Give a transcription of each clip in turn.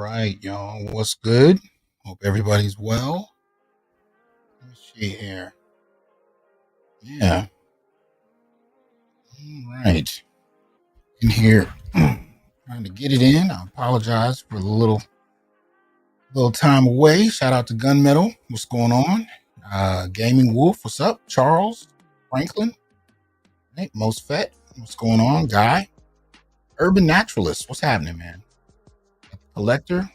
right, y'all. What's good? Hope everybody's well. Let me see here. Yeah. All right. In here, trying to get it in. I apologize for the little time away. Shout out to Gunmetal. What's going on? Gaming Wolf. What's up? Charles Franklin. Right. Most Fet. What's going on? Guy. Urban Naturalist. What's happening, man? Collector.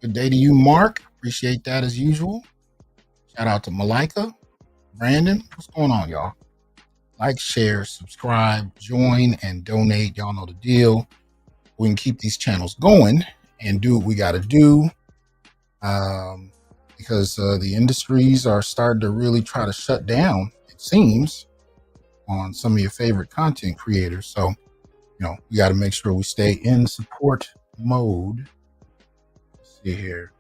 Good day to you, Mark. Appreciate that as usual. Shout out to Malika. Brandon. What's going on, y'all? Like, share, subscribe, join, and donate. Y'all know the deal. We can keep these channels going and do what we got to do, because the industries are starting to really try to shut down, it seems, on some of your favorite content creators. So, we got to make sure we stay in support mode. Let's see here.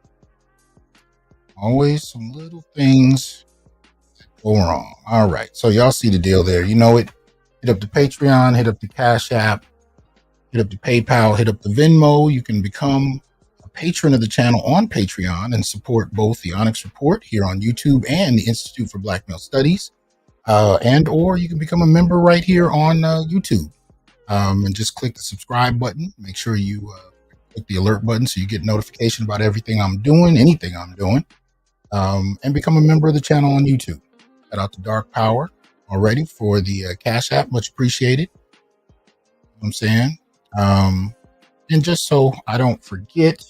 Always some little things go wrong. All right. So y'all see the deal there. You know it. Hit up the Patreon, hit up the Cash App, hit up the PayPal, hit up the Venmo. You can become a patron of the channel on Patreon and support both the Onyx Report here on YouTube and the Institute for Black Male Studies. Or you can become a member right here on YouTube. And just click the subscribe button. Make sure you click the alert button so you get notification about everything I'm doing, anything I'm doing. And become a member of the channel on YouTube. Shout out to Dark Power already for the Cash App. Much appreciated. You know what I'm saying? And just so I don't forget,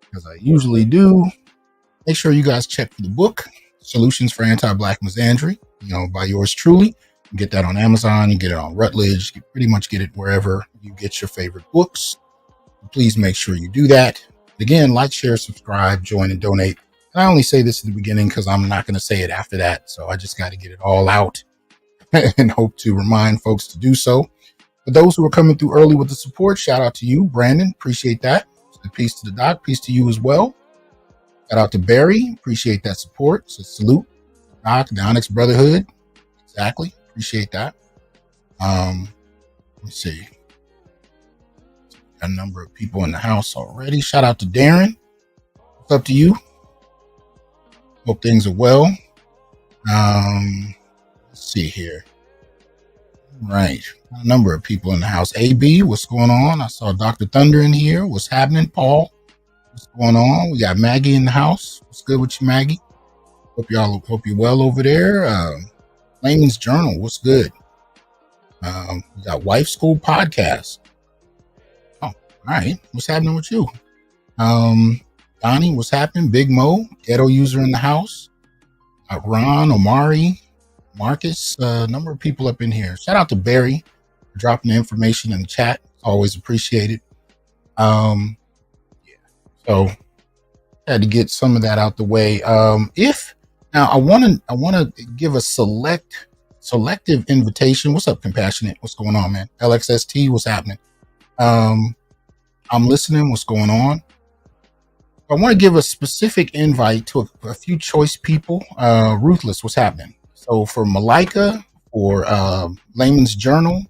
because I usually do, make sure you guys check for the book, Solutions for Anti-Black Misandry, by yours truly. You can get that on Amazon. You get it on Routledge. You pretty much get it wherever you get your favorite books. Please make sure you do that. Again, like, share, subscribe, join, and donate. And I only say this at the beginning because I'm not going to say it after that. So I just got to get it all out and hope to remind folks to do so. For those who are coming through early with the support, shout out to you, Brandon. Appreciate that. Peace to the doc. Peace to you as well. Shout out to Barry. Appreciate that support. So salute, doc, the Onyx Brotherhood. Exactly. Appreciate that. Let me see. Got a number of people in the house already. Shout out to Darren. What's up to you? Hope things are well. Let's see here. Right. A number of people in the house. AB, what's going on? I saw Dr. Thunder in here. What's happening? Paul, what's going on? We got Maggie in the house. What's good with you, Maggie? Hope you're well over there. Layman's Journal, what's good? We got Wife School Podcast. Oh, all right. What's happening with you? Donnie, what's happening? Big Mo, Ghetto User in the house. Ron, Omari, Marcus, a number of people up in here. Shout out to Barry for dropping the information in the chat. Always appreciated. Yeah. So had to get some of that out the way. Now I want to give a selective invitation. What's up, Compassionate? What's going on, man? LXST, what's happening? I'm listening. What's going on? I want to give a specific invite to a few choice people. Ruthless, what's happening? So for Malika, for Layman's Journal,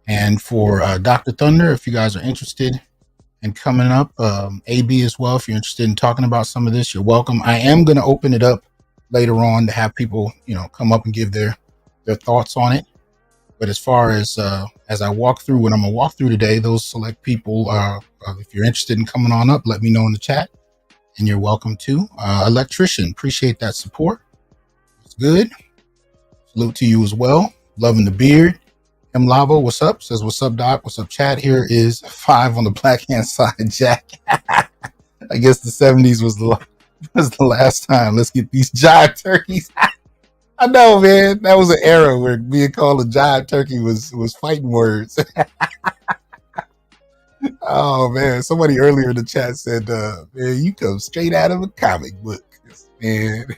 and for Dr. Thunder, if you guys are interested in coming up, AB as well, if you're interested in talking about some of this, you're welcome. I am going to open it up later on to have people, come up and give their thoughts on it. But as far as I walk through what I'm going to walk through today, those select people, if you're interested in coming on up, let me know in the chat, and you're welcome to. Electrician, appreciate that support. It's good. Salute to you as well. Loving the beard. M Lavo, what's up? Says, what's up, Doc? What's up, chat? Here is 5 on the black hand side, Jack. I guess the 70s was the last time. Let's get these jive turkeys. I know, man. That was an era where being called a jive turkey was fighting words. Oh, man. Somebody earlier in the chat said, man, you come straight out of a comic book. And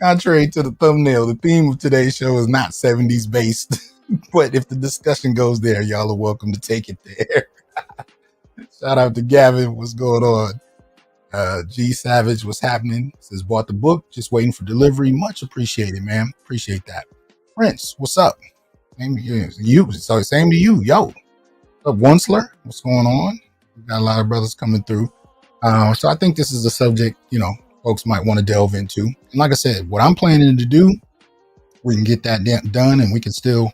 contrary to the thumbnail, the theme of today's show is not 70s based. But if the discussion goes there, y'all are welcome to take it there. Shout out to Gavin. What's going on? G Savage, what's happening? Says, bought the book, just waiting for delivery. Much appreciated, man. Appreciate that. Prince, what's up? Same to you. Same to you. Yo. Up, Onceler? What's going on? We got a lot of brothers coming through. So I think this is a subject, folks might want to delve into. And like I said, what I'm planning to do, we can get that done, and we can still,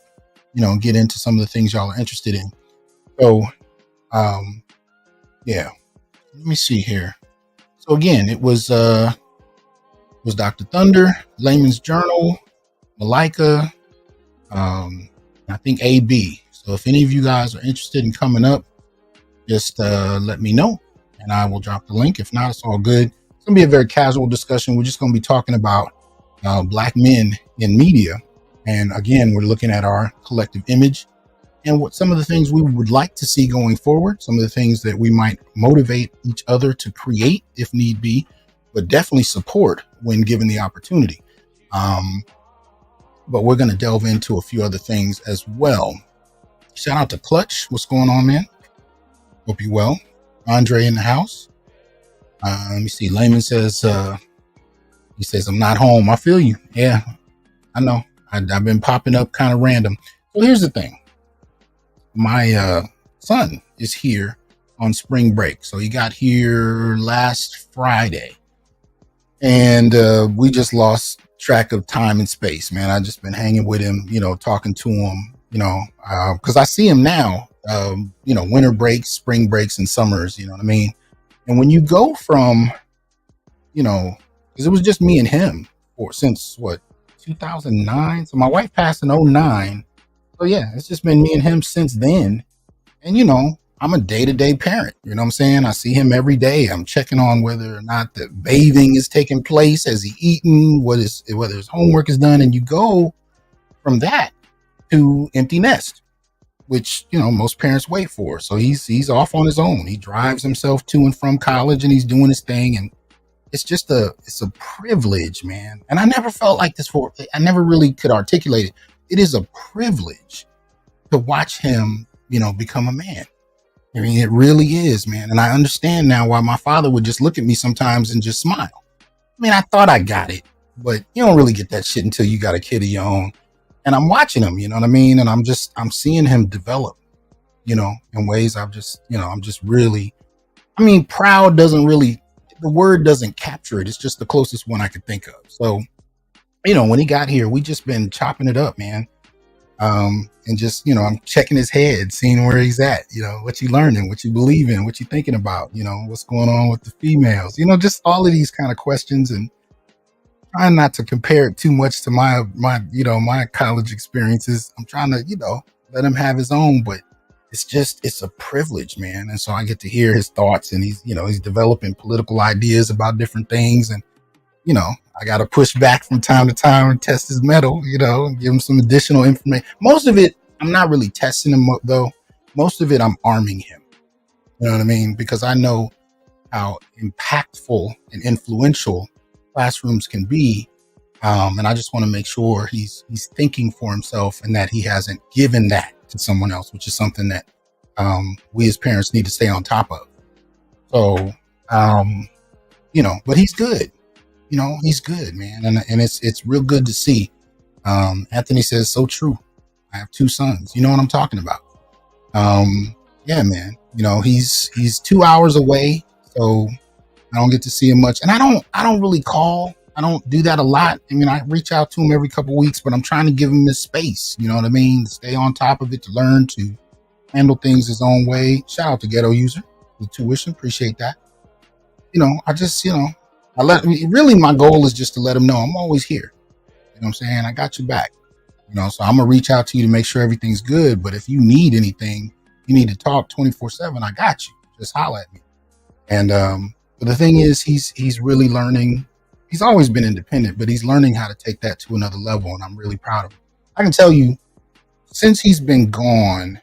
get into some of the things y'all are interested in. So, yeah, let me see here. So again, it was Dr. Thunder, Layman's Journal, Malika, I think AB. So if any of you guys are interested in coming up, just let me know and I will drop the link. If not, it's all good. It's going to be a very casual discussion. We're just going to be talking about Black men in media. And again, we're looking at our collective image and what some of the things we would like to see going forward, some of the things that we might motivate each other to create if need be, but definitely support when given the opportunity. But we're going to delve into a few other things as well. Shout out to Clutch. What's going on, man? Hope you well. Andre in the house. Let me see. Layman says, he says, I'm not home. I feel you. Yeah, I know. I've been popping up kind of random. So here's the thing. My son is here on spring break. So he got here last Friday. And we just lost track of time and space, man. I just been hanging with him, talking to him, because I see him now, winter breaks, spring breaks, and summers, you know what I mean? And when you go from, because it was just me and him since 2009. So my wife passed in 2009. So yeah, it's just been me and him since then. And, I'm a day-to-day parent. You know what I'm saying? I see him every day. I'm checking on whether or not the bathing is taking place. Has he eaten? Whether his homework is done. And you go from that to empty nest, which, most parents wait for. So he's off on his own. He drives himself to and from college and he's doing his thing. And it's just it's a privilege, man. And I never felt like this I never really could articulate it. It is a privilege to watch him, become a man. I mean, it really is, man. And I understand now why my father would just look at me sometimes and just smile. I mean, I thought I got it, but you don't really get that shit until you got a kid of your own. And I'm watching him, you know what I mean? And I'm seeing him develop, in ways I'm just really, proud the word doesn't capture it. It's just the closest one I could think of. So, when he got here, we just been chopping it up, man. And just, I'm checking his head, seeing where he's at, what you learning, what you believe in, what you thinking about, what's going on with the females, just all of these kind of questions, and trying not to compare it too much to my college experiences. I'm trying to, let him have his own, but it's a privilege, man. And so I get to hear his thoughts, and he's developing political ideas about different things. And, I got to push back from time to time and test his mettle, and give him some additional information. Most of it, I'm not really testing him though. Most of it, I'm arming him. You know what I mean? Because I know how impactful and influential classrooms can be. And I just want to make sure he's thinking for himself and that he hasn't given that to someone else, which is something that we as parents need to stay on top of. So, but he's good. He's good, man. And it's real good to see. Anthony says, so true. I have 2 sons. You know what I'm talking about? Yeah, man. He's 2 hours away, so I don't get to see him much. And I don't really call. I don't do that a lot. I mean, I reach out to him every couple of weeks, but I'm trying to give him this space. You know what I mean? To stay on top of it, to learn to handle things his own way. Shout out to Ghetto User, the tuition. Appreciate that. I just, really my goal is just to let him know I'm always here. You know what I'm saying? I got you back. So I'm going to reach out to you to make sure everything's good. But if you need anything, you need to talk 24/7, I got you. Just holler at me. And but the thing is, he's really learning. He's always been independent, but he's learning how to take that to another level. And I'm really proud of him. I can tell you, since he's been gone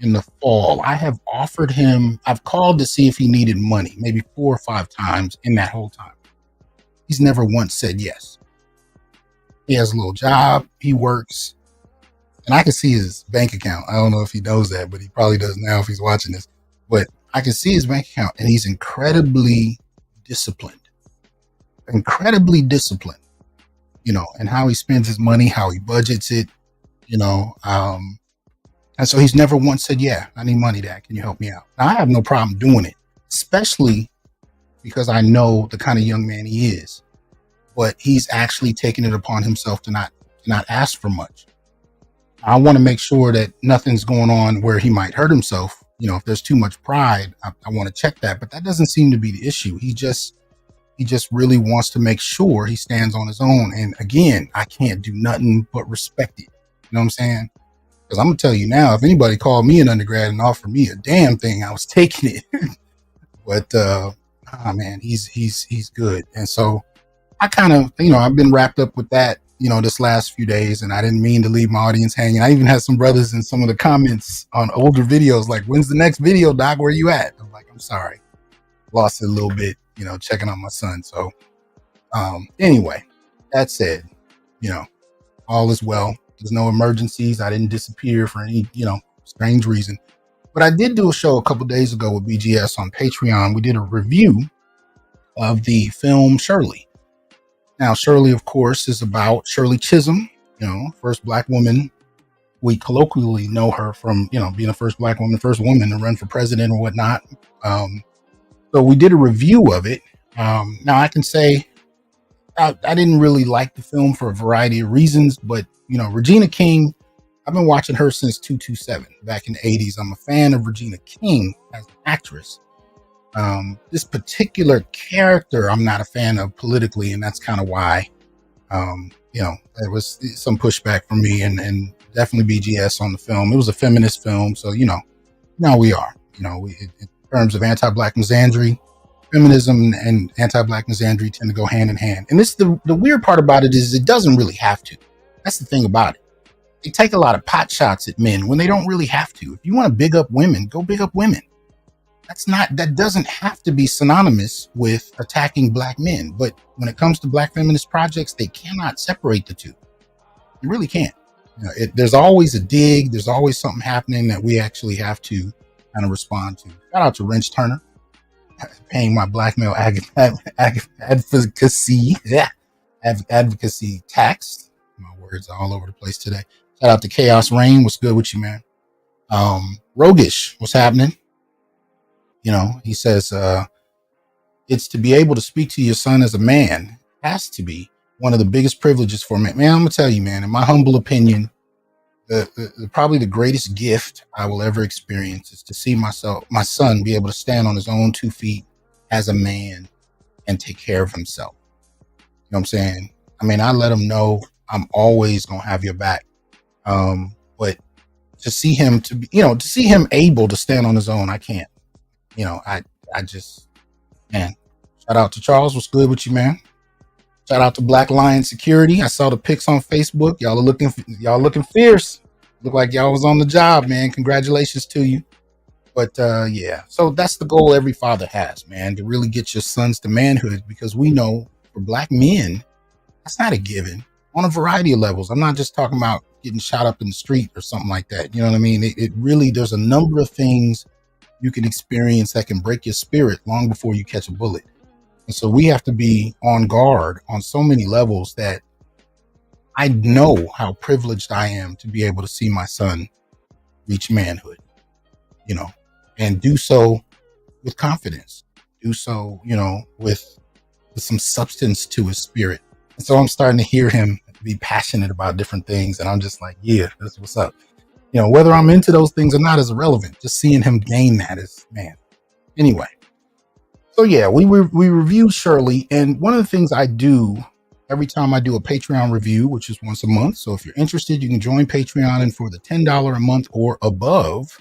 in the fall, I have offered him, I've called to see if he needed money, maybe 4 or 5 times in that whole time. He's never once said yes. He has a little job. He works. And I can see his bank account. I don't know if he knows that, but he probably does now if he's watching this. But I can see his bank account, and he's incredibly disciplined. Incredibly disciplined, and how he spends his money, how he budgets it, how And so he's never once said, yeah, I need money, Dad. Can you help me out? Now, I have no problem doing it, especially because I know the kind of young man he is. But he's actually taken it upon himself to not ask for much. I want to make sure that nothing's going on where he might hurt himself. You know, if there's too much pride, I want to check that. But that doesn't seem to be the issue. He just really wants to make sure he stands on his own. And again, I can't do nothing but respect it. You know what I'm saying? Because I'm gonna tell you now, if anybody called me an undergrad and offered me a damn thing, I was taking it. But man, he's good. And so I kind of, I've been wrapped up with that, this last few days, and I didn't mean to leave my audience hanging. I even had some brothers in some of the comments on older videos like, when's the next video, Doc? Where you at? I'm like, I'm sorry. Lost it a little bit, checking on my son. So anyway, that said, all is well. There's no emergencies. I didn't disappear for any, strange reason. But I did do a show a couple days ago with BGS on Patreon. We did a review of the film Shirley. Now, Shirley, of course, is about Shirley Chisholm, first Black woman. We colloquially know her from, being the first Black woman, first woman to run for president or whatnot. So we did a review of it. Now, I can say I didn't really like the film for a variety of reasons, but, Regina King, I've been watching her since 227 back in the 80s. I'm a fan of Regina King as an actress. This particular character I'm not a fan of politically, and that's kind of why, there was some pushback from me and definitely BGS on the film. It was a feminist film, so, now we are, in terms of anti-Black misandry, feminism and anti-Black misandry tend to go hand in hand. And this, the weird part about it is it doesn't really have to. That's the thing about it. They take a lot of pot shots at men when they don't really have to. If you want to big up women, go big up women. That doesn't have to be synonymous with attacking Black men. But when it comes to Black feminist projects, they cannot separate the two. You really can't. There's always a dig. There's always something happening that we actually have to kind of respond to. Shout out to Wrench Turner, paying my Black male advocacy tax. My words are all over the place today. Shout out to Chaos Rain. What's good with you, man? Rogish, what's happening? He says, it's to be able to speak to your son as a man has to be one of the biggest privileges for me. Man, I'm going to tell you, man, in my humble opinion, probably the greatest gift I will ever experience is to see my son be able to stand on his own 2 feet as a man and take care of himself. You know what I'm saying? I mean, I let him know I'm always going to have your back. But to see him to see him able to stand on his own, I can't. I just, man, shout out to Charles. What's good with you, man? Shout out to Black Lion Security. I saw the pics on Facebook. Y'all are looking fierce. Look like y'all was on the job, man. Congratulations to you. But yeah, so that's the goal every father has, man, to really get your sons to manhood, because we know for Black men, that's not a given on a variety of levels. I'm not just talking about getting shot up in the street or something like that. You know what I mean? It really, there's a number of things you can experience that can break your spirit long before you catch a bullet. And so we have to be on guard on so many levels that I know how privileged I am to be able to see my son reach manhood, and do so with confidence, do so, with some substance to his spirit. And so I'm starting to hear him be passionate about different things. And I'm just like, yeah, that's what's up. Whether I'm into those things or not is irrelevant. Just seeing him gain that is, man. Anyway. So yeah, we reviewed Shirley. And one of the things I do every time I do a Patreon review, which is once a month. So if you're interested, you can join Patreon, and for the $10 a month or above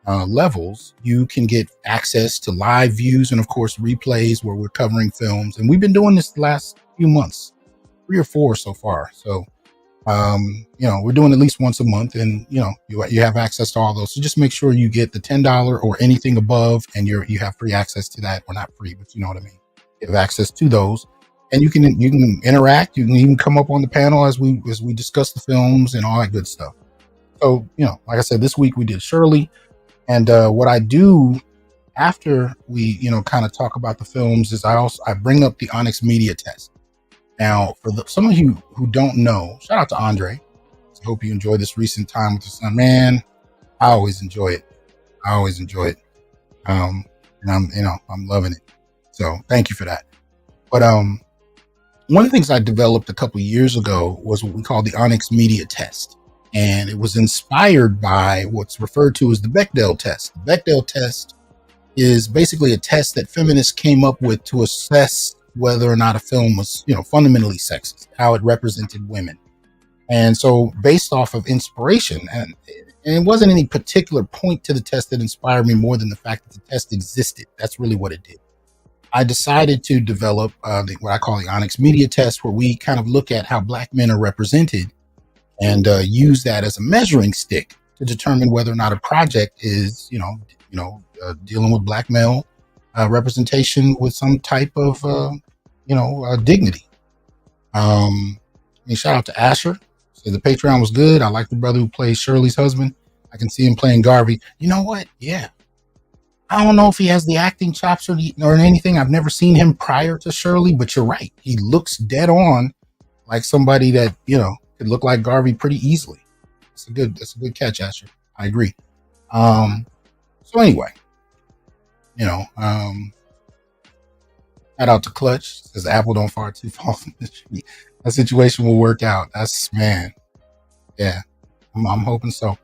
levels, you can get access to live views and of course replays where we're covering films. And we've been doing this the last few months, 3 or 4 so far. So we're doing at least once a month, and you have access to all those. So just make sure you get the $10 or anything above, and you have free access to that. Well, not free, but you know what I mean. You have access to those, and you can interact. You can even come up on the panel as we discuss the films and all that good stuff. So like I said, this week we did Shirley, and what I do after we kind of talk about the films is I bring up the ONYX Media Test. Now, for some of you who don't know, shout out to Andre. I hope you enjoyed this recent time with your son. Man, I always enjoy it. I always enjoy it. And I'm loving it. So thank you for that. But one of the things I developed a couple of years ago was what we call the ONYX Media Test. And it was inspired by what's referred to as the Bechdel test. The Bechdel test is basically a test that feminists came up with to assess whether or not a film was, fundamentally sexist, how it represented women. And so based off of inspiration, and it wasn't any particular point to the test that inspired me more than the fact that the test existed. That's really what it did. I decided to develop what I call the ONYX Media Test, where we kind of look at how Black men are represented and use that as a measuring stick to determine whether or not a project is, dealing with Black male representation with some type of, dignity. And shout out to Asher. So the Patreon was good. I like the brother who plays Shirley's husband. I can see him playing Garvey. You know what? Yeah. I don't know if he has the acting chops or anything. I've never seen him prior to Shirley, but you're right. He looks dead on like somebody that, could look like Garvey pretty easily. That's a good catch, Asher. I agree. So anyway, shout out to Clutch. Says apple don't far too far from the tree. That situation will work out. That's, man. Yeah, I'm hoping so.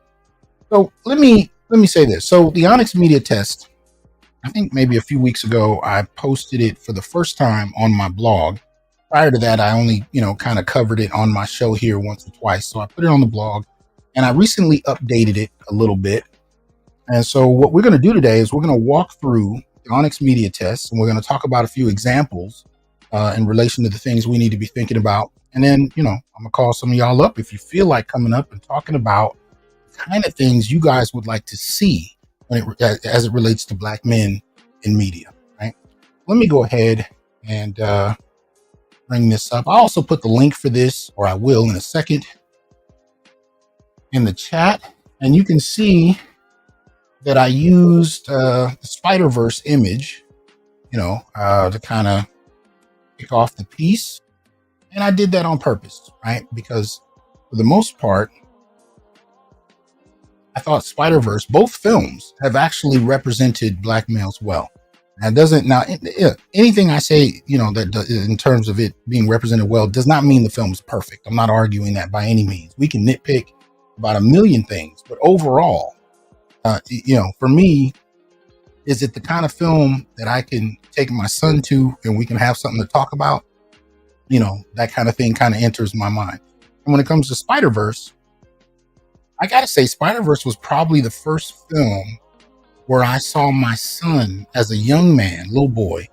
So let me say this. So the ONYX Media Test, I think maybe a few weeks ago, I posted it for the first time on my blog. Prior to that, I only, kind of covered it on my show here once or twice. So I put it on the blog and I recently updated it a little bit. And so what we're going to do today is we're going to walk through the ONYX Media Test and we're going to talk about a few examples in relation to the things we need to be thinking about. And then, I'm going to call some of y'all up if you feel like coming up and talking about the kind of things you guys would like to see as it relates to Black men in media, right? Let me go ahead and bring this up. I also put the link for this, or I will in a second, in the chat. And you can see that I used the Spider-Verse image, to kind of kick off the piece. And I did that on purpose, right? Because for the most part, I thought Spider-Verse, both films, have actually represented Black males well. Anything I say, that in terms of it being represented well, does not mean the film is perfect. I'm not arguing that by any means. We can nitpick about a million things, but overall, for me, is it the kind of film that I can take my son to and we can have something to talk about? That kind of thing kind of enters my mind. And when it comes to Spider-Verse, I got to say Spider-Verse was probably the first film where I saw my son as a young man, little boy,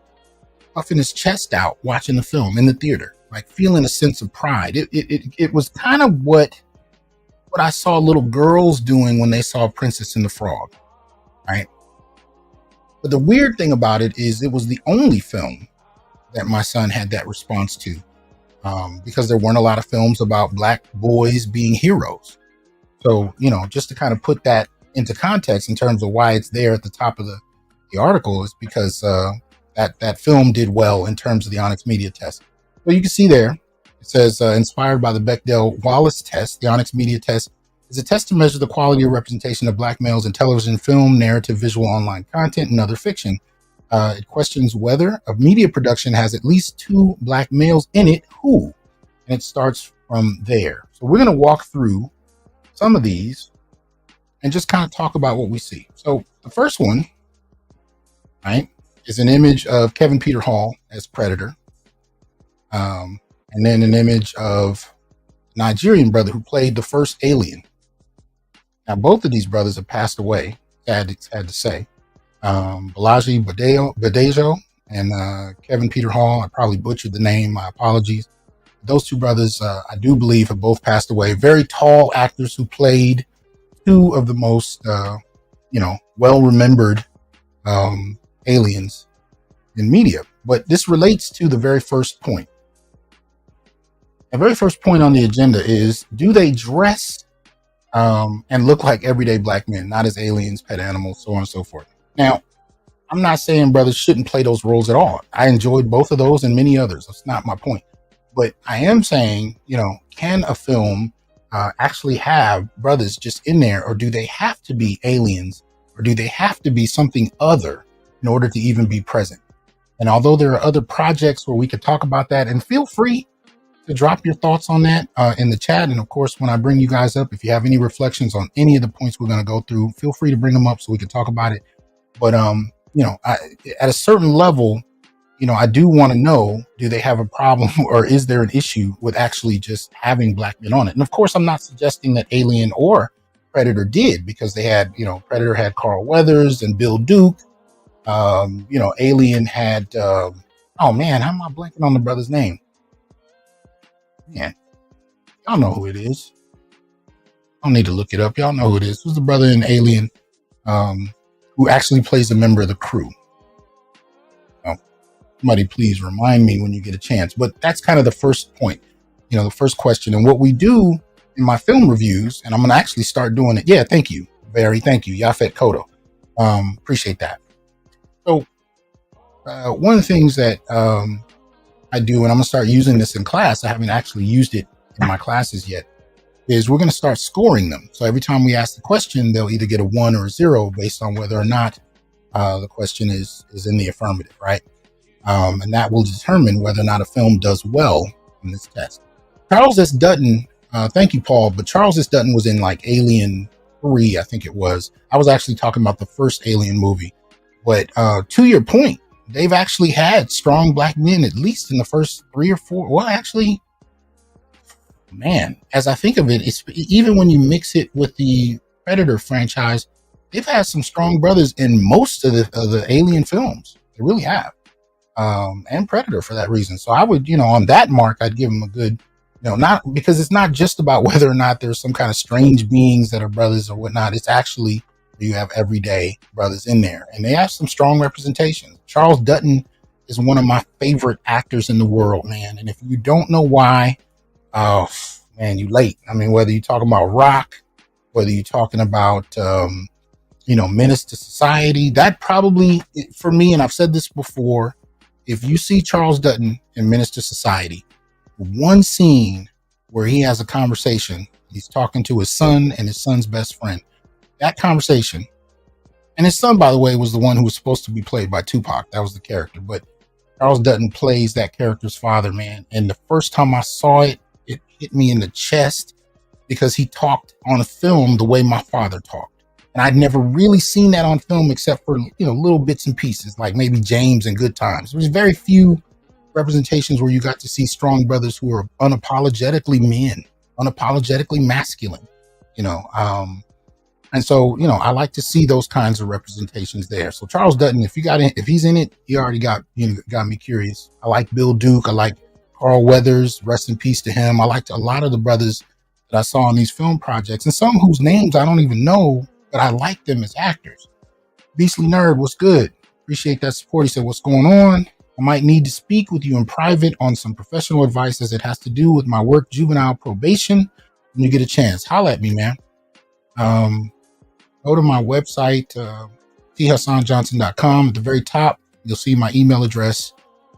puffing his chest out, watching the film in the theater, like feeling a sense of pride. It was kind of what I saw little girls doing when they saw Princess and the Frog, right? But the weird thing about it is it was the only film that my son had that response to, because there weren't a lot of films about Black boys being heroes. So, just to kind of put that into context in terms of why it's there at the top of the article is because that film did well in terms of the ONYX Media Test. So you can see there, it says, inspired by the Bechdel-Wallace test, the ONYX Media Test is a test to measure the quality of representation of Black males in television, film, narrative, visual, online content, and other fiction. It questions whether a media production has at least 2 Black males in it, who? And it starts from there. So we're going to walk through some of these and just kind of talk about what we see. So the first one, right, is an image of Kevin Peter Hall as Predator. And then an image of a Nigerian brother who played the first Alien. Now, both of these brothers have passed away, sad to say. Balaji Badejo and Kevin Peter Hall. I probably butchered the name. My apologies. Those two brothers, I do believe, have both passed away. Very tall actors who played 2 of the most, well-remembered aliens in media. But this relates to the very first point. The very first point on the agenda is, do they dress and look like everyday Black men, not as aliens, pet animals, so on and so forth? Now, I'm not saying brothers shouldn't play those roles at all. I enjoyed both of those and many others. That's not my point. But I am saying, can a film actually have brothers just in there, or do they have to be aliens, or do they have to be something other in order to even be present? And although there are other projects where we could talk about that, and feel free to drop your thoughts on that in the chat. And of course, when I bring you guys up, if you have any reflections on any of the points we're going to go through, feel free to bring them up so we can talk about it. But at a certain level, I do want to know, do they have a problem or is there an issue with actually just having black men on it? And of course, I'm not suggesting that Alien or Predator did, because they had, Predator had Carl Weathers and Bill Duke. Alien had, oh man, how am I blanking on the brother's name? Man, y'all know who it is. I don't need to look it up. Y'all know who it is. Who's the brother in Alien who actually plays a member of the crew? Somebody please remind me when you get a chance. But that's kind of the first point, the first question. And what we do in my film reviews, and I'm going to actually start doing it. Yeah, thank you. Thank you. Yafet Kodo. Appreciate that. So one of the things that I do, and I'm going to start using this in class, I haven't actually used it in my classes yet, is we're going to start scoring them. So every time we ask the question, they'll either get a 1 or a 0 based on whether or not the question is in the affirmative, right? And that will determine whether or not a film does well in this test. Charles S. Dutton, thank you, Paul, but Charles S. Dutton was in like Alien 3, I think it was. I was actually talking about the first Alien movie. But to your point, they've actually had strong black men, at least in the first 3 or 4. Well, actually, man, as I think of it, it's even when you mix it with the Predator franchise, they've had some strong brothers in most of the Alien films. They really have. And Predator for that reason. So I would, on that mark, I'd give them a good, not because it's not just about whether or not there's some kind of strange beings that are brothers or whatnot. It's actually, you have everyday brothers in there, and they have some strong representation. Charles Dutton is one of my favorite actors in the world, man. And if you don't know why, oh man, you late. I mean, whether you're talking about Rock, whether you're talking about, Menace to Society, that probably, for me, and I've said this before, if you see Charles Dutton in Menace to Society, one scene where he has a conversation, he's talking to his son and his son's best friend. That conversation, and his son, by the way, was the one who was supposed to be played by Tupac. That was the character. But Charles Dutton plays that character's father, man. And the first time I saw it, it hit me in the chest because he talked on a film the way my father talked. And I'd never really seen that on film except for, little bits and pieces, like maybe James and Good Times. There's very few representations where you got to see strong brothers who are unapologetically men, unapologetically masculine, and so, I like to see those kinds of representations there. So Charles Dutton, if he's in it, he already got me curious. I like Bill Duke. I like Carl Weathers. Rest in peace to him. I liked a lot of the brothers that I saw on these film projects, and some whose names I don't even know, but I like them as actors. Beastly Nerd, what's good? Appreciate that support. He said, what's going on? I might need to speak with you in private on some professional advice as it has to do with my work, juvenile probation. When you get a chance, holla at me, man. Go to my website, thasanjohnson.com. At the very top, you'll see my email address.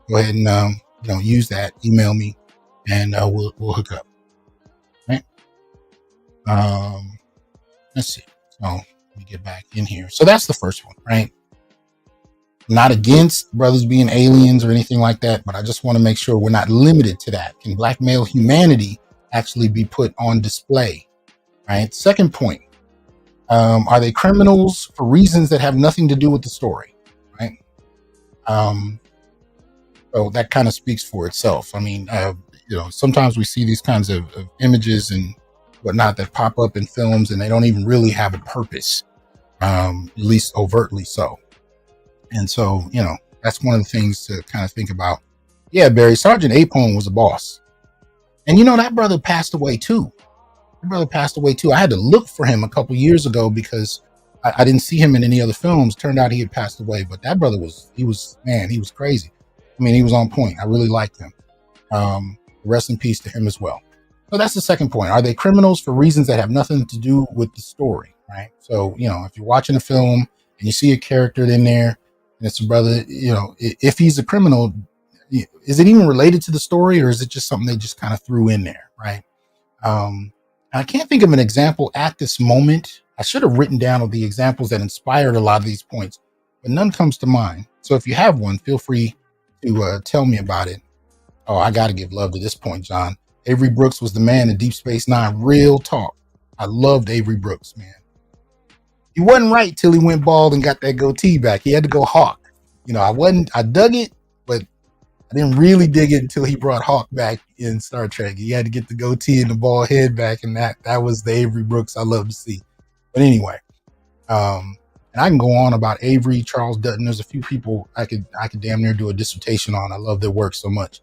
Go ahead and use that. Email me, and we'll hook up. Right? Let's see. So let me get back in here. So that's the first one, right? I'm not against brothers being aliens or anything like that, but I just want to make sure we're not limited to that. Can black male humanity actually be put on display? Right. Second point. Are they criminals for reasons that have nothing to do with the story? Right. So that kind of speaks for itself. I mean, sometimes we see these kinds of images and whatnot that pop up in films, and they don't even really have a purpose, at least overtly so. And so, that's one of the things to kind of think about. Yeah, Barry, Sergeant Apone was a boss. And that brother passed away too. I had to look for him a couple years ago because I didn't see him in any other films. Turned out he had passed away, but that brother he was crazy. I mean, he was on point. I really liked him. Rest in peace to him as well. So that's the second point. Are they criminals for reasons that have nothing to do with the story? Right. So, if you're watching a film and you see a character in there and it's a brother, if he's a criminal, is it even related to the story, or is it just something they just kind of threw in there? Right. I can't think of an example at this moment. I should have written down the examples that inspired a lot of these points, but none comes to mind. So if you have one, feel free to tell me about it. Oh, I got to give love to this point, John. Avery Brooks was the man in Deep Space Nine. Real talk. I loved Avery Brooks, man. He wasn't right till he went bald and got that goatee back. He had to go Hawk. I dug it, but I didn't really dig it until he brought Hawk back in Star Trek. He had to get the goatee and the bald head back, and that was the Avery Brooks I love to see. But anyway, and I can go on about Avery, Charles Dutton. There's a few people I could damn near do a dissertation on. I love their work so much.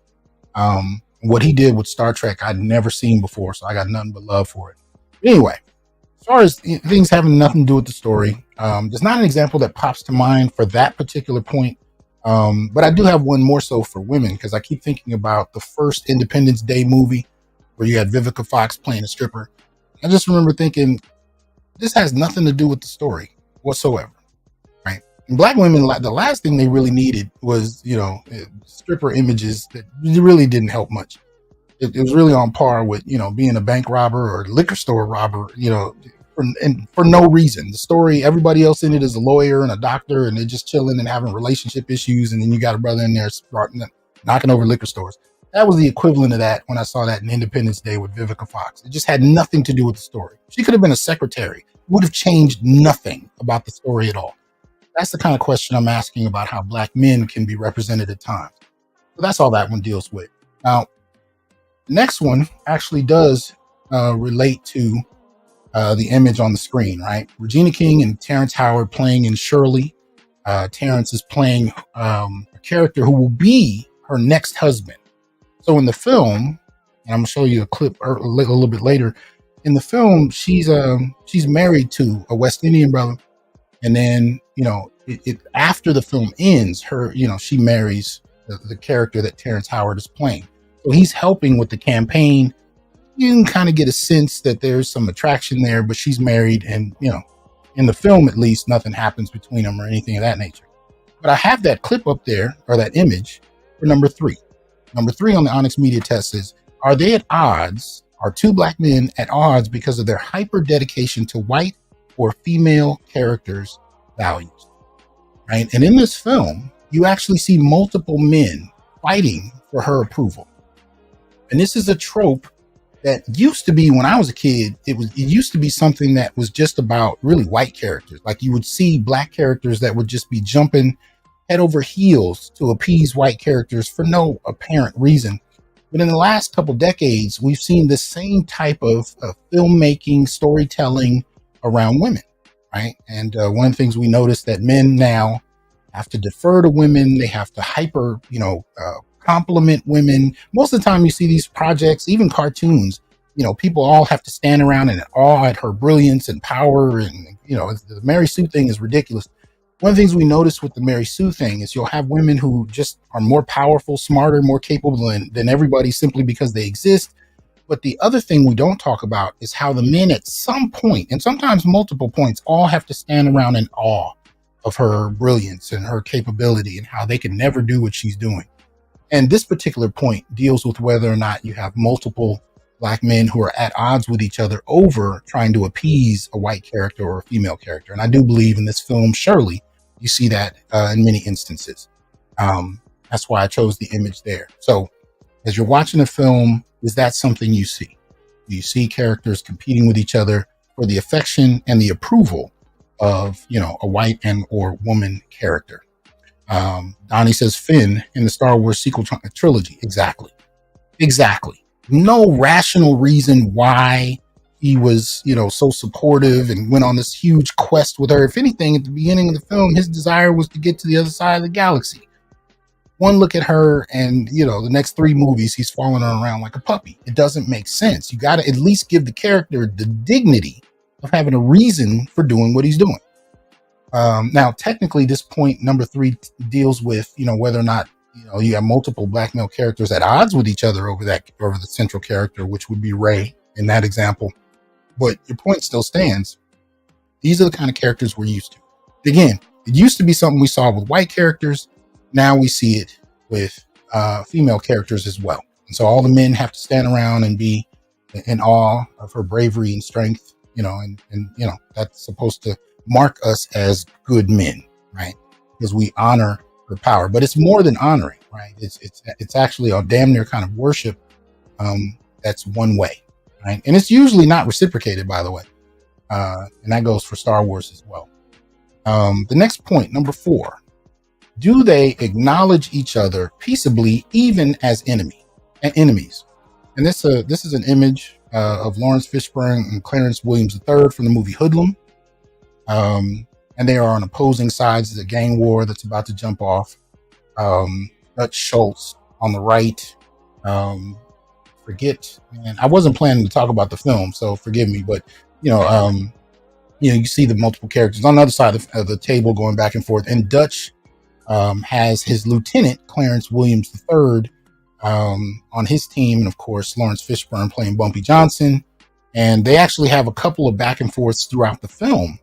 What he did with Star Trek, I'd never seen before, so I got nothing but love for it. But anyway, as far as things having nothing to do with the story, there's not an example that pops to mind for that particular point. But I do have one more so for women, because I keep thinking about the first Independence Day movie where you had Vivica Fox playing a stripper. I just remember thinking, this has nothing to do with the story whatsoever, right? And Black women, the last thing they really needed was, stripper images that really didn't help much. It was really on par with, being a bank robber or liquor store robber, for no reason. The story, everybody else in it is a lawyer and a doctor, and they're just chilling and having relationship issues. And then you got a brother in there knocking over liquor stores. That was the equivalent of that when I saw that in Independence Day with Vivica Fox. It just had nothing to do with the story. She could have been a secretary. It would have changed nothing about the story at all. That's the kind of question I'm asking about how Black men can be represented at times. So that's all that one deals with. Now, the next one actually does relate to the image on the screen, right? Regina King and Terrence Howard playing in Shirley. Terrence is playing a character who will be her next husband. So in the film, and I'm gonna show you a clip a little bit later. In the film, she's married to a West Indian brother, and then after the film ends, she marries the character that Terrence Howard is playing. So he's helping with the campaign. You can kind of get a sense that there's some attraction there, but she's married, and in the film at least, nothing happens between them or anything of that nature. But I have that clip up there, or that image, for number 3. Number 3 on the ONYX Media Test is, are they at odds? Are two Black men at odds because of their hyper dedication to white or female characters' values? Right? And in this film, you actually see multiple men fighting for her approval. And this is a trope that used to be, when I was a kid, it used to be something that was just about really white characters. Like, you would see Black characters that would just be jumping head over heels to appease white characters for no apparent reason. But in the last couple decades, we've seen the same type of filmmaking, storytelling around women, right? And one of the things we notice that men now have to defer to women. They have to compliment women. Most of the time you see these projects, even cartoons, people all have to stand around in awe at her brilliance and power. And, the Mary Sue thing is ridiculous. One of the things we notice with the Mary Sue thing is you'll have women who just are more powerful, smarter, more capable than everybody simply because they exist. But the other thing we don't talk about is how the men at some point, and sometimes multiple points, all have to stand around in awe of her brilliance and her capability, and how they can never do what she's doing. And this particular point deals with whether or not you have multiple Black men who are at odds with each other over trying to appease a white character or a female character. And I do believe in this film, Shirley, you see that in many instances. That's why I chose the image there. So as you're watching a film, is that something you see? Do you see characters competing with each other for the affection and the approval of, a white and or woman character? Donnie says Finn in the Star Wars sequel trilogy. Exactly. No rational reason why he was, so supportive and went on this huge quest with her. If anything, at the beginning of the film, his desire was to get to the other side of the galaxy. One look at her and, the next 3 movies, he's following her around like a puppy. It doesn't make sense. You got to at least give the character the dignity of having a reason for doing what he's doing. Now, technically, this point, number 3, deals with, whether or not, you have multiple Black male characters at odds with each other over the central character, which would be Rey in that example. But your point still stands. These are the kind of characters we're used to. Again, it used to be something we saw with white characters. Now we see it with female characters as well. And so all the men have to stand around and be, in awe of her bravery and strength, and that's supposed to mark us as good men, right? Because we honor her power. But it's more than honoring, right? It's actually a damn near kind of worship. That's one way, right? And it's usually not reciprocated, by the way. And that goes for Star Wars as well. The next point, number 4, do they acknowledge each other peaceably, even as enemies? And this is an image of Lawrence Fishburne and Clarence Williams III from the movie Hoodlum. And they are on opposing sides of the gang war that's about to jump off. Dutch Schultz on the right. Man, I wasn't planning to talk about the film, so forgive me, but you see the multiple characters on the other side of the table going back and forth, and Dutch has his lieutenant Clarence Williams III on his team, and of course Lawrence Fishburne playing Bumpy Johnson, and they actually have a couple of back and forths throughout the film.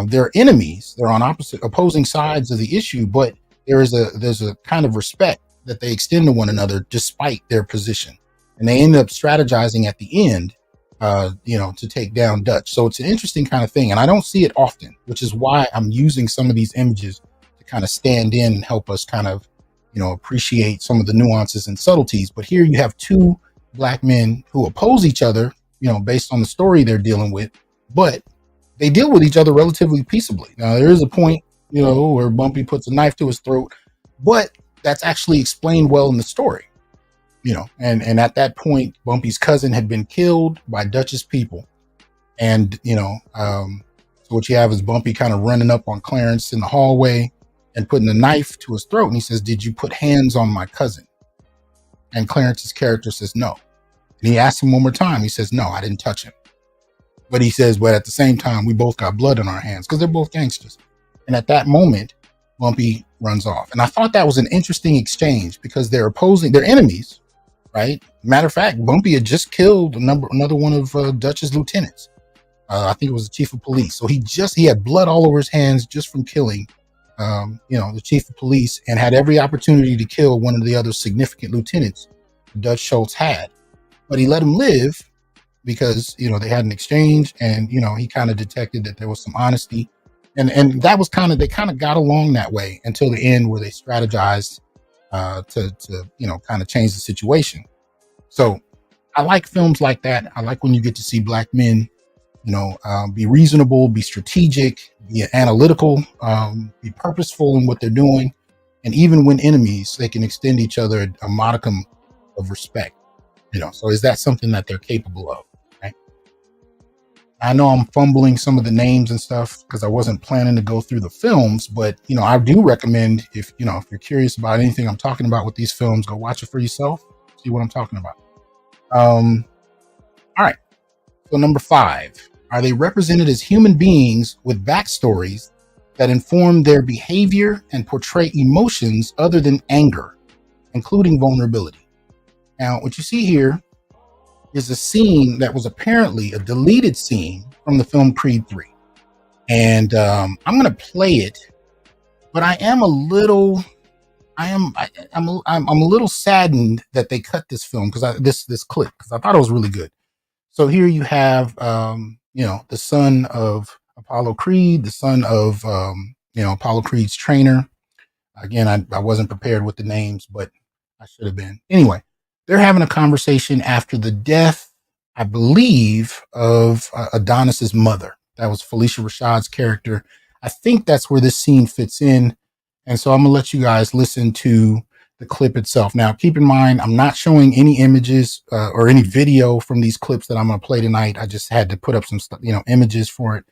They're enemies; they're on opposing sides of the issue, but there's a kind of respect that they extend to one another despite their position, and they end up strategizing at the end, to take down Dutch. So it's an interesting kind of thing, and I don't see it often, which is why I'm using some of these images to kind of stand in and help us kind of, appreciate some of the nuances and subtleties. But here you have two black men who oppose each other, based on the story they're dealing with, but they deal with each other relatively peaceably. Now, there is a point, where Bumpy puts a knife to his throat, but that's actually explained well in the story. And at that point, Bumpy's cousin had been killed by Dutch's people. And, so what you have is Bumpy kind of running up on Clarence in the hallway and putting a knife to his throat. And he says, "Did you put hands on my cousin?" And Clarence's character says, "No." And he asks him one more time. He says, "No, I didn't touch him." But he says, "But at the same time, we both got blood on our hands," because they're both gangsters. And at that moment, Bumpy runs off. And I thought that was an interesting exchange because they're enemies. Right. Matter of fact, Bumpy had just killed another one of Dutch's lieutenants. I think it was the chief of police. So he had blood all over his hands just from killing, the chief of police, and had every opportunity to kill one of the other significant lieutenants Dutch Schultz had. But he let him live because, they had an exchange, and, he kind of detected that there was some honesty. And that was they kind of got along that way until the end, where they strategized to kind of change the situation. So I like films like that. I like when you get to see black men, be reasonable, be strategic, be analytical, be purposeful in what they're doing. And even when enemies, they can extend each other a modicum of respect. So is that something that they're capable of? Right? I know I'm fumbling some of the names and stuff because I wasn't planning to go through the films, but I do recommend, if you're curious about anything I'm talking about with these films, go watch it for yourself, see what I'm talking about. All right. So number 5, are they represented as human beings with backstories that inform their behavior and portray emotions other than anger, including vulnerability? Now, what you see here is a scene that was apparently a deleted scene from the film Creed 3. And I'm going to play it, but I'm a little saddened that they cut this film, because this clip, because I thought it was really good. So here you have, the son of Apollo Creed, the son of, Apollo Creed's trainer. Again, I wasn't prepared with the names, but I should have been. Anyway, they're having a conversation after the death, I believe, of Adonis's mother. That was Felicia Rashad's character. I think that's where this scene fits in. And so I'm going to let you guys listen to the clip itself. Now, keep in mind, I'm not showing any images or any video from these clips that I'm going to play tonight. I just had to put up some images for it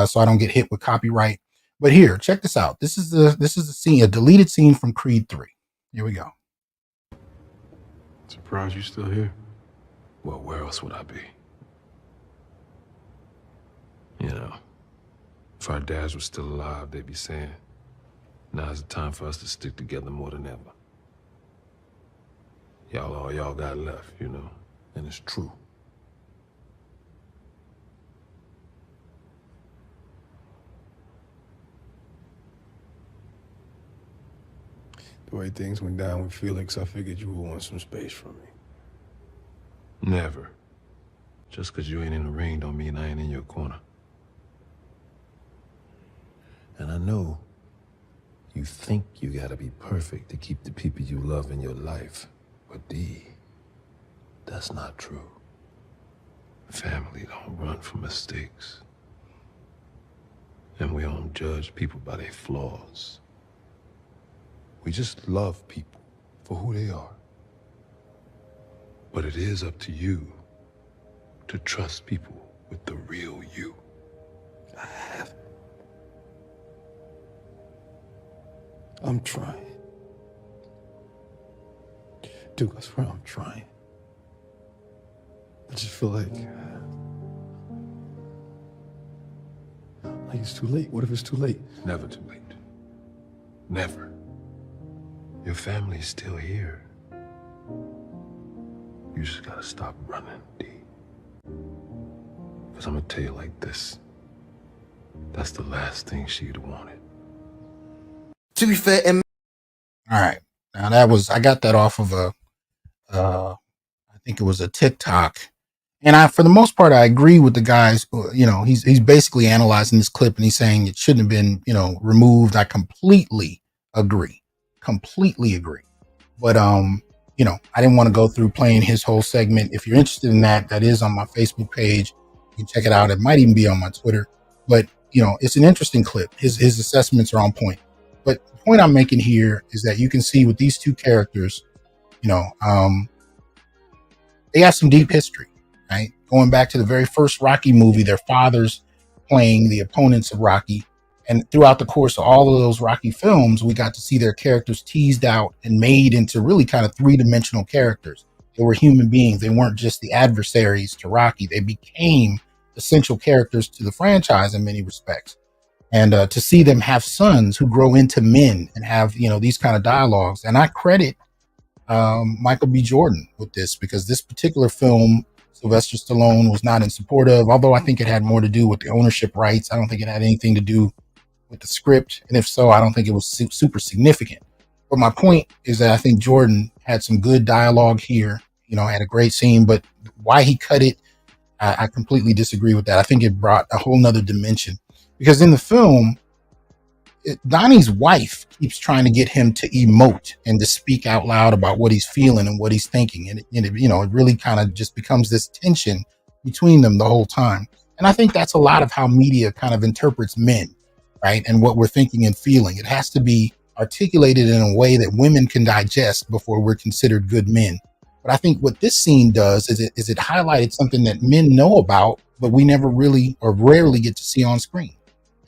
so I don't get hit with copyright. But here, check this out. This is the scene, a deleted scene from Creed 3. Here we go. Surprised you're still here. Well, where else would I be? If our dads were still alive, they'd be saying, now's the time for us to stick together more than ever. All y'all got left, and it's true. The way things went down with Felix, I figured you would want some space from me. Never. Just because you ain't in the ring don't mean I ain't in your corner. And I know you think you gotta be perfect to keep the people you love in your life. But D, that's not true. Family don't run from mistakes. And we don't judge people by their flaws. We just love people for who they are. But it is up to you to trust people with the real you. I have. I'm trying. Dude, I swear I'm trying. I just feel like it's too late. What if it's too late? Never too late. Never. Your family's still here. You just gotta stop running, D. Because I'm gonna tell you like this. That's the last thing she'd wanted. To be fair, All right. Now I got that off of I think it was a TikTok. And for the most part, I agree with the guys. He's basically analyzing this clip and he's saying it shouldn't have been, removed. I completely agree. But, I didn't want to go through playing his whole segment. If you're interested in that, that is on my Facebook page. You can check it out. It might even be on my Twitter. But, it's an interesting clip. His assessments are on point. But the point I'm making here is that you can see with these two characters, they have some deep history, right? Going back to the very first Rocky movie, their fathers playing the opponents of Rocky. And throughout the course of all of those Rocky films, we got to see their characters teased out and made into really kind of three-dimensional characters. They were human beings. They weren't just the adversaries to Rocky. They became essential characters to the franchise in many respects. And to see them have sons who grow into men and have, these kind of dialogues. And I credit Michael B. Jordan with this, because this particular film, Sylvester Stallone was not in support of, although I think it had more to do with the ownership rights. I don't think it had anything to do with the script. And if so, I don't think it was super significant. But my point is that I think Jordan had some good dialogue here, had a great scene, but why he cut it, I completely disagree with that. I think it brought a whole nother dimension, because in the film, Donnie's wife keeps trying to get him to emote and to speak out loud about what he's feeling and what he's thinking. And it really kind of just becomes this tension between them the whole time. And I think that's a lot of how media kind of interprets men, right? And what we're thinking and feeling. It has to be articulated in a way that women can digest before we're considered good men. But I think what this scene does is it highlighted something that men know about, but we never really or rarely get to see on screen.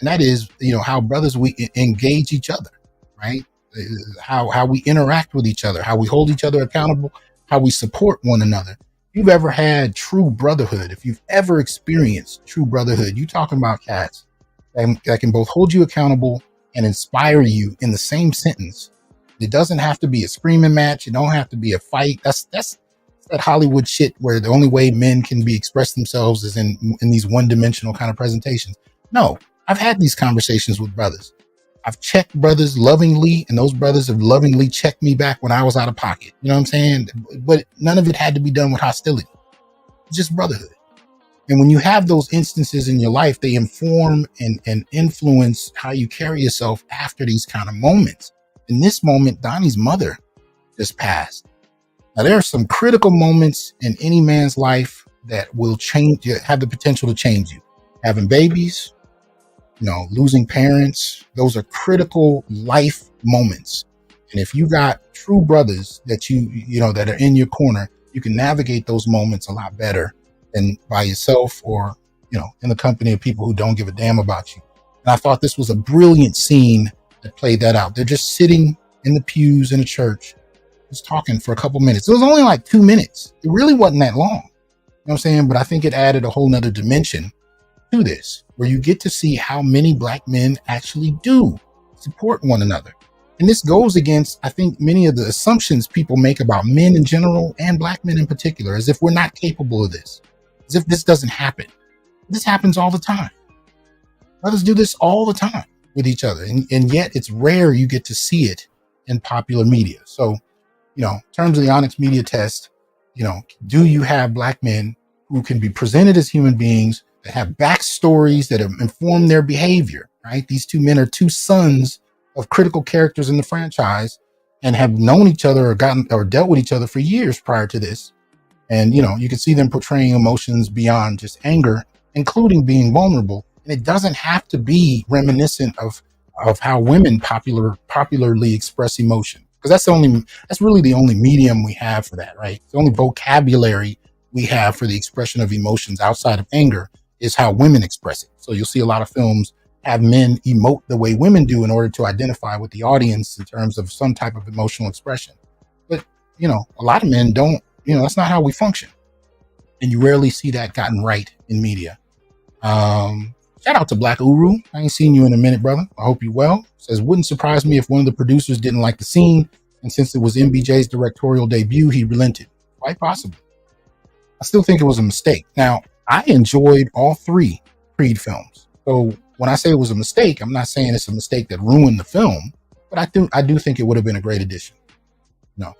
And that is, how brothers, we engage each other, right? How we interact with each other, how we hold each other accountable, how we support one another. If you've ever had true brotherhood, if you've ever experienced true brotherhood, you talking about cats that can both hold you accountable and inspire you in the same sentence. It doesn't have to be a screaming match. It don't have to be a fight. That's that Hollywood shit where the only way men can be express themselves is in these one-dimensional kind of presentations. No, I've had these conversations with brothers. I've checked brothers lovingly, and those brothers have lovingly checked me back when I was out of pocket. You know what I'm saying? But none of it had to be done with hostility. It's just brotherhood. And when you have those instances in your life, they inform and influence how you carry yourself after these kind of moments. In this moment, Donnie's mother just passed. Now, there are some critical moments in any man's life that will change, have the potential to change you. Having babies, losing parents, those are critical life moments. And if you got true brothers that that are in your corner, you can navigate those moments a lot better than by yourself or, in the company of people who don't give a damn about you. And I thought this was a brilliant scene that played that out. They're just sitting in the pews in a church, just talking for a couple minutes. It was only like 2 minutes. It really wasn't that long. You know what I'm saying? But I think it added a whole nother dimension to this, where you get to see how many black men actually do support one another. And this goes against, I think, many of the assumptions people make about men in general and black men in particular, as if we're not capable of this, as if this doesn't happen. This happens all the time. Brothers do this all the time with each other. And yet it's rare you get to see it in popular media. So, in terms of the ONYX Media Test, do you have black men who can be presented as human beings that have backstories that have informed their behavior, right? These two men are two sons of critical characters in the franchise and have known each other or dealt with each other for years prior to this. And, you can see them portraying emotions beyond just anger, including being vulnerable. And it doesn't have to be reminiscent of how women popularly express emotion, because that's really the only medium we have for that, right? The only vocabulary we have for the expression of emotions outside of anger is how women express it. So you'll see a lot of films have men emote the way women do in order to identify with the audience in terms of some type of emotional expression. But, a lot of men don't, that's not how we function. And you rarely see that gotten right in media. Shout out to Black Uru. I ain't seen you in a minute, brother. I hope you well. Says, wouldn't surprise me if one of the producers didn't like the scene. And since it was MBJ's directorial debut, he relented. Quite possibly. I still think it was a mistake. Now, I enjoyed all 3 Creed films. So when I say it was a mistake, I'm not saying it's a mistake that ruined the film, but I do think it would have been a great addition. No.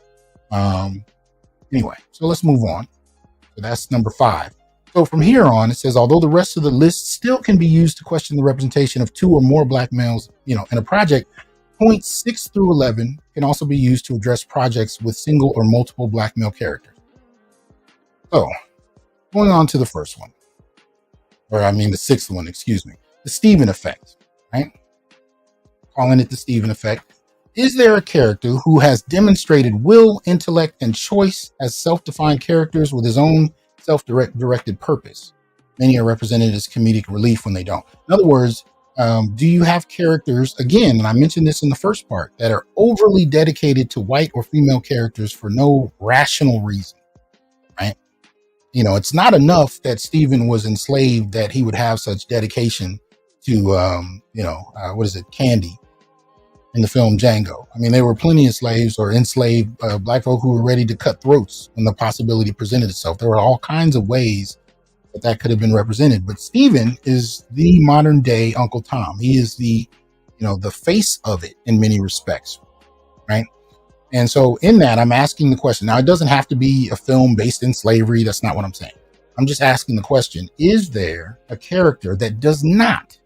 Anyway, so let's move on. So that's number 5. So from here on, it says, although the rest of the list still can be used to question the representation of 2 or more black males, in a project, points 6 through 11 can also be used to address projects with single or multiple black male characters. So going on to the first one, the 6th one, excuse me, the Stephen Effect, right? Calling it the Stephen Effect. Is there a character who has demonstrated will, intellect, and choice as self-defined characters with his own self-directed purpose? Many are represented as comedic relief when they don't. In other words, do you have characters, again, and I mentioned this in the first part, that are overly dedicated to white or female characters for no rational reason, right? It's not enough that Stephen was enslaved that he would have such dedication to, Candy in the film Django. There were plenty of slaves or enslaved black folk who were ready to cut throats when the possibility presented itself. There were all kinds of ways that could have been represented. But Stephen is the modern day Uncle Tom. He is the face of it in many respects, right? And so in that, I'm asking the question. Now, it doesn't have to be a film based in slavery. That's not what I'm saying. I'm just asking the question, is there a character that does not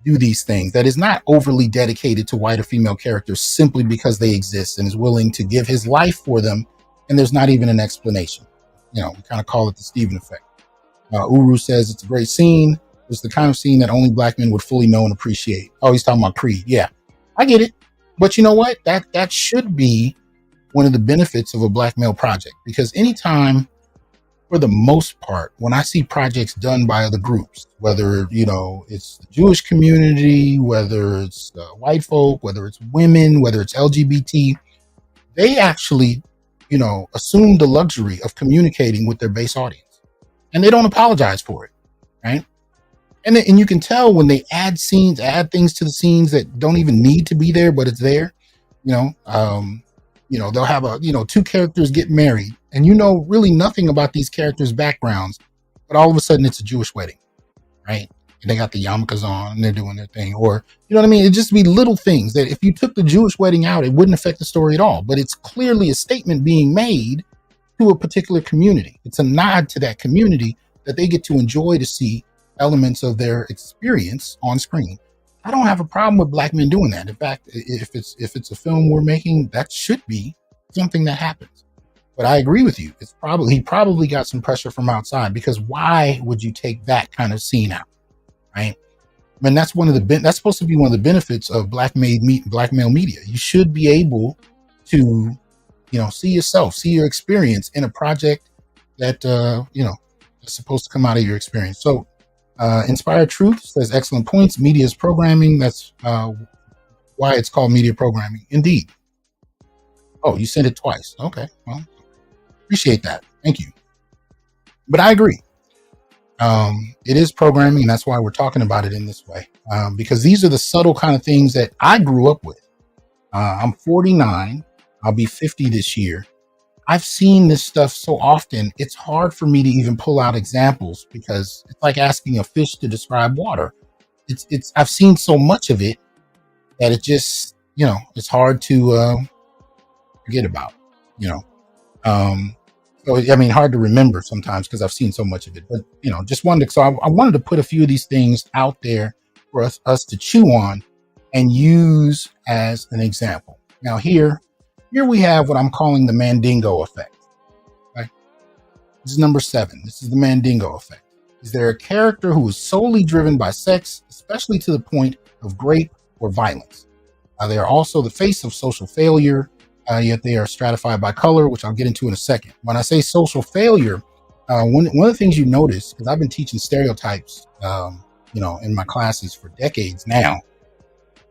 do these things, that is not overly dedicated to white or female characters simply because they exist and is willing to give his life for them, and there's not even an explanation? We kind of call it the Stephen Effect. Uru says it's a great scene. It's the kind of scene that only black men would fully know and appreciate. Oh, he's talking about Creed. Yeah, I get it. But you know what? That should be one of the benefits of a black male project, because anytime, for the most part, when I see projects done by other groups, whether, it's the Jewish community, whether it's white folk, whether it's women, whether it's LGBT, they actually, assume the luxury of communicating with their base audience, and they don't apologize for it, right? And you can tell when they add things to the scenes that don't even need to be there, but it's there. They'll have 2 characters get married, and really nothing about these characters' backgrounds, but all of a sudden it's a Jewish wedding, right? And they got the yarmulkes on and they're doing their thing, or it'd just be little things that if you took the Jewish wedding out, it wouldn't affect the story at all. But it's clearly a statement being made to a particular community. It's a nod to that community that they get to enjoy to see elements of their experience on screen. I don't have a problem with black men doing that. In fact, if it's a film we're making, that should be something that happens. But I agree with you. He probably got some pressure from outside, because why would you take that kind of scene out, right? That's that's supposed to be one of the benefits of black male media. You should be able to, see yourself, see your experience in a project that that's supposed to come out of your experience. So Inspired Truth says, excellent points. Media is programming. That's why it's called media programming. Indeed. Oh, you sent it twice. Okay. Well, appreciate that. Thank you. But I agree. It is programming, and that's why we're talking about it in this way. Because these are the subtle kind of things that I grew up with. I'm 49. I'll be 50 this year. I've seen this stuff so often, it's hard for me to even pull out examples, because it's like asking a fish to describe water. I've seen so much of it that it just, it's hard to forget about, So, I mean, hard to remember sometimes because I've seen so much of it. But, just wanted to, so I wanted to put a few of these things out there for us to chew on and use as an example. Now, here we have what I'm calling the Mandingo Effect. Okay? This is number 7. This is the Mandingo Effect. Is there a character who is solely driven by sex, especially to the point of rape or violence? They are also the face of social failure, yet they are stratified by color, which I'll get into in a second. When I say social failure, one of the things you notice, because I've been teaching stereotypes, in my classes for decades now,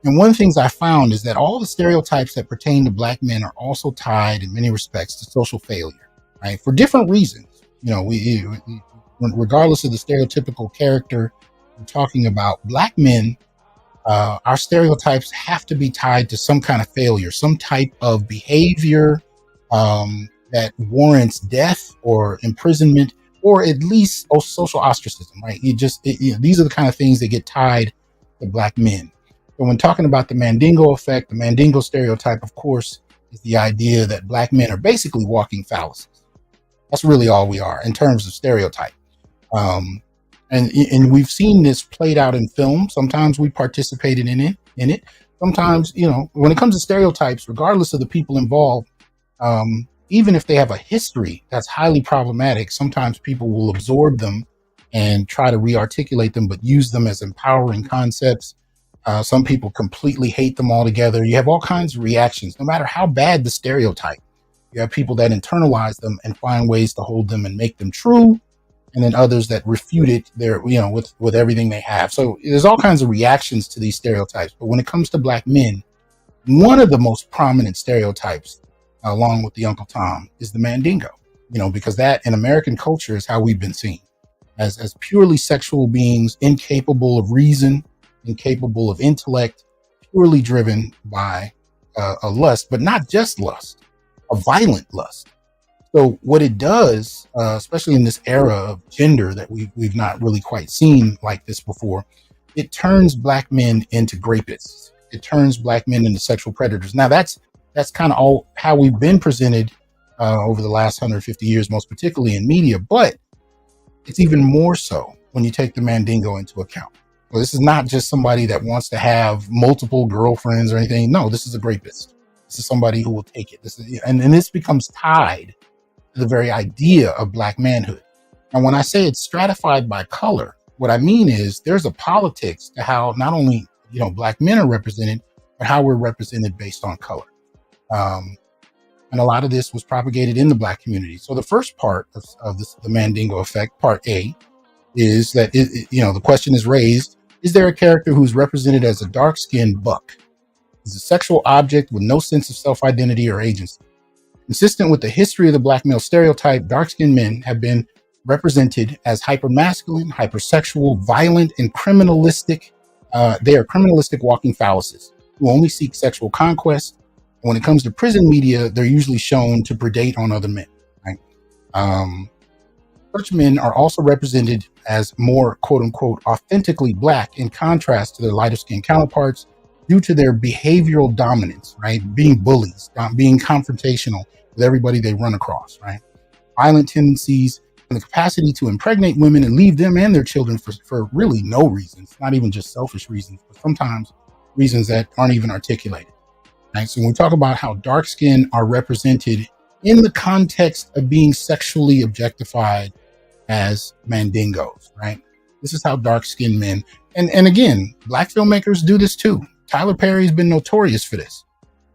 and one of the things I found is that all the stereotypes that pertain to Black men are also tied in many respects to social failure, right? For different reasons. Regardless of the stereotypical character we're talking about, Black men, our stereotypes have to be tied to some kind of failure, some type of behavior that warrants death or imprisonment, or at least social ostracism, right? These are the kind of things that get tied to Black men. So when talking about the Mandingo Effect, the Mandingo stereotype, of course, is the idea that Black men are basically walking phalluses. That's really all we are in terms of stereotype. And we've seen this played out in film. Sometimes we participated in it. Sometimes, when it comes to stereotypes, regardless of the people involved, even if they have a history that's highly problematic, sometimes people will absorb them and try to re-articulate them, but use them as empowering concepts. Some people completely hate them altogether. You have all kinds of reactions, no matter how bad the stereotype. You have people that internalize them and find ways to hold them and make them true, and then others that refute it with everything they have. So there's all kinds of reactions to these stereotypes. But when it comes to Black men, one of the most prominent stereotypes, along with the Uncle Tom, is the Mandingo, because that in American culture is how we've been seen as purely sexual beings, incapable of reason, incapable of intellect, purely driven by a lust, but not just lust, a violent lust. So what it does, especially in this era of gender that we've not really quite seen like this before, it turns Black men into rapists. It turns Black men into sexual predators. Now that's kind of all how we've been presented over the last 150 years, most particularly in media. But it's even more so when you take the Mandingo into account. Well, this is not just somebody that wants to have multiple girlfriends or anything. No, this is a rapist. This is somebody who will take it. And this becomes tied to the very idea of Black manhood. And when I say it's stratified by color, what I mean is there's a politics to how not only Black men are represented, but how we're represented based on color. And a lot of this was propagated in the Black community. So the first part of the Mandingo Effect, part A, is that the question is raised: is there a character who's represented as a dark-skinned buck? He's a sexual object with no sense of self-identity or agency. Consistent with the history of the Black male stereotype, dark-skinned men have been represented as hypermasculine, hypersexual, violent, and criminalistic. They are criminalistic walking phalluses who only seek sexual conquest. And when it comes to prison media, they're usually shown to predate on other men. Right? Such men are also represented as more, quote unquote, authentically Black in contrast to their lighter skinned counterparts due to their behavioral dominance, right? Being bullies, being confrontational with everybody they run across, right? Violent tendencies and the capacity to impregnate women and leave them and their children for really no reasons, not even just selfish reasons, but sometimes reasons that aren't even articulated. Right? So when we talk about how dark skin are represented in the context of being sexually objectified as mandingos, right? This is how dark-skinned men, and again, Black filmmakers do this too. Tyler Perry's been notorious for this.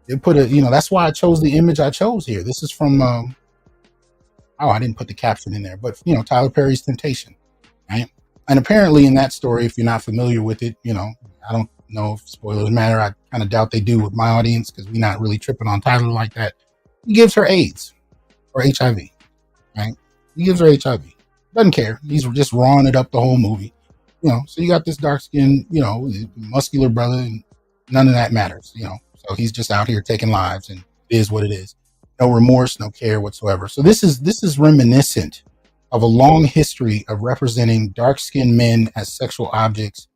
They put that's why I chose the image I chose here. This is from, I didn't put the caption in there, but Tyler Perry's Temptation, right? And apparently in that story, if you're not familiar with it, I don't know if spoilers matter. I kind of doubt they do with my audience because we're not really tripping on Tyler like that. He gives her AIDS or HIV, right? He gives her HIV. Doesn't care. He's just rawing it up the whole movie. So you got this dark skinned, muscular brother, and none of that matters, So he's just out here taking lives, and it is what it is. No remorse, no care whatsoever. So this is reminiscent of a long history of representing dark skinned men as sexual objects,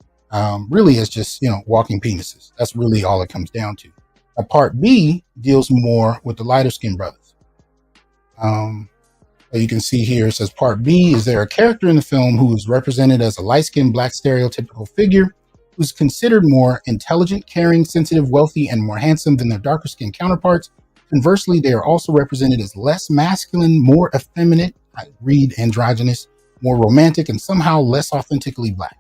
really as just, walking penises. That's really all it comes down to. Now, part B deals more with the lighter skinned brothers. So you can see here, it says part B, is there a character in the film who is represented as a light-skinned black stereotypical figure who's considered more intelligent, caring, sensitive, wealthy, and more handsome than their darker skinned counterparts? Conversely, they are also represented as less masculine, more effeminate, I read androgynous, more romantic, and somehow less authentically black.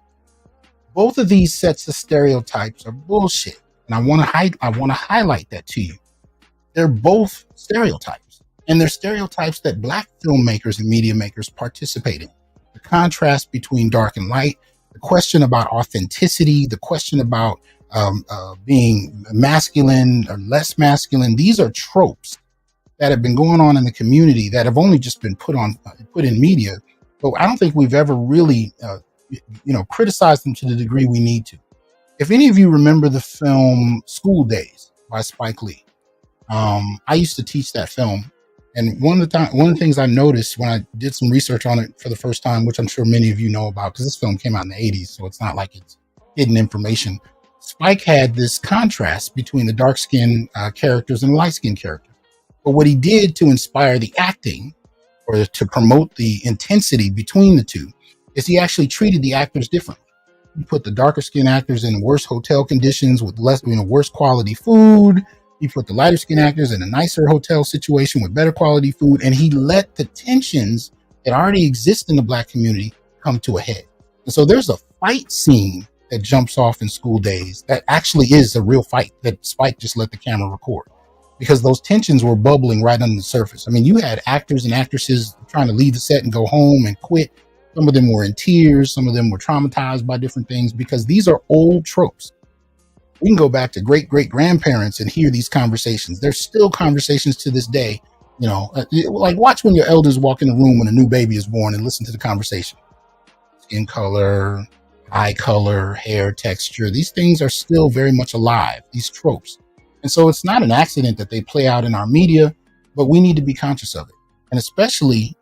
Both of these sets of stereotypes are bullshit. And I want to highlight that to you. They're both stereotypes, and they're stereotypes that black filmmakers and media makers participate in. The contrast between dark and light, the question about authenticity, the question about being masculine or less masculine. These are tropes that have been going on in the community that have only just been put in media. But I don't think we've ever really, criticized them to the degree we need to. If any of you remember the film School Days by Spike Lee, I used to teach that film. And one of the things I noticed when I did some research on it for the first time, which I'm sure many of you know about, because this film came out in the 80s, so it's not like it's hidden information. Spike had this contrast between the dark-skinned characters and the light-skinned characters. But what he did to inspire the acting or to promote the intensity between the two is he actually treated the actors differently. He put the darker-skinned actors in worse hotel conditions with worse quality food. He put the lighter-skinned actors in a nicer hotel situation with better quality food, and he let the tensions that already exist in the black community come to a head. And so there's a fight scene that jumps off in School Days that actually is a real fight that Spike just let the camera record, because those tensions were bubbling right under the surface. I mean, you had actors and actresses trying to leave the set and go home and quit. Some of them were in tears. Some of them were traumatized by different things, because these are old tropes. We can go back to great-great-grandparents and hear these conversations. There's still conversations to this day. Like watch when your elders walk in the room when a new baby is born and listen to the conversation. Skin color, eye color, hair texture. These things are still very much alive, these tropes. And so it's not an accident that they play out in our media, but we need to be conscious of it. And especially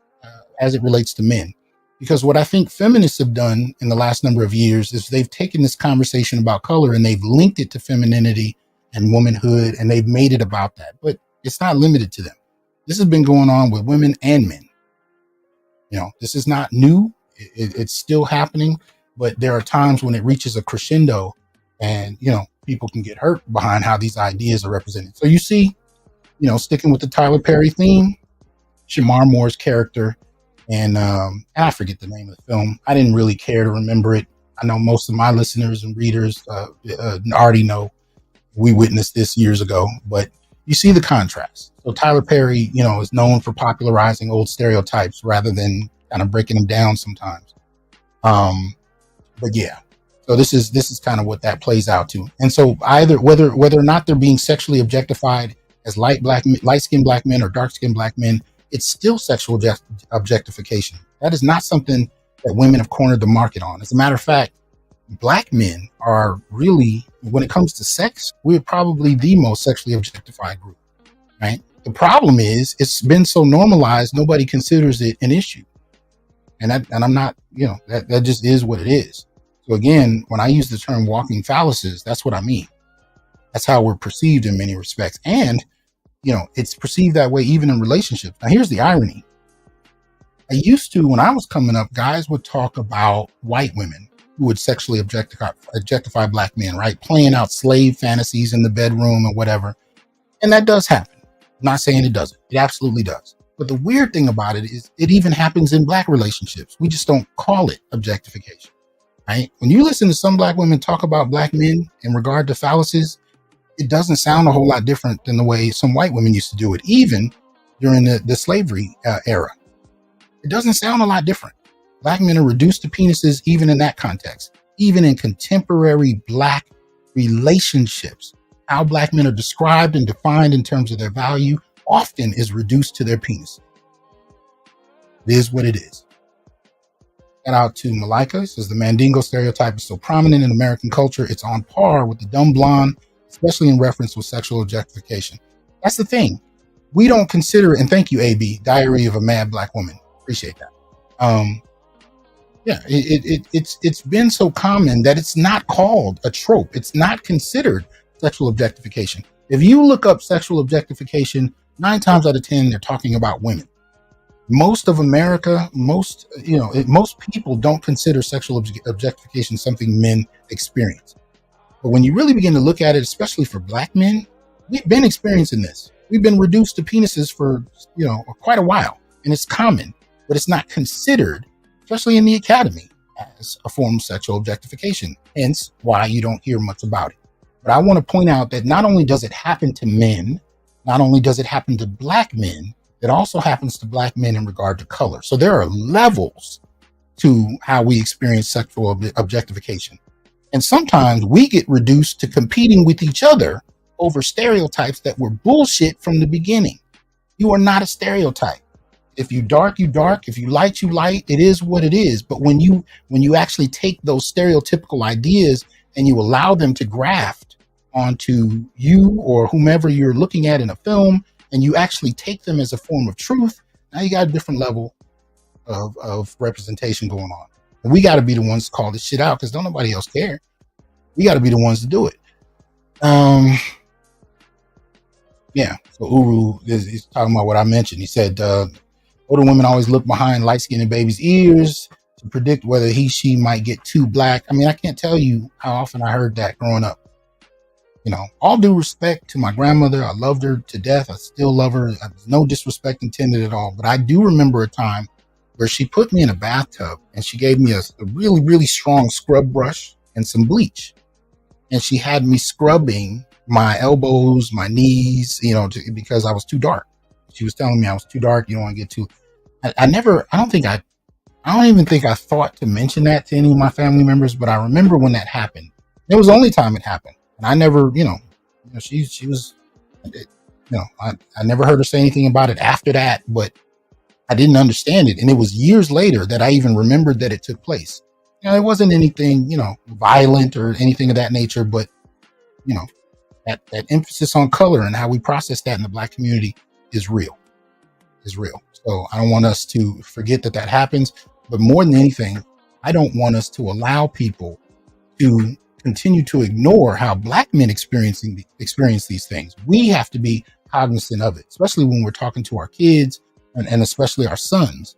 as it relates to men. Because what I think feminists have done in the last number of years is they've taken this conversation about color and they've linked it to femininity and womanhood, and they've made it about that. But it's not limited to them. This has been going on with women and men. This is not new. It's still happening, but there are times when it reaches a crescendo and, people can get hurt behind how these ideas are represented. So you see, sticking with the Tyler Perry theme, Shamar Moore's character, and I forget the name of the film. I didn't really care to remember it. I know most of my listeners and readers already know we witnessed this years ago, but you see the contrast. So Tyler Perry, is known for popularizing old stereotypes rather than kind of breaking them down sometimes. But yeah, so this is kind of what that plays out to. And so either whether or not they're being sexually objectified as light-skinned black men or dark-skinned black men, it's still sexual objectification. That is not something that women have cornered the market on. As a matter of fact, black men are really, when it comes to sex, we're probably the most sexually objectified group, right? The problem is it's been so normalized, nobody considers it an issue. And I'm not, that just is what it is. So again, when I use the term walking phalluses, that's what I mean. That's how we're perceived in many respects. And it's perceived that way even in relationships. Now, here's the irony. I used to, when I was coming up, guys would talk about white women who would sexually objectify black men, right? Playing out slave fantasies in the bedroom or whatever. And that does happen. I'm not saying it doesn't. It absolutely does. But the weird thing about it is it even happens in black relationships. We just don't call it objectification, right? When you listen to some black women talk about black men in regard to phalluses, it doesn't sound a whole lot different than the way some white women used to do it, even during the slavery era. It doesn't sound a lot different. Black men are reduced to penises even in that context, even in contemporary black relationships. How black men are described and defined in terms of their value often is reduced to their penis. It is what it is. Shout out to Malika. Says the Mandingo stereotype is so prominent in American culture, it's on par with the dumb blonde, especially in reference with sexual objectification. That's the thing. We don't consider, and thank you, AB, Diary of a Mad Black Woman. Appreciate that. It's been so common that it's not called a trope. It's not considered sexual objectification. If you look up sexual objectification, 9 times out of 10, they're talking about women. Most of America, most people don't consider sexual objectification something men experience. But when you really begin to look at it, especially for black men, we've been experiencing this. We've been reduced to penises for, quite a while, and it's common, but it's not considered, especially in the academy, as a form of sexual objectification. Hence why you don't hear much about it. But I want to point out that not only does it happen to men, not only does it happen to black men, it also happens to black men in regard to color. So there are levels to how we experience sexual objectification. And sometimes we get reduced to competing with each other over stereotypes that were bullshit from the beginning. You are not a stereotype. If you dark, you dark. If you light, you light. It is what it is. But when you actually take those stereotypical ideas and you allow them to graft onto you or whomever you're looking at in a film, and you actually take them as a form of truth, now you got a different level of representation going on. And we got to be the ones to call this shit out, because don't nobody else care. We got to be the ones to do it. Yeah. So Uru is talking about what I mentioned. He said, older women always look behind light-skinned babies' ears to predict whether she might get too black. I mean, I can't tell you how often I heard that growing up. All due respect to my grandmother. I loved her to death. I still love her. No disrespect intended at all. But I do remember a time where she put me in a bathtub and she gave me a really, really strong scrub brush and some bleach. And she had me scrubbing my elbows, my knees, because I was too dark. She was telling me I was too dark. You don't want to get too. I don't even think I thought to mention that to any of my family members, but I remember when that happened. It was the only time it happened. And I never, she was, I never heard her say anything about it after that, but I didn't understand it. And it was years later that I even remembered that it took place. It wasn't anything, violent or anything of that nature, but, that emphasis on color and how we process that in the black community is real. So I don't want us to forget that happens, but more than anything, I don't want us to allow people to continue to ignore how black men experience these things. We have to be cognizant of it, especially when we're talking to our kids and especially our sons.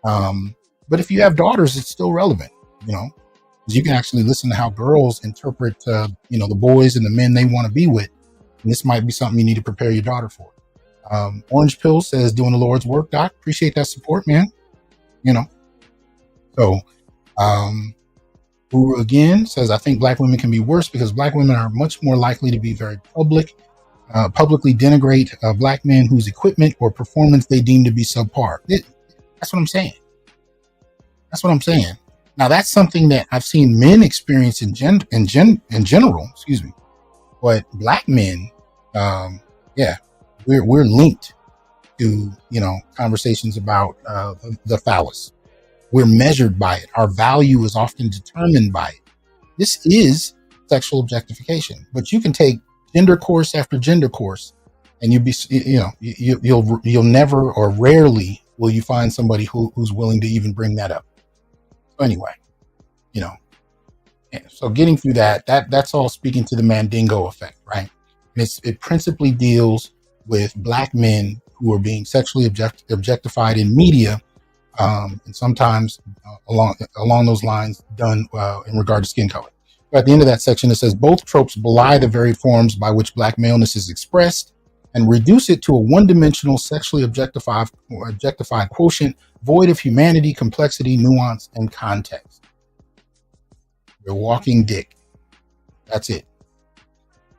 But if you have daughters, it's still relevant, because you can actually listen to how girls interpret, the boys and the men they want to be with. And this might be something you need to prepare your daughter for. Orange Pill says, doing the Lord's work, Doc. Appreciate that support, man. So, Uru again says, I think black women can be worse because black women are much more likely to be very publicly denigrate black men whose equipment or performance they deem to be subpar. That's what I'm saying. Now that's something that I've seen men experience in general, but black men, we're linked to, conversations about the phallus. We're measured by it. Our value is often determined by it. This is sexual objectification. But you can take gender course after gender course, and you'll never or rarely will you find somebody who's willing to even bring that up. So anyway, so getting through that's all speaking to the Mandingo effect, right? And it principally deals with black men who are being sexually objectified in media. And sometimes along those lines done in regard to skin color. But at the end of that section, it says both tropes belie the very forms by which black maleness is expressed and reduce it to a one-dimensional sexually objectified quotient void of humanity, complexity, nuance, and context. You're walking dick. That's it.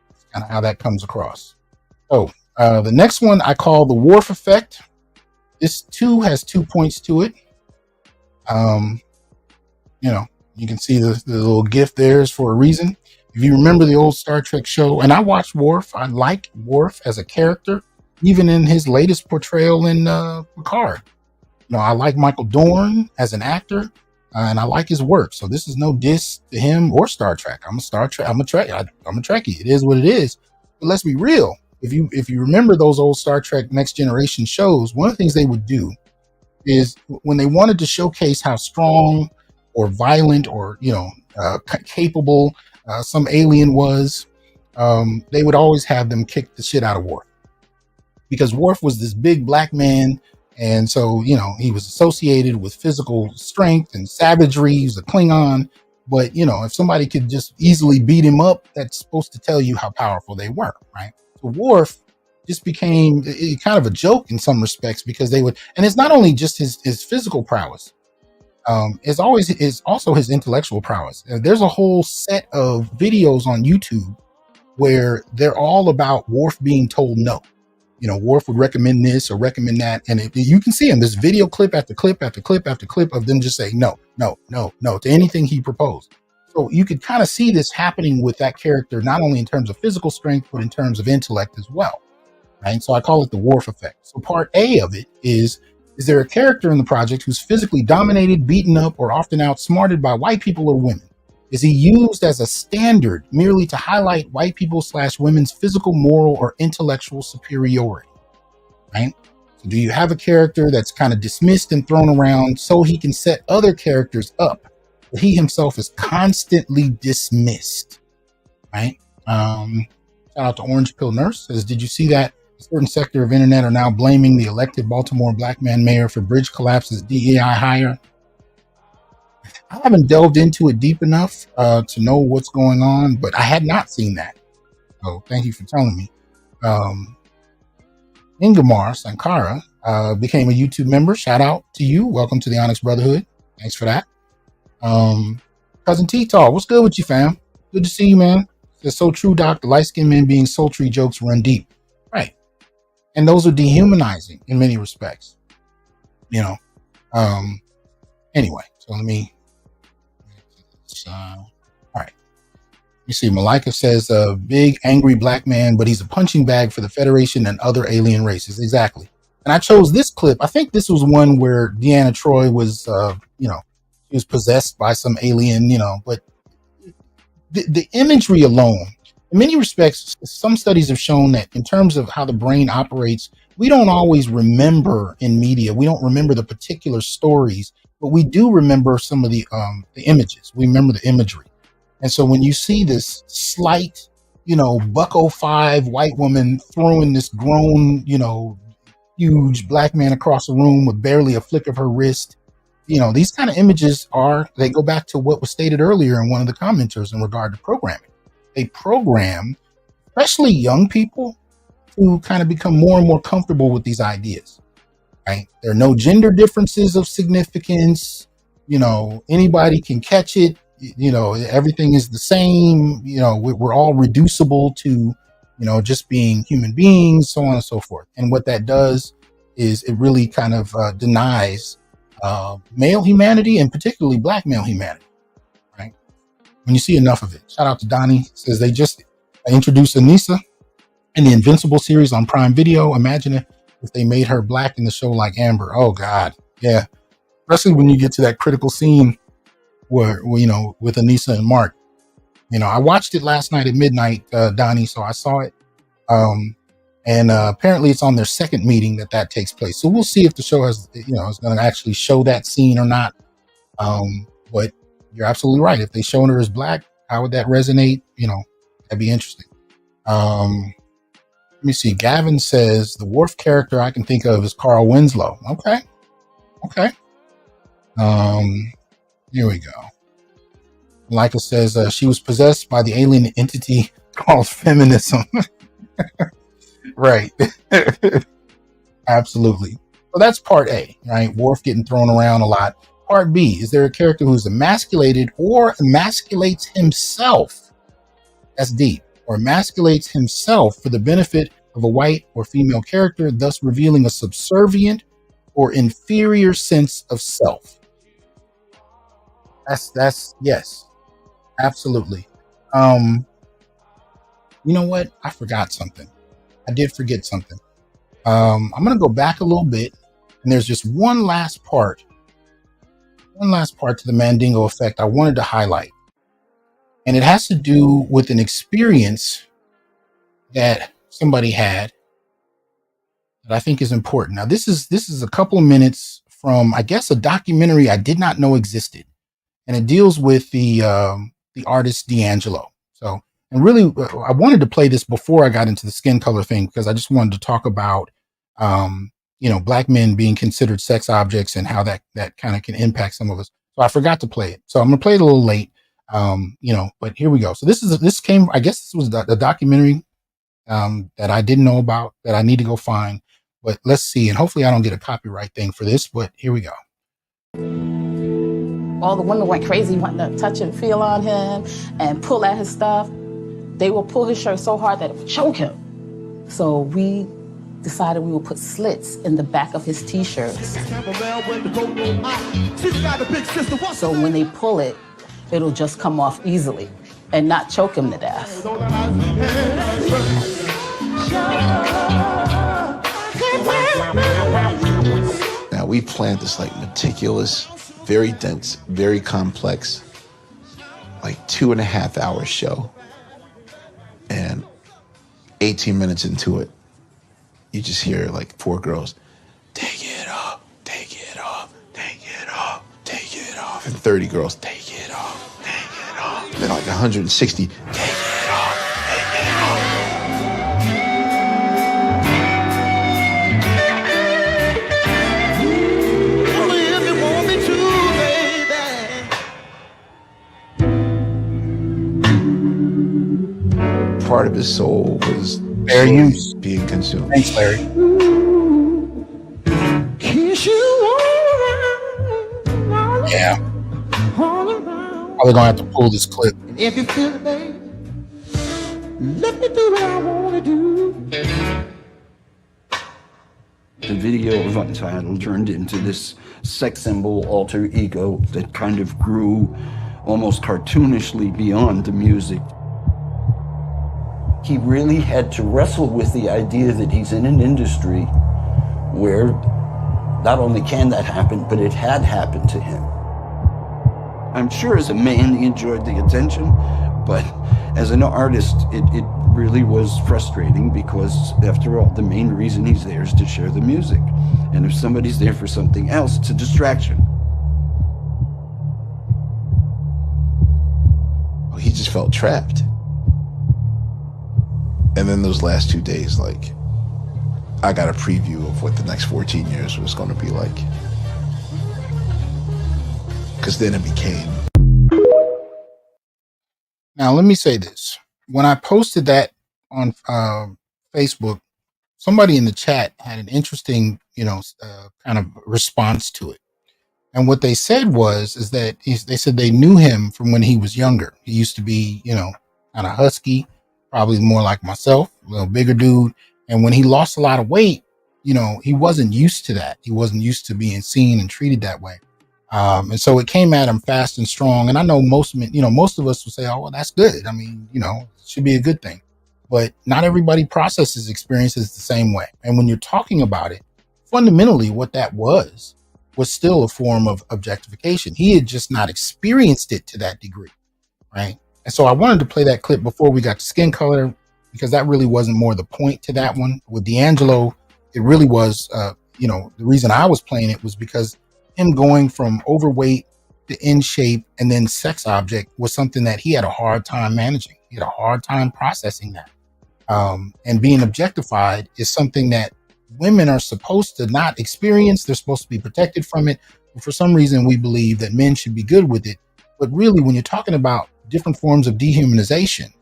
That's kind of how that comes across. So the next one I call the Worf Effect. This too has 2 points to it. You can see the little GIF there is for a reason. If you remember the old Star Trek show, and I watched Worf, I like Worf as a character, even in his latest portrayal in Picard. I like Michael Dorn as an actor, and I like his work. So this is no diss to him or Star Trek. I'm a Trekkie. It is what it is. But let's be real. If you remember those old Star Trek Next Generation shows, one of the things they would do is when they wanted to showcase how strong or violent or capable some alien was, they would always have them kick the shit out of Worf, because Worf was this big black man And so, he was associated with physical strength and savagery. He was a Klingon. But, if somebody could just easily beat him up, that's supposed to tell you how powerful they were, right? So Worf just became kind of a joke in some respects, because they would, and it's not only just his physical prowess. It's also his intellectual prowess. There's a whole set of videos on YouTube where they're all about Worf being told no. Worf would recommend this or recommend that, and you can see him. There's video clip after clip after clip after clip of them just saying no, no, no, no to anything he proposed. So you could kind of see this happening with that character, not only in terms of physical strength, but in terms of intellect as well. Right? So I call it the Worf effect. So part A of it is there a character in the project who's physically dominated, beaten up, or often outsmarted by white people or women? Is he used as a standard merely to highlight white people / women's physical, moral, or intellectual superiority? Right? So do you have a character that's kind of dismissed and thrown around so he can set other characters up, but he himself is constantly dismissed? Right? Shout out to Orange Pill Nurse. Says, did you see that a certain sector of internet are now blaming the elected Baltimore black man mayor for bridge collapses DEI hire? I haven't delved into it deep enough to know what's going on, but I had not seen that. So thank you for telling me. Ingamar Sankara became a YouTube member. Shout out to you. Welcome to the Onyx Brotherhood. Thanks for that. Cousin T-Tall, what's good with you, fam? Good to see you, man. It's so true, Doc. The light-skinned men being sultry jokes run deep. Right. And those are dehumanizing in many respects. Anyway, so let me... all right. You see, Malika says a big angry black man, but he's a punching bag for the Federation and other alien races. Exactly. And I chose this clip. I think this was one where Deanna Troi was, she was possessed by some alien, but the imagery alone, in many respects, some studies have shown that in terms of how the brain operates, we don't always remember in media. We don't remember the particular stories, but we do remember some of the images. We remember the imagery. And so when you see this slight, buck 05 white woman throwing this grown, huge black man across the room with barely a flick of her wrist, these kind of images they go back to what was stated earlier in one of the commenters in regard to programming. They program, especially young people, to kind of become more and more comfortable with these ideas. Right? There are no gender differences of significance. Anybody can catch it. Everything is the same. We're all reducible to, just being human beings, so on and so forth. And what that does is it really kind of denies male humanity, and particularly black male humanity. Right? When you see enough of it. Shout out to Donnie. Says they just introduced Anissa in the Invincible series on Prime Video. Imagine if they made her black in the show like Amber. Oh God. Yeah. Especially when you get to that critical scene where with Anissa and Mark. I watched it last night at midnight, Donnie, so I saw it. And apparently it's on their second meeting that takes place. So we'll see if the show has, is going to actually show that scene or not. But you're absolutely right. If they show her as black, how would that resonate? That'd be interesting. Let me see. Gavin says the Worf character I can think of is Carl Winslow. Okay. Here we go. Leica says she was possessed by the alien entity called feminism. Right. Absolutely. So that's part A, right? Worf getting thrown around a lot. Part B, is there a character who's emasculated or emasculates himself? That's deep. Or emasculates himself for the benefit of a white or female character, thus revealing a subservient or inferior sense of self. That's yes, absolutely. You know what? I forgot something. I did forget something. I'm going to go back a little bit, and there's just one last part to the Mandingo effect I wanted to highlight. And it has to do with an experience that somebody had that I think is important. Now, this is a couple of minutes from, I guess, a documentary I did not know existed. And it deals with the artist D'Angelo. So, and really, I wanted to play this before I got into the skin color thing, because I just wanted to talk about black men being considered sex objects and how that kind of can impact some of us. So I forgot to play it. So I'm going to play it a little late, but here we go. So this came, I guess this was the documentary that I didn't know about that I need to go find, but let's see. And hopefully I don't get a copyright thing for this, but here we go. All the women went crazy, wanting to touch and feel on him and pull at his stuff. They will pull his shirt so hard that it would choke him. So we decided we would put slits in the back of his t-shirts. So when they pull it, it'll just come off easily and not choke him to death. Now we planned this like meticulous, very dense, very complex, like 2.5 hour show. And 18 minutes into it, you just hear like 4 girls, take it off, take it off, take it off, take it off. And 30 girls, take it off, take it off. And then like 160, take it off, take it off. Only if you want me to, baby. Part of his soul was being consumed. Thanks, Larry. Yeah. Probably gonna have to pull this clip. If you feel it, baby, let me do what I want to do. The video of Untitled turned into this sex symbol alter ego that kind of grew almost cartoonishly beyond the music. He really had to wrestle with the idea that he's in an industry where not only can that happen, but it had happened to him. I'm sure as a man he enjoyed the attention, but as an artist, it really was frustrating because, after all, the main reason he's there is to share the music. And if somebody's there for something else, it's a distraction. He just felt trapped. And then those last 2 days, like, I got a preview of what the next 14 years was going to be like. Because then it became. Now, let me say this. When I posted that on Facebook, somebody in the chat had an interesting, kind of response to it. And what they said is that they said they knew him from when he was younger. He used to be, kind of husky, probably more like myself, a little bigger dude. And when he lost a lot of weight, he wasn't used to that. He wasn't used to being seen and treated that way. And so it came at him fast and strong. And I know most of us will say, oh, well, that's good. I mean, it should be a good thing. But not everybody processes experiences the same way. And when you're talking about it, fundamentally what that was still a form of objectification. He had just not experienced it to that degree, right? And so I wanted to play that clip before we got to skin color, because that really wasn't more the point to that one. With D'Angelo, it really was, the reason I was playing it was because him going from overweight to in shape and then sex object was something that he had a hard time managing. He had a hard time processing that. And being objectified is something that women are supposed to not experience. They're supposed to be protected from it. But for some reason, we believe that men should be good with it. But really, when you're talking about different forms of dehumanization,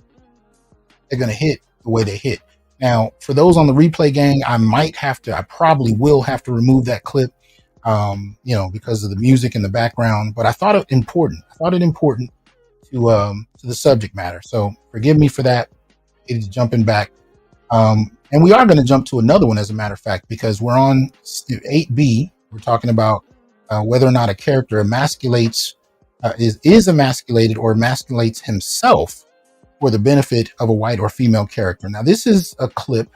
they're going to hit the way they hit. Now, for those on the replay gang, I probably will have to remove that clip, because of the music in the background. But I thought it important. To the subject matter. So forgive me for that. It's jumping back. And we are going to jump to another one, as a matter of fact, because we're on 8B. We're talking about whether or not a character is emasculated or emasculates himself for the benefit of a white or female character. Now, this is a clip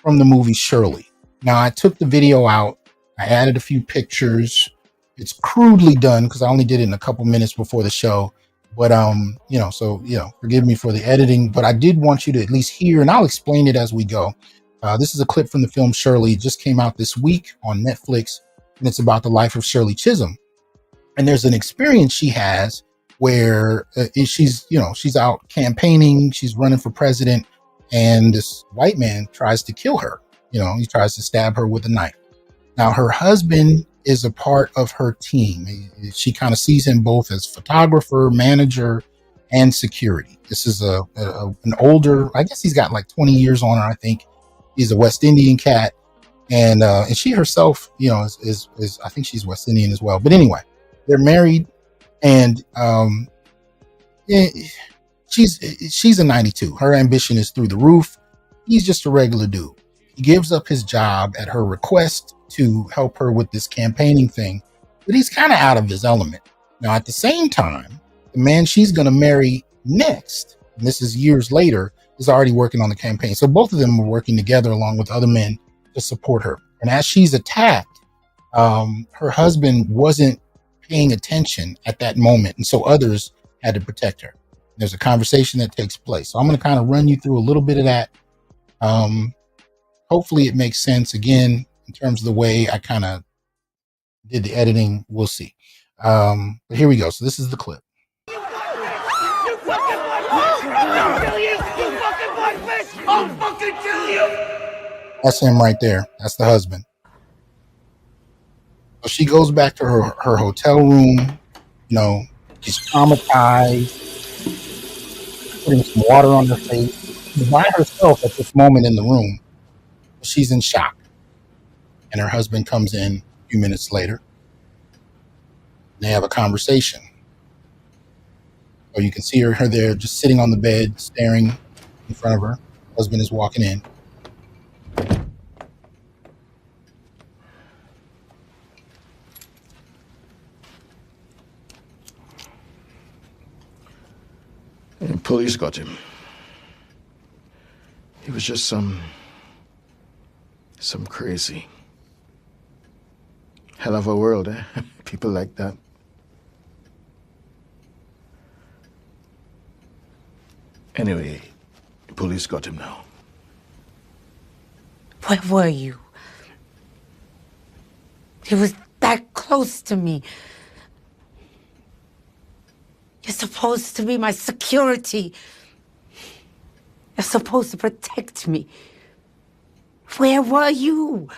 from the movie Shirley. Now, I took the video out. I added a few pictures. It's crudely done because I only did it in a couple minutes before the show. But, forgive me for the editing, but I did want you to at least hear, and I'll explain it as we go. This is a clip from the film Shirley. It just came out this week on Netflix, and it's about the life of Shirley Chisholm. And there's an experience she has where she's out campaigning, she's running for president, and this white man tries to kill her. He tries to stab her with a knife. Now, her husband is a part of her team. She kind of sees him both as photographer, manager, and security. This is an older, I guess he's got like 20 years on her, I think. He's a West Indian cat. And she herself, is I think she's West Indian as well. But anyway, they're married, and she's a 92. Her ambition is through the roof. He's just a regular dude. He gives up his job at her request to help her with this campaigning thing, but he's kind of out of his element. Now, at the same time, the man she's going to marry next, and this is years later, is already working on the campaign. So both of them were working together along with other men to support her. And as she's attacked, her husband wasn't paying attention at that moment, and so others had to protect her. There's a conversation that takes place. So I'm going to kind of run you through a little bit of that. Hopefully it makes sense. Again, in terms of the way I kind of did the editing, we'll see. But here we go. So this is the clip. I'll fucking kill you! That's him right there. That's the husband. So she goes back to her hotel room. She's traumatized, putting some water on her face. She's by herself at this moment in the room. She's in shock. And her husband comes in a few minutes later. They have a conversation. So you can see her there just sitting on the bed, staring in front of her. Her husband is walking in. And police got him. He was just some crazy. Hell of a world, eh? People like that. Anyway, police got him now. Where were you? He was that close to me. You're supposed to be my security. You're supposed to protect me. Where were you?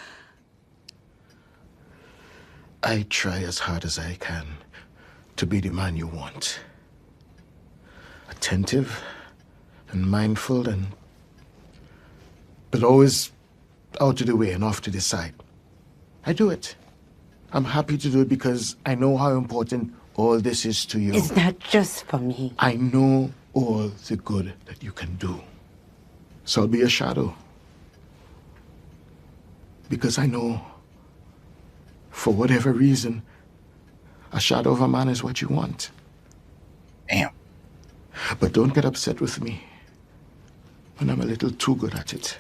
I try as hard as I can to be the man you want. Attentive and mindful, but always out of the way and off to the side. I do it. I'm happy to do it because I know how important all this is to you. It's not just for me. I know all the good that you can do. So I'll be a shadow. Because I know, for whatever reason, a shadow of a man is what you want. Damn. But don't get upset with me when I'm a little too good at it.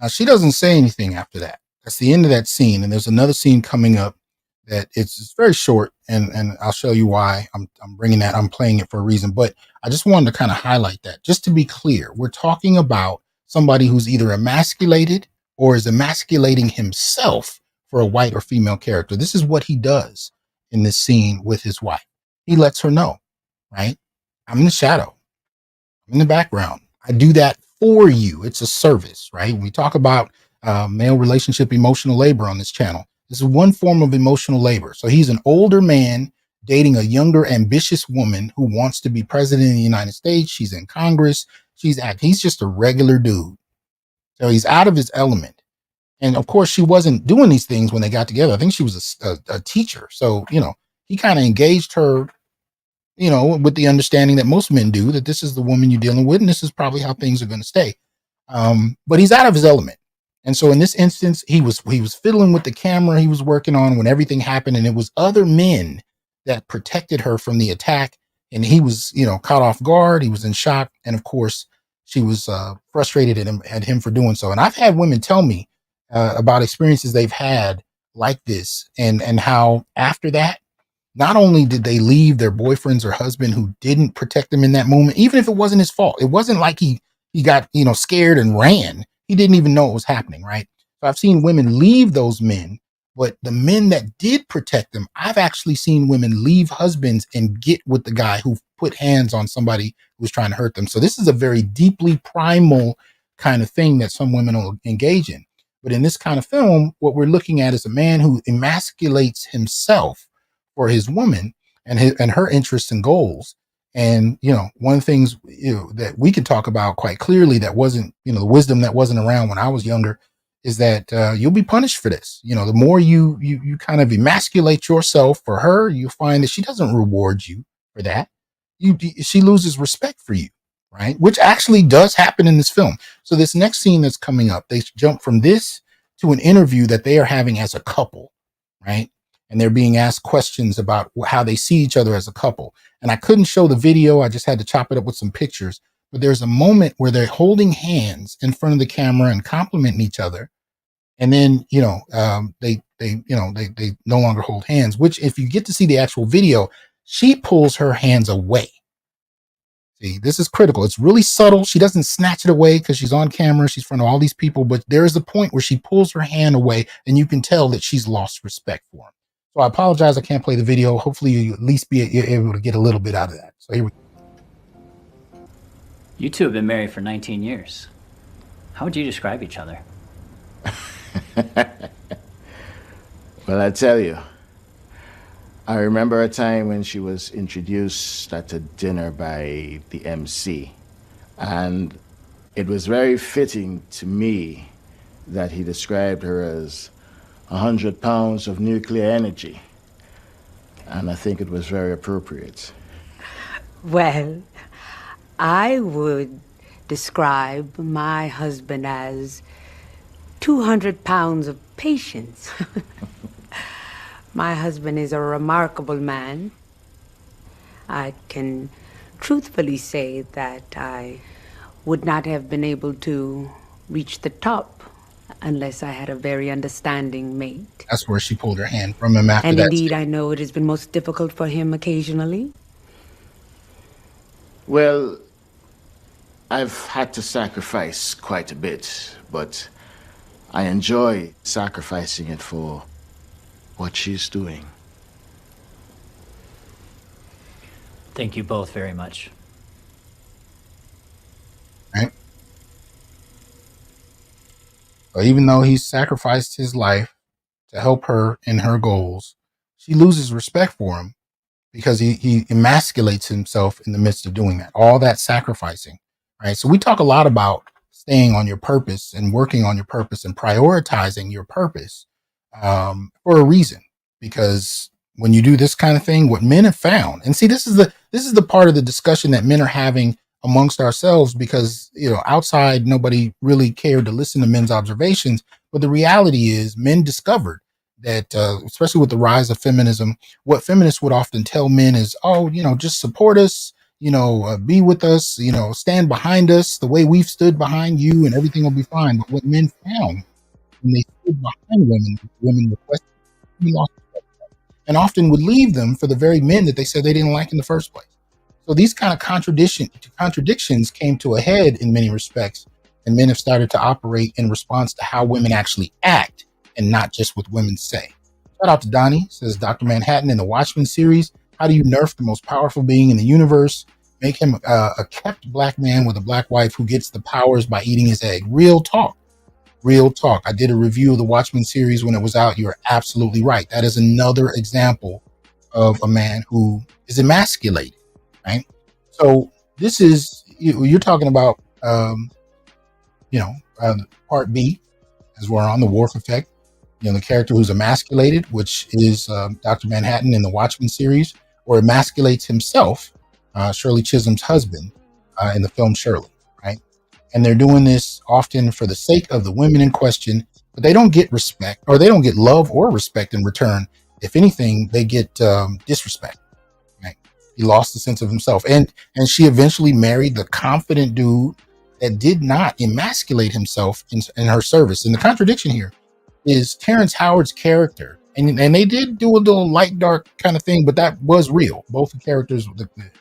Now, she doesn't say anything after that. That's the end of that scene. And there's another scene coming up that it's very short. And I'll show you why I'm bringing that. I'm playing it for a reason. But I just wanted to kind of highlight that. Just to be clear, we're talking about somebody who's either emasculated or is emasculating himself for a white or female character. This is what he does in this scene with his wife. He lets her know, right? I'm in the shadow. I'm in the background. I do that for you. It's a service, right? We talk about male relationship emotional labor on this channel. This is one form of emotional labor. So he's an older man dating a younger, ambitious woman who wants to be president of the United States. She's in Congress. He's just a regular dude. So he's out of his element. And of course, she wasn't doing these things when they got together. I think she was a teacher. So, he kind of engaged her, with the understanding that most men do, that this is the woman you're dealing with, and this is probably how things are going to stay. But he's out of his element. And so in this instance, he was fiddling with the camera he was working on when everything happened. And it was other men that protected her from the attack. And he was, caught off guard. He was in shock. And of course, she was frustrated at him for doing so. And I've had women tell me about experiences they've had like this, and how after that, not only did they leave their boyfriends or husband who didn't protect them in that moment, even if it wasn't his fault. It wasn't like he got, scared and ran. He didn't even know it was happening, right? So I've seen women leave those men But the men that did protect them, I've actually seen women leave husbands and get with the guy who put hands on somebody who was trying to hurt them. So this is a very deeply primal kind of thing that some women will engage in. But in this kind of film, what we're looking at is a man who emasculates himself for his woman and her interests and goals. And, one of the things, that we could talk about quite clearly that wasn't, the wisdom that wasn't around when I was younger is that you'll be punished for this. The more you kind of emasculate yourself for her, you find that she doesn't reward you for that. She loses respect for you, right? Which actually does happen in this film. So this next scene that's coming up, they jump from this to an interview that they are having as a couple, right? And they're being asked questions about how they see each other as a couple. And I couldn't show the video. I just had to chop it up with some pictures. But there's a moment where they're holding hands in front of the camera and complimenting each other. And then, they no longer hold hands, which if you get to see the actual video, she pulls her hands away. See, this is critical. It's really subtle. She doesn't snatch it away because she's on camera. She's in front of all these people. But there is a point where she pulls her hand away and you can tell that she's lost respect for him. So I apologize. I can't play the video. Hopefully you at least be able to get a little bit out of that. So here we go. You two have been married for 19 years. How would you describe each other? Well, I tell you, I remember a time when she was introduced at a dinner by the MC, and it was very fitting to me that he described her as 100 pounds of nuclear energy, and I think it was very appropriate. Well, I would describe my husband as 200 pounds of patience. My husband is a remarkable man. I can truthfully say that I would not have been able to reach the top unless I had a very understanding mate. That's where she pulled her hand from him after that. And indeed, I know it has been most difficult for him occasionally. Well, I've had to sacrifice quite a bit, but I enjoy sacrificing it for what she's doing. Thank you both very much. Right? So even though he sacrificed his life to help her in her goals, she loses respect for him because he emasculates himself in the midst of doing that, all that sacrificing, right? So we talk a lot about staying on your purpose and working on your purpose and prioritizing your purpose for a reason, because when you do this kind of thing, what men have found, and see, this is the part of the discussion that men are having amongst ourselves, because outside nobody really cared to listen to men's observations, but the reality is men discovered that, especially with the rise of feminism, what feminists would often tell men is, just support us, be with us, stand behind us the way we've stood behind you and everything will be fine. But what men found when they stood behind women requested, we lost respect for them, and often would leave them for the very men that they said they didn't like in the first place. So these kind of contradictions came to a head in many respects, and men have started to operate in response to how women actually act and not just what women say. Shout out to Donnie, says Dr. Manhattan in the Watchmen series. How do you nerf the most powerful being in the universe? Make him a kept black man with a black wife who gets the powers by eating his egg. Real talk. Real talk. I did a review of the Watchmen series when it was out. You're absolutely right. That is another example of a man who is emasculated, right? So this is, you're talking about, part B, as we're on the Worf Effect. The character who's emasculated, which is Dr. Manhattan in the Watchmen series, or emasculates himself, Shirley Chisholm's husband, in the film Shirley, right? And they're doing this often for the sake of the women in question, but they don't get respect, or they don't get love or respect in return. If anything, they get disrespect, right? He lost the sense of himself. And she eventually married the confident dude that did not emasculate himself in her service. And the contradiction here is Terrence Howard's character, and they did do a little light dark kind of thing, but that was real. Both the characters,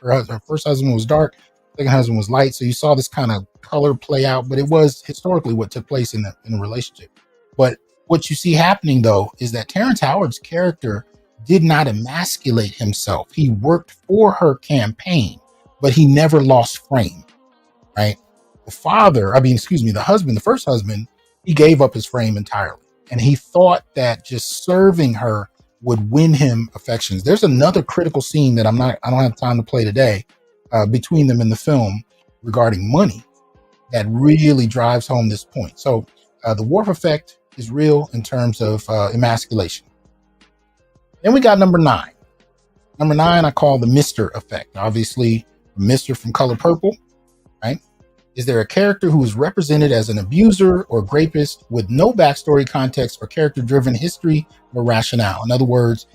her first husband was dark, second husband was light, so you saw this kind of color play out, but it was historically what took place in a relationship. But What you see happening, though, is that Terrence Howard's character did not emasculate himself. He worked for her campaign, but he never lost frame, right? The husband, the first husband, he gave up his frame entirely. And he thought that just serving her would win him affections. There's another critical scene that I don't have time to play today, between them in the film regarding money that really drives home this point. So the Worf Effect is real in terms of emasculation. Then we got number 9. Number 9 I call the Mr. Effect. Obviously, Mr. from Color Purple, right? Is there a character who is represented as an abuser or rapist with no backstory, context, or character-driven history or rationale? In other words,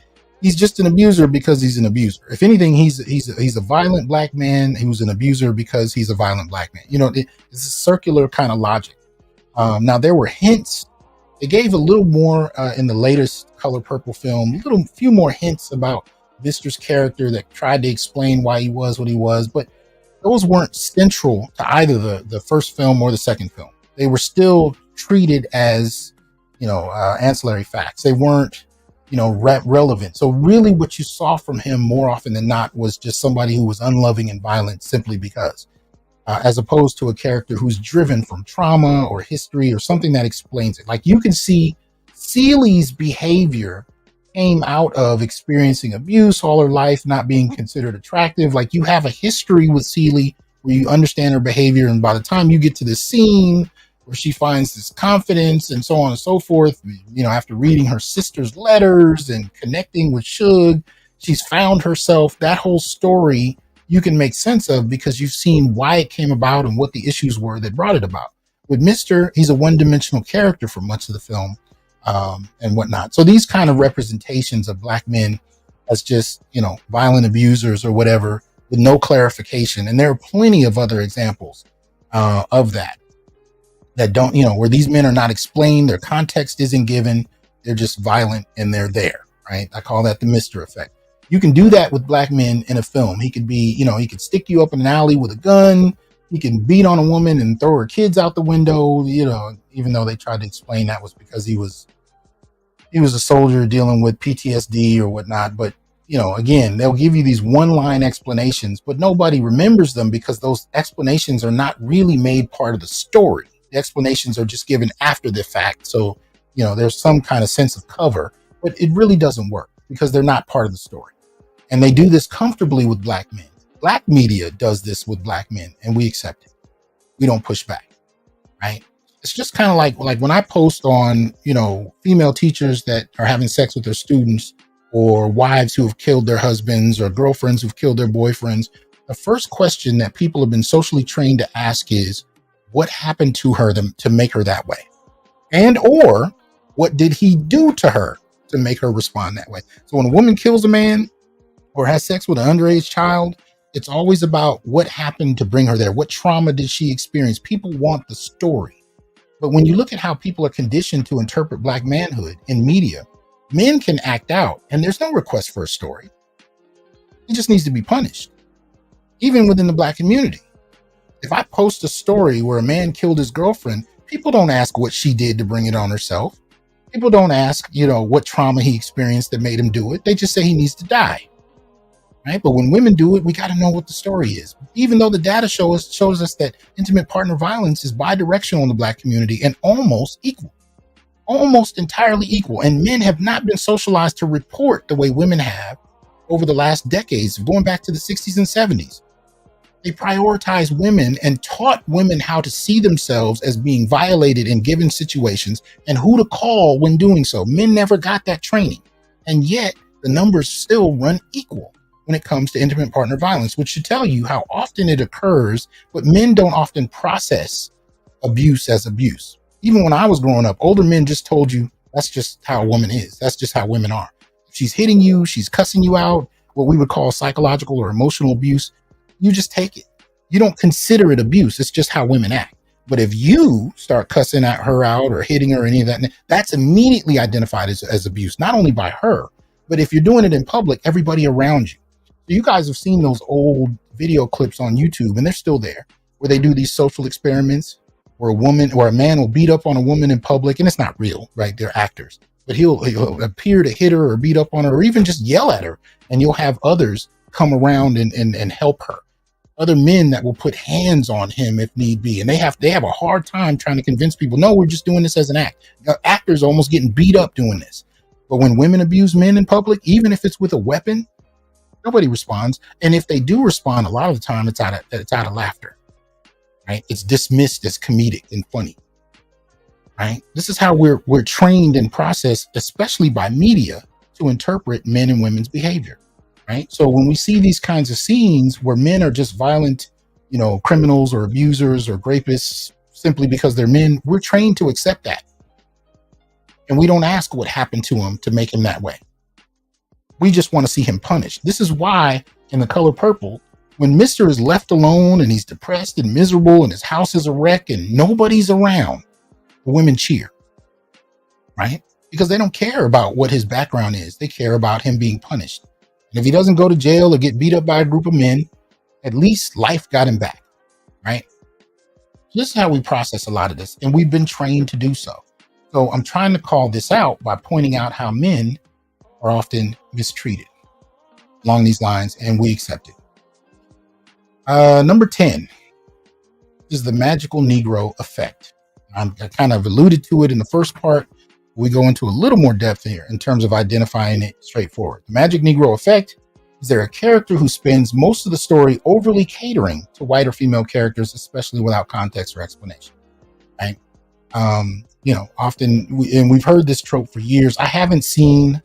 he's just an abuser because he's an abuser. If anything, he's a violent black man who's an abuser because he's a violent black man. It's a circular kind of logic. Now, there were hints. They gave a little more in the latest Color Purple film, few more hints about Vister's character that tried to explain why he was what he was, but those weren't central to either the first film or the second film. They were still treated as, ancillary facts. They weren't, relevant. So really what you saw from him more often than not was just somebody who was unloving and violent simply because, as opposed to a character who's driven from trauma or history or something that explains it. Like you can see Ceely's behavior came out of experiencing abuse all her life, not being considered attractive. Like you have a history with Ceely where you understand her behavior. And by the time you get to the scene where she finds this confidence and so on and so forth, after reading her sister's letters and connecting with Suge, she's found herself. That whole story you can make sense of because you've seen why it came about and what the issues were that brought it about. With Mr., he's a one-dimensional character for much of the film. And whatnot. So these kind of representations of black men as just, violent abusers or whatever with no clarification. And there are plenty of other examples of that don't, where these men are not explained, their context isn't given, they're just violent and they're there, right? I call that the Mr. Effect. You can do that with black men in a film. He could be, he could stick you up in an alley with a gun. He can beat on a woman and throw her kids out the window, even though they tried to explain that was because he was a soldier dealing with PTSD or whatnot. But, again, they'll give you these one-line explanations, but nobody remembers them because those explanations are not really made part of the story. The explanations are just given after the fact. So, there's some kind of sense of cover, but it really doesn't work because they're not part of the story. And they do this comfortably with black men. Black media does this with black men and we accept it. We don't push back, right? It's just kind of like when I post on, female teachers that are having sex with their students or wives who have killed their husbands or girlfriends who've killed their boyfriends. The first question that people have been socially trained to ask is, what happened to her to make her that way? And or what did he do to her to make her respond that way? So when a woman kills a man or has sex with an underage child, it's always about what happened to bring her there. What trauma did she experience? People want the story. But when you look at how people are conditioned to interpret black manhood in media, men can act out and there's no request for a story. It just needs to be punished. Even within the black community. If I post a story where a man killed his girlfriend, people don't ask what she did to bring it on herself. People don't ask, what trauma he experienced that made him do it. They just say he needs to die. Right? But when women do it, we got to know what the story is. Even though the data shows us that intimate partner violence is bidirectional in the black community and almost equal, almost entirely equal. And men have not been socialized to report the way women have over the last decades, going back to the 60s and 70s. They prioritized women and taught women how to see themselves as being violated in given situations and who to call when doing so. Men never got that training. And yet the numbers still run equal when it comes to intimate partner violence, which should tell you how often it occurs, but men don't often process abuse as abuse. Even when I was growing up, older men just told you that's just how a woman is. That's just how women are. If she's hitting you, she's cussing you out, what we would call psychological or emotional abuse, you just take it. You don't consider it abuse. It's just how women act. But if you start cussing at her out or hitting her or any of that, that's immediately identified as abuse, not only by her, but if you're doing it in public, everybody around you. So you guys have seen those old video clips on YouTube, and they're still there, where they do these social experiments where a woman or a man will beat up on a woman in public, and it's not real, right? They're actors, but he'll appear to hit her or beat up on her or even just yell at her, and you'll have others come around and help her. Other men that will put hands on him if need be, and they have a hard time trying to convince people, no, we're just doing this as an act. Actors are almost getting beat up doing this. But when women abuse men in public, even if it's with a weapon, nobody responds. And if they do respond, a lot of the time it's out of laughter, right? It's dismissed as comedic and funny, right? This is how we're trained and processed, especially by media, to interpret men and women's behavior, right? So when we see these kinds of scenes where men are just violent, criminals or abusers or rapists simply because they're men, we're trained to accept that. And we don't ask what happened to him to make him that way. We just want to see him punished. This is why in The Color Purple, when Mr. is left alone and he's depressed and miserable and his house is a wreck and nobody's around, the women cheer, right? Because they don't care about what his background is. They care about him being punished. And if he doesn't go to jail or get beat up by a group of men, at least life got him back, right? This is how we process a lot of this. And we've been trained to do so. So I'm trying to call this out by pointing out how men are often mistreated along these lines, and we accept it. Number 10 is the magical Negro effect. I kind of alluded to it in the first part. We go into a little more depth here in terms of identifying it straightforward. The magic Negro effect is there a character who spends most of the story overly catering to white or female characters, especially without context or explanation, right? Often, we've heard this trope for years. I haven't seen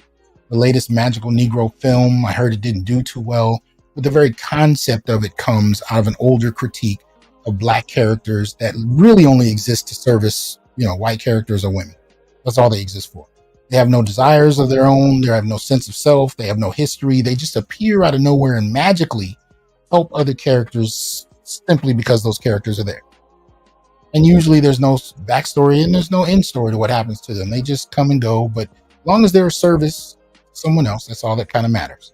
the latest magical Negro film. I heard it didn't do too well, but the very concept of it comes out of an older critique of Black characters that really only exist to service, white characters or women. That's all they exist for. They have no desires of their own. They have no sense of self. They have no history. They just appear out of nowhere and magically help other characters simply because those characters are there. And usually there's no backstory and there's no end story to what happens to them. They just come and go. But as long as they're a service to someone else, that's all that kind of matters.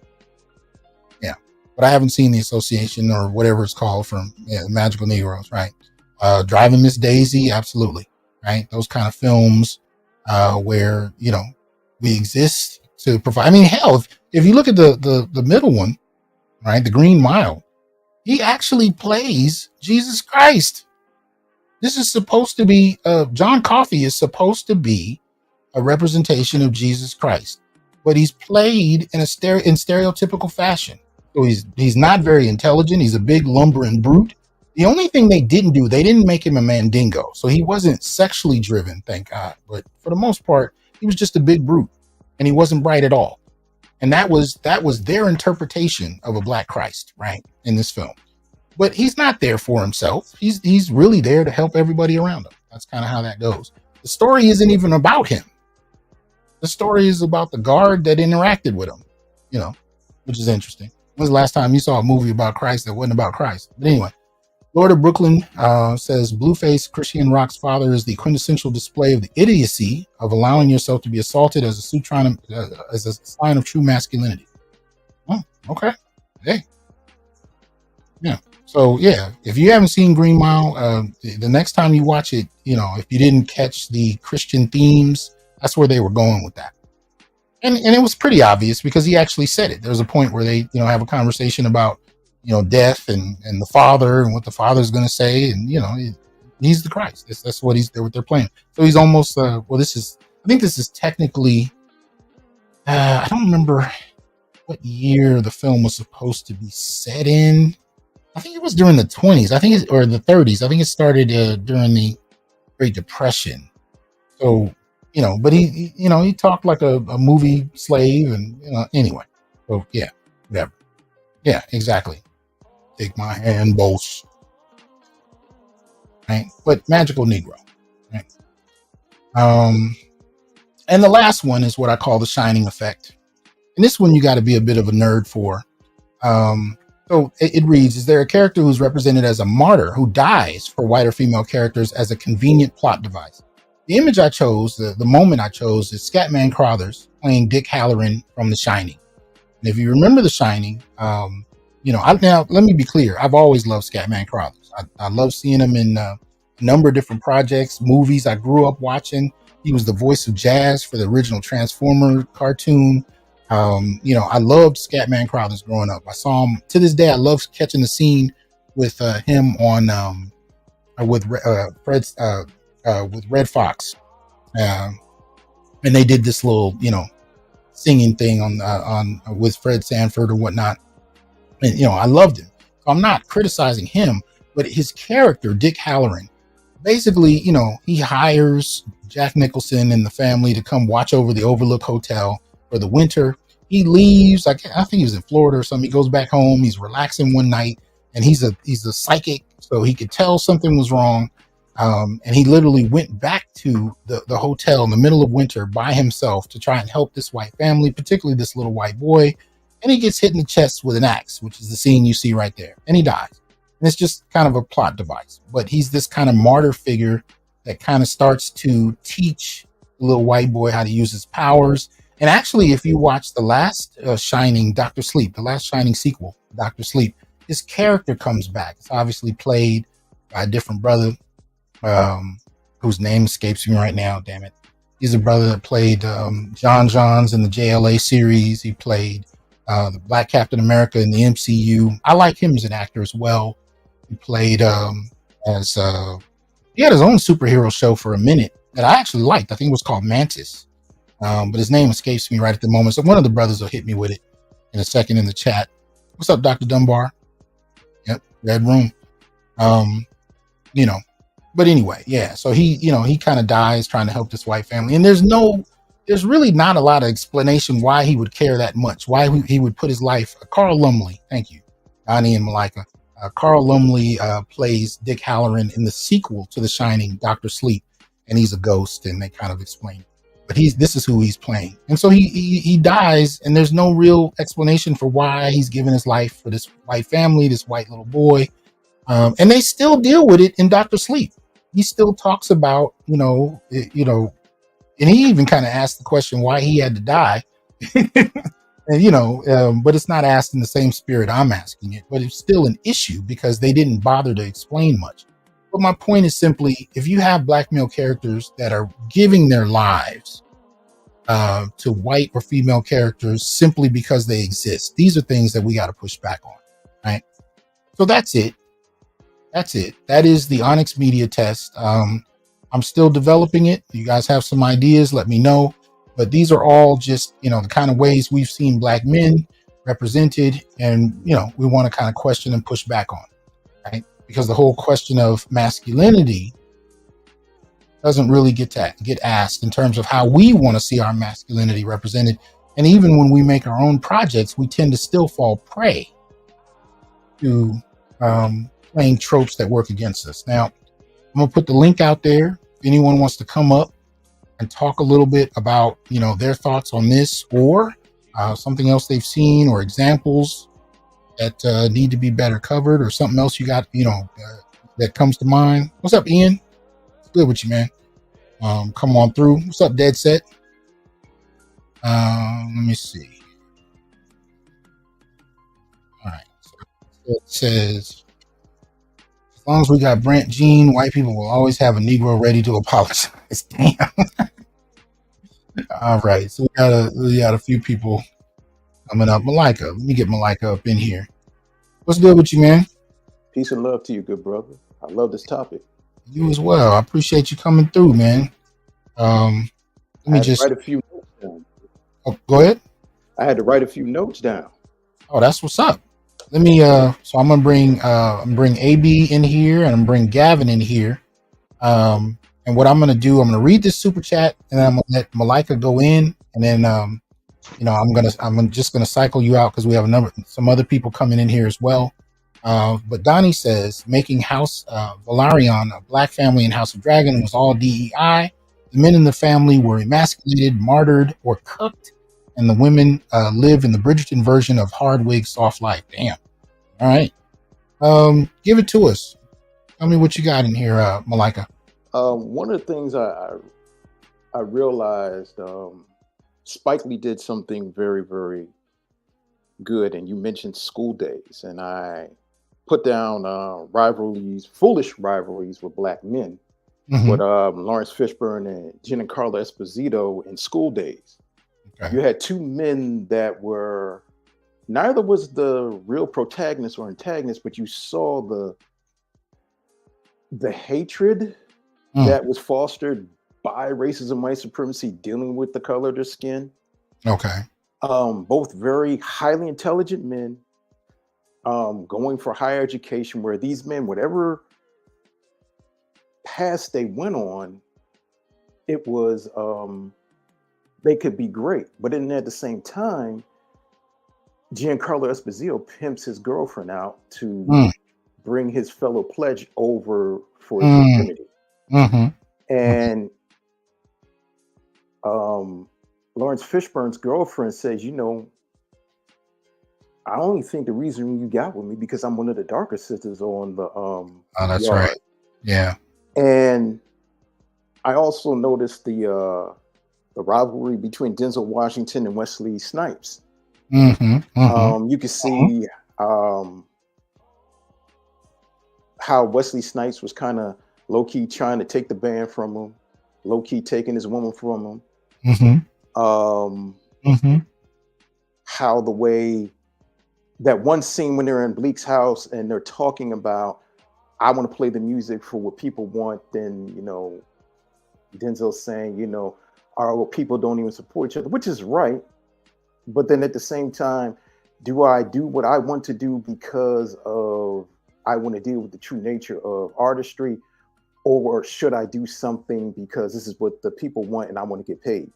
Yeah. But I haven't seen the association or whatever it's called from Magical Negroes, right? Driving Miss Daisy, absolutely. Right. Those kind of films where, we exist to provide. I mean, hell, if you look at the middle one, right, the Green Mile, he actually plays Jesus Christ. This is supposed to be, John Coffey is supposed to be a representation of Jesus Christ, but he's played in stereotypical fashion. So he's not very intelligent. He's a big lumbering brute. The only thing they didn't make him a Mandingo. So he wasn't sexually driven, thank God. But for the most part, he was just a big brute and he wasn't bright at all. And that was their interpretation of a Black Christ, right, in this film. But he's not there for himself. He's really there to help everybody around him. That's kind of how that goes. The story isn't even about him. The story is about the guard that interacted with him, which is interesting. When's the last time you saw a movie about Christ that wasn't about Christ? But anyway, Lord of Brooklyn says, Blueface Christian Rock's father is the quintessential display of the idiocy of allowing yourself to be assaulted as a sign of true masculinity. Oh, okay. Hey. Yeah. So, yeah, if you haven't seen Green Mile, the next time you watch it, if you didn't catch the Christian themes, that's where they were going with that. And it was pretty obvious because he actually said it. There's a point where they, have a conversation about, death and the father and what the father's going to say. And, he's the Christ. That's what they're playing. So he's almost, I think this is technically, I don't remember what year the film was supposed to be set in. I think it was during the 20s, or the 30s. I think it started during the Great Depression. So, but he talked like a movie slave and, anyway. So, yeah, whatever. Yeah, exactly. Take my hand, boss. Right? But magical Negro. Right? And the last one is what I call the shining effect. And this one you got to be a bit of a nerd for. So it reads, is there a character who's represented as a martyr who dies for white or female characters as a convenient plot device? The image I chose, the moment I chose, is Scatman Crothers playing Dick Halloran from The Shining. And if you remember The Shining, now let me be clear. I've always loved Scatman Crothers. I love seeing him in a number of different projects, movies I grew up watching. He was the voice of Jazz for the original Transformer cartoon. I loved Scatman Crothers growing up. I saw him to this day. I love catching the scene with him on with Red Fox, and they did this little singing thing on with Fred Sanford or whatnot. And I loved him. So I'm not criticizing him, but his character, Dick Halloran, basically, he hires Jack Nicholson and the family to come watch over the Overlook Hotel for the winter. He leaves, I think he was in Florida or something. He goes back home. He's relaxing one night, and he's a psychic, so he could tell something was wrong. And he literally went back to the hotel in the middle of winter by himself to try and help this white family, particularly this little white boy. And he gets hit in the chest with an axe, which is the scene you see right there. And he dies. And it's just kind of a plot device. But he's this kind of martyr figure that kind of starts to teach the little white boy how to use his powers. And actually, if you watch the last Shining, Dr. Sleep, the last Shining sequel, Dr. Sleep, his character comes back. It's obviously played by a different brother, whose name escapes me right now. Damn it. He's a brother that played John Johns in the JLA series. He played the Black Captain America in the MCU. I like him as an actor as well. He played he had his own superhero show for a minute that I actually liked. I think it was called Mantis. But his name escapes me right at the moment. So one of the brothers will hit me with it in a second in the chat. What's up, Dr. Dunbar? Yep, Red Room. But anyway, yeah. So he kind of dies trying to help this white family. And there's really not a lot of explanation why he would care that much, why he would put his life. Carl Lumley, thank you, Donnie and Malika. Carl Lumley plays Dick Halloran in the sequel to The Shining, Dr. Sleep, and he's a ghost, and they kind of explain. But this is who he's playing. And so he dies, and there's no real explanation for why he's given his life for this white family, this white little boy. And they still deal with it in Dr. Sleep. He still talks about, and he even kind of asked the question why he had to die. And, but it's not asked in the same spirit I'm asking it, but it's still an issue because they didn't bother to explain much. But my point is simply, if you have black male characters that are giving their lives to white or female characters simply because they exist, these are things that we got to push back on, right? So that's it. That is the ONYX Media Test. I'm still developing it. You guys have some ideas, let me know. But these are all just, the kind of ways we've seen black men represented, and, we want to kind of question and push back on, right? Because the whole question of masculinity doesn't really get asked in terms of how we want to see our masculinity represented. And even when we make our own projects, we tend to still fall prey to playing tropes that work against us. Now, I'm going to put the link out there. If anyone wants to come up and talk a little bit about, their thoughts on this or something else they've seen or examples that need to be better covered or something else you got, that comes to mind. What's up, Ian? It's good with you, man. Come on through. What's up, Dead Set? Let me see. All right. So it says, as long as we got Brant Jean, white people will always have a Negro ready to apologize. Damn. All right. So we got a few people coming up. Malika. Let me get Malika up in here. What's good with you, man? Peace and love to you, good brother. I love this topic. You as well. I appreciate you coming through, man. Let me just write a few notes down. Oh, go ahead. I had to write a few notes down. Oh, that's what's up. Let me so I'm gonna bring AB in here, and I'm gonna bring Gavin in here. And what I'm gonna do, I'm gonna read this super chat, and then I'm gonna let Malika go in, and then I'm just gonna cycle you out because we have some other people coming in here as well. But Donnie says making House Valarion a black family in House of Dragon was all DEI. The men in the family were emasculated, martyred, or cooked, and the women live in the Bridgerton version of Hardwig soft life. Damn. All right. Give it to us. Tell me what you got in here, Malika. One of the things I realized, Spike Lee did something very, very good, and you mentioned school days, and I put down foolish rivalries with black men, with Lawrence Fishburne and Giancarlo Esposito in School Days. Okay. You had two men that were, neither was the real protagonist or antagonist, but you saw the hatred that was fostered by racism, white supremacy, dealing with the color of their skin. Okay. Both very highly intelligent men, going for higher education, where these men, whatever path they went on, it was they could be great. But then at the same time, Giancarlo Esposito pimps his girlfriend out to bring his fellow pledge over for his virginity. And Lawrence Fishburne's girlfriend says, you know, I only think the reason you got with me because I'm one of the darker sisters on the oh, that's yard. right. Yeah. And I also noticed the rivalry between Denzel Washington and Wesley Snipes. You can see how Wesley Snipes was kind of low-key trying to take the band from him, low-key taking his woman from him. How the way that one scene when they're in Bleak's house and they're talking about, I want to play the music for what people want, then, you know, Denzel's saying, you know, our people don't even support each other, which is right. But then at the same time, do I do what I want to do because of I want to deal with the true nature of artistry, or should I do something because this is what the people want and I want to get paid?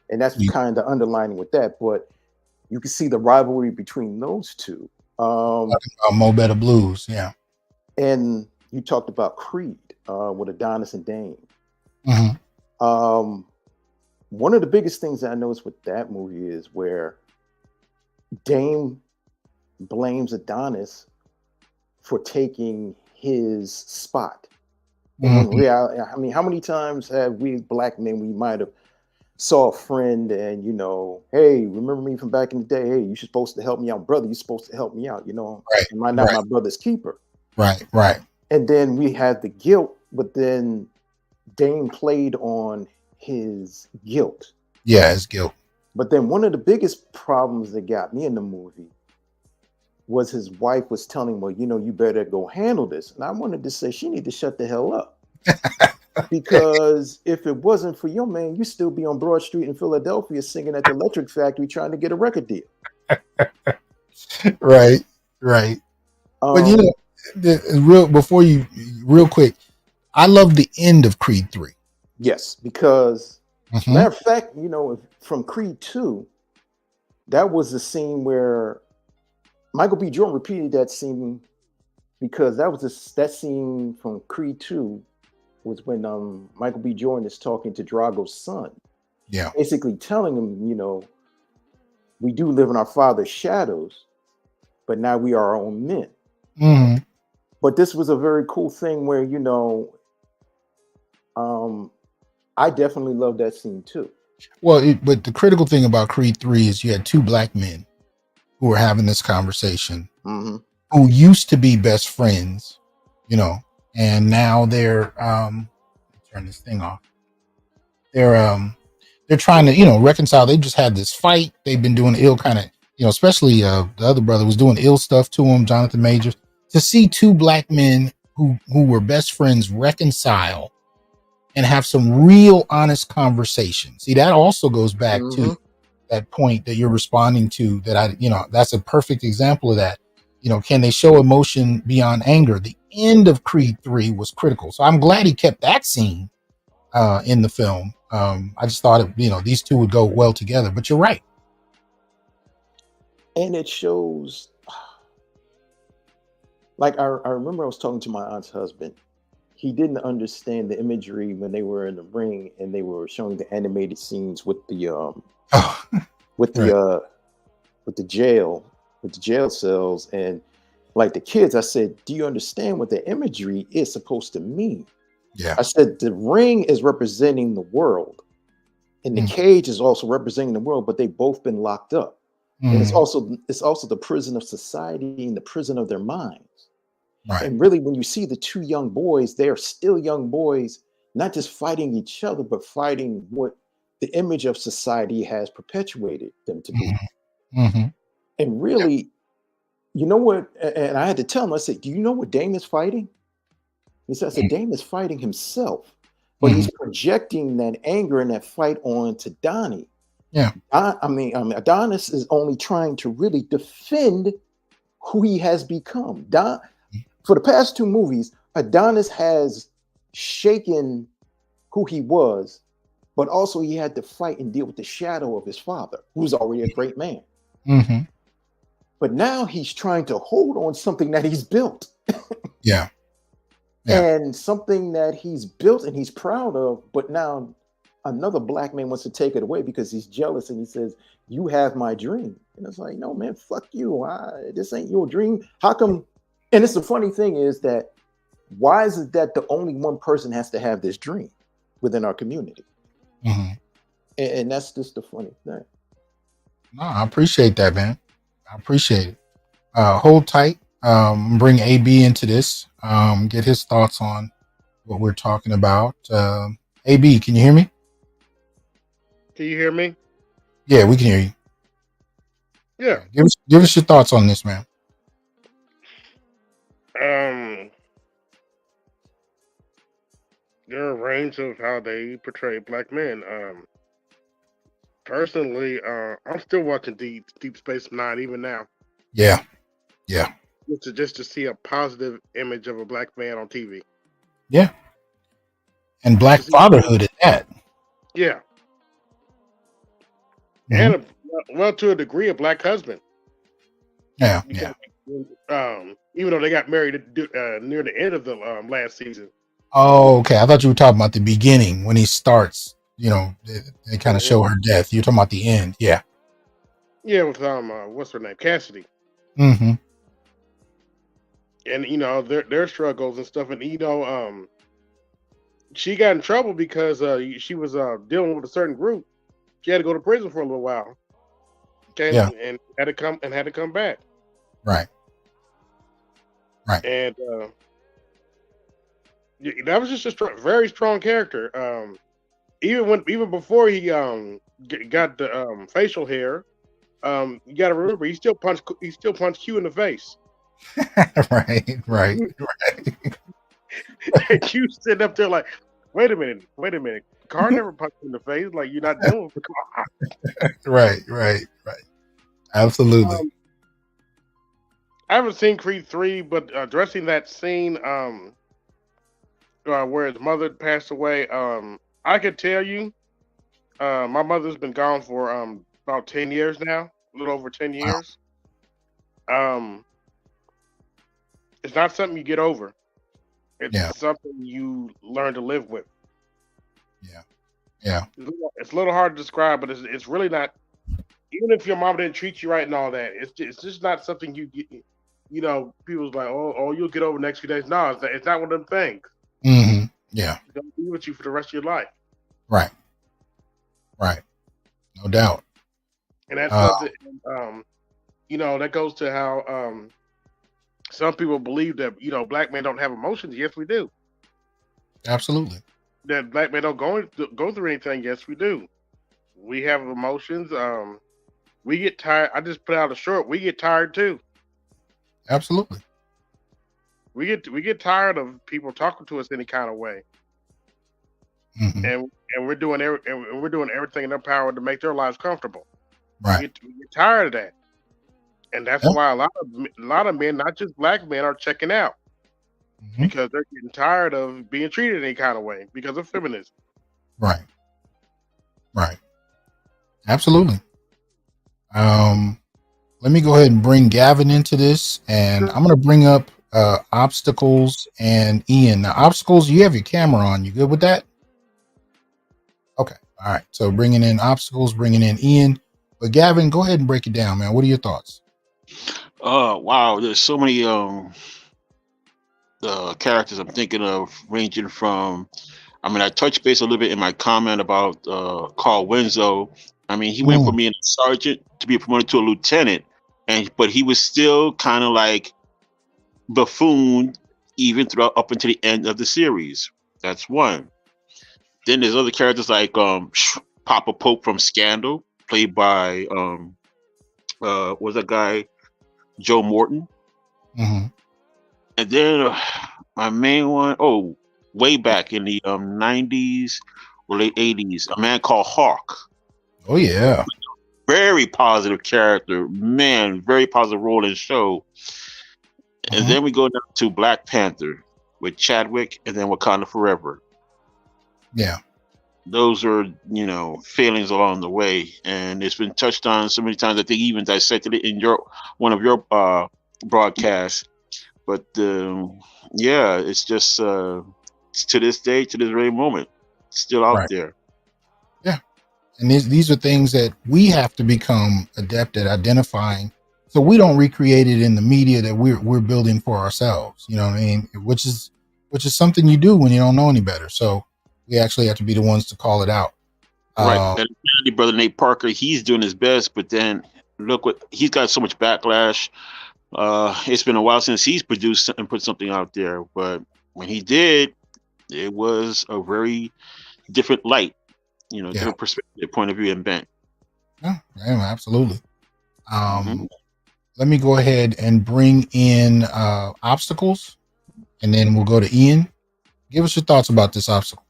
And that's kind of underlining with that. But you can see the rivalry between those two. Mo Better Blues, yeah. And you talked about Creed with Adonis and Dame. One of the biggest things that I noticed with that movie is where Dame blames Adonis for taking his spot. In reality, I mean, how many times have we black men, we might have saw a friend and, you know, hey, remember me from back in the day? Hey, you're supposed to help me out, brother. You're supposed to help me out. You know, am I not my brother's keeper? Right. And then we had the guilt, but then Dame played on his guilt. Yeah, his guilt. But then one of the biggest problems that got me in the movie was his wife was telling him, well, you know, you better go handle this. And I wanted to say she need to shut the hell up. Because if it wasn't for your man, you still be on Broad Street in Philadelphia singing at the Electric Factory trying to get a record deal. Right. But you know, real quick, I love the end of Creed 3. Yes, because matter of fact, you know, from Creed 2, that was the scene where Michael B. Jordan repeated that scene, because that was that scene from Creed 2 was when Michael B. Jordan is talking to Drago's son. Yeah. Basically telling him, you know, we do live in our father's shadows, but now we are our own men. But this was a very cool thing where, you know, I definitely love that scene too. Well, but the critical thing about Creed 3 is you had two black men who were having this conversation, who used to be best friends, you know, and now they're turn this thing off. They're trying to, you know, reconcile. They just had this fight. They've been doing ill kind of, you know, especially the other brother was doing ill stuff to him, Jonathan Majors. To see two black men who were best friends reconcile and have some real honest conversation. See, that also goes back to that point that you're responding to, that that's a perfect example of that. You know, can they show emotion beyond anger? The end of Creed 3 was critical. So I'm glad he kept that scene in the film. I just thought, you know, these two would go well together, but you're right. And it shows, like, I remember I was talking to my aunt's husband. He didn't understand the imagery when they were in the ring and they were showing the animated scenes with the with the jail cells, and like the kids. I said, do you understand what the imagery is supposed to mean? Yeah. I said the ring is representing the world and the cage is also representing the world, but they've both been locked up. And it's also the prison of society and the prison of their minds. Right. And really, when you see the two young boys, they are still young boys, not just fighting each other, but fighting what the image of society has perpetuated them to be. Mm-hmm. And really, you know what? And I had to tell him, I said, do you know what Dame is fighting? He said, I said, Dame is fighting himself, but he's projecting that anger and that fight on to Donnie. Yeah. I mean, Adonis is only trying to really defend who he has become. For the past two movies, Adonis has shaken who he was, but also he had to fight and deal with the shadow of his father, who's already a great man. Mm-hmm. But now he's trying to hold on something that he's built. Yeah. And something that he's built and he's proud of, but now another black man wants to take it away because he's jealous and he says, you have my dream. And it's like, no, man, fuck you. This ain't your dream. How come? And it's the funny thing is that why is it that the only one person has to have this dream within our community? Mm-hmm. And that's just the funny thing. No, I appreciate that, man. I appreciate it. Hold tight. Bring AB into this. Get his thoughts on what we're talking about. AB, can you hear me? Can you hear me? Yeah, we can hear you. Yeah. Give us your thoughts on this, man. There are a range of how they portray black men. Personally, I'm still watching Deep Space Nine even now. Yeah. Just to see a positive image of a black man on TV. Yeah. And black fatherhood at that. Yeah. Mm-hmm. And to a degree, a black husband. Yeah. Even though they got married near the end of the last season. Oh, okay. I thought you were talking about the beginning when he starts. You know, they kind of show her death. You're talking about the end. Yeah. Yeah, with what's her name, Cassidy. Mm-hmm. And you know their struggles and stuff, and you know, she got in trouble because she was dealing with a certain group. She had to go to prison for a little while. Okay, yeah. and had to come back. Right. And that was just a very strong character. Even before he got the facial hair, you got to remember he still punched Q in the face. right. And Q sitting up there like, wait a minute. Car never punched you in the face. Like, you're not doing it. Right. Absolutely. I haven't seen Creed 3, but addressing that scene where his mother passed away, I could tell you, my mother's been gone for about 10 years now, a little over 10 years. Wow. It's not something you get over. It's something you learn to live with. Yeah. It's a little hard to describe, but it's really not. Even if your mom didn't treat you right and all that, it's just not something you get. You know, people's like, oh, you'll get over the next few days. No, it's not one of them things. Mm-hmm. Yeah. It's gonna be with you for the rest of your life. Right. No doubt. And that's something. You know, that goes to how some people believe that black men don't have emotions. Yes, we do. Absolutely. That black men don't go through anything. Yes, we do. We have emotions. We get tired. I just put out a short. We get tired too. Absolutely. We get tired of people talking to us any kind of way. Mm-hmm. And we're doing everything in our power to make their lives comfortable. Right. We get tired of that, and that's why a lot of men, not just black men, are checking out because they're getting tired of being treated any kind of way because of feminism. Right. Absolutely. Let me go ahead and bring Gavin into this, and I'm going to bring up Obstacles and Ian. Now, Obstacles, you have your camera on. You good with that? Okay. All right. So bringing in Obstacles, bringing in Ian. But Gavin, go ahead and break it down, man. What are your thoughts? Wow. There's so many characters I'm thinking of, ranging from, I touched base a little bit in my comment about Carl Winslow. He went from being a sergeant to be promoted to a lieutenant, but he was still kind of like buffoon even throughout up until the end of the series. That's one. Then there's other characters like Papa Pope from Scandal, played by was that guy Joe Morton. Mm-hmm. And then my main one, way back in the 90s or late 80s, a man called Hawk. Oh yeah. Very positive character, man, very positive role in the show. And then we go down to Black Panther with Chadwick, and then Wakanda Forever. Yeah. Those are, failings along the way, and it's been touched on so many times. I think you even dissected it in one of your broadcasts. But yeah, it's just to this day, to this very moment, still out there. Yeah, and these are things that we have to become adept at identifying, so we don't recreate it in the media that we're building for ourselves. You know what I mean? Which is something you do when you don't know any better. So we actually have to be the ones to call it out. Right. And brother Nate Parker, he's doing his best, but then look what he's got so much backlash. It's been a while since he's produced and put something out there, but when he did, it was a very different light, different perspective, point of view, and bent. Yeah, absolutely. Let me go ahead and bring in obstacles, and then we'll go to Ian. Give us your thoughts about this obstacle.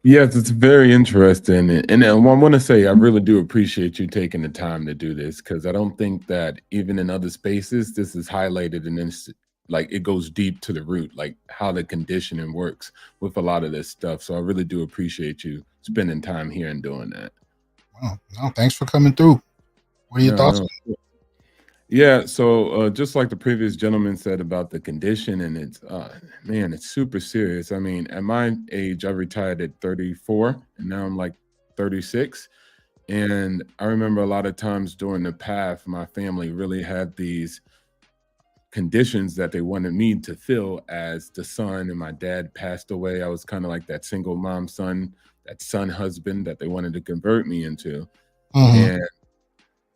Yes, it's very interesting. And I want to say, I really do appreciate you taking the time to do this, because I don't think that even in other spaces, this is highlighted, and then like it goes deep to the root, like how the conditioning works with a lot of this stuff. So I really do appreciate you spending time here and doing that. Well, no, thanks for coming through. What are your thoughts? Yeah, so just like the previous gentleman said about the condition, and it's it's super serious. I mean, at my age, I retired at 34, and now I'm like 36. And I remember a lot of times during the path, my family really had these conditions that they wanted me to fill as the son, and my dad passed away. I was kind of like that single mom son, that son husband that they wanted to convert me into. And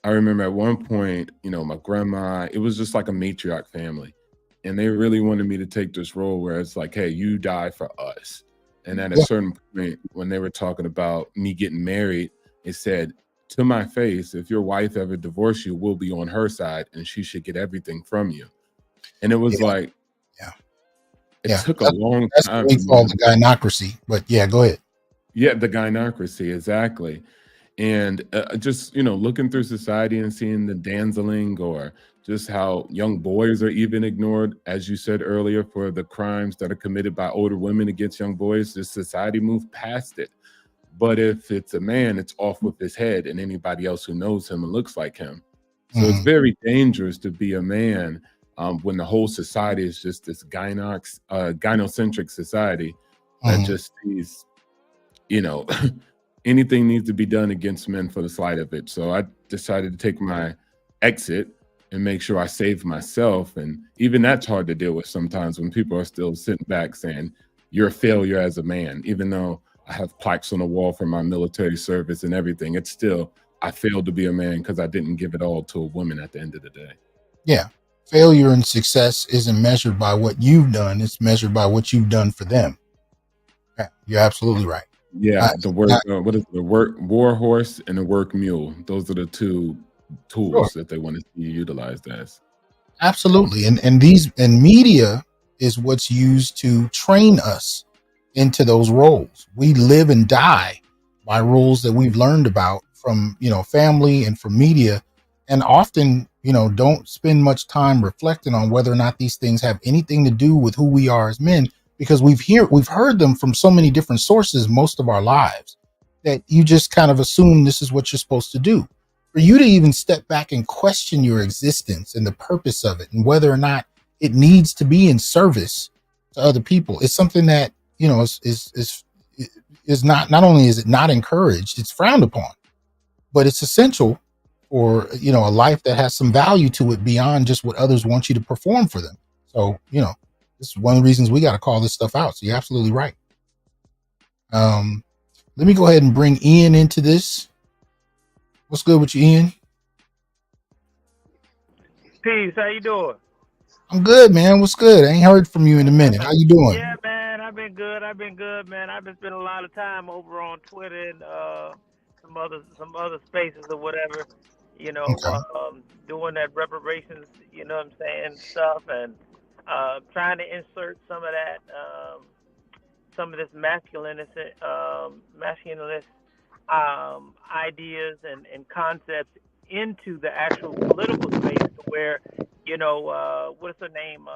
I remember at one point, my grandma, it was just like a matriarch family. And they really wanted me to take this role where it's like, hey, you die for us. And at a certain point, when they were talking about me getting married, it said, to my face, if your wife ever divorced you, we'll be on her side, and she should get everything from you. And it was like, it took a long time. That's what we call the gynocracy. But yeah, go ahead. Yeah, the gynocracy, exactly. And just, looking through society and seeing the danzeling, or just how young boys are even ignored, as you said earlier, for the crimes that are committed by older women against young boys. This society moved past it. But if it's a man, it's off with his head and anybody else who knows him and looks like him. So it's very dangerous to be a man when the whole society is just this gynocentric society that just sees, anything needs to be done against men for the slight of it. So I decided to take my exit and make sure I saved myself. And even that's hard to deal with sometimes, when people are still sitting back saying, you're a failure as a man. Even though I have plaques on the wall for my military service and everything, it's still, I failed to be a man because I didn't give it all to a woman at the end of the day. Yeah. Failure and success isn't measured by what you've done. It's measured by what you've done for them. Yeah, you're absolutely right. Yeah, what is the war horse and the work mule? Those are the two tools that they want to see utilized as. Absolutely. And media is what's used to train us into those roles. We live and die by rules that we've learned about from, family and from media, and often, don't spend much time reflecting on whether or not these things have anything to do with who we are as men, because we've heard them from so many different sources most of our lives that you just kind of assume this is what you're supposed to do. For you to even step back and question your existence and the purpose of it, and whether or not it needs to be in service to other people, is something that, is not only is it not encouraged, it's frowned upon, but it's essential for, a life that has some value to it beyond just what others want you to perform for them. So, this is one of the reasons we got to call this stuff out. So you're absolutely right. Let me go ahead and bring Ian into this. What's good with you, Ian? Peace. How you doing? I'm good, man. What's good? I ain't heard from you in a minute. How you doing? Yeah, man, I've been good. Man. I've been spending a lot of time over on Twitter and some other spaces or whatever. You know, Okay. doing that reparations. You know what I'm saying, stuff, and trying to insert some of that, some of this masculinist ideas and concepts into the actual political space, to where, what's her name?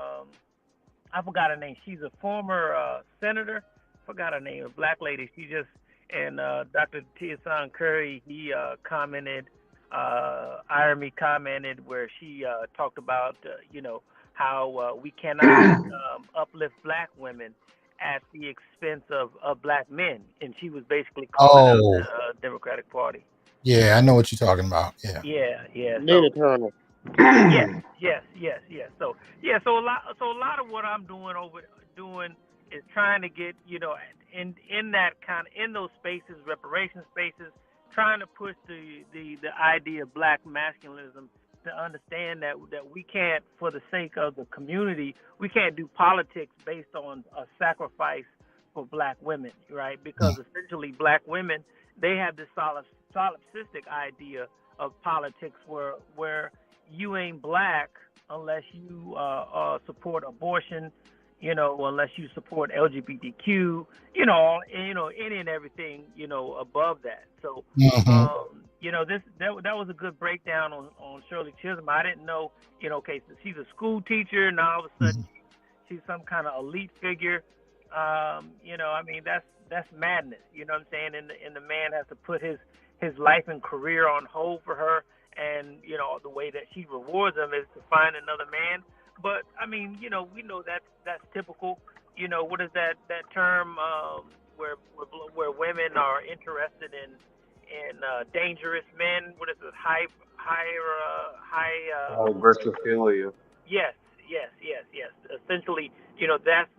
I forgot her name. She's a former senator. Forgot her name. A black lady. She just, and Dr. Hasan Curry, he commented, Irony commented, where she talked about, how we cannot uplift black women at the expense of black men, and she was basically calling out Oh, the Democratic Party. yeah, I know what you're talking about. Yeah. Yeah. Nina So Turner. yes. So a lot of what I'm doing is trying to get, in that kind of, in those spaces, reparation spaces, trying to push the idea of black masculinism, to understand that we can't, for the sake of the community, we can't do politics based on a sacrifice for black women, right? Because essentially black women, they have this solipsistic idea of politics, where you ain't black unless you support abortion, unless you support LGBTQ, any and everything, above that. So, that was a good breakdown on Shirley Chisholm. I didn't know, okay, so she's a school teacher, now all of a sudden she's some kind of elite figure. That's madness. You know what I'm saying? And the man has to put his life and career on hold for her, and the way that she rewards him is to find another man. But we know that's typical. What is that term, where women are interested in dangerous men? What is it? High. Versatility. Yes. Essentially,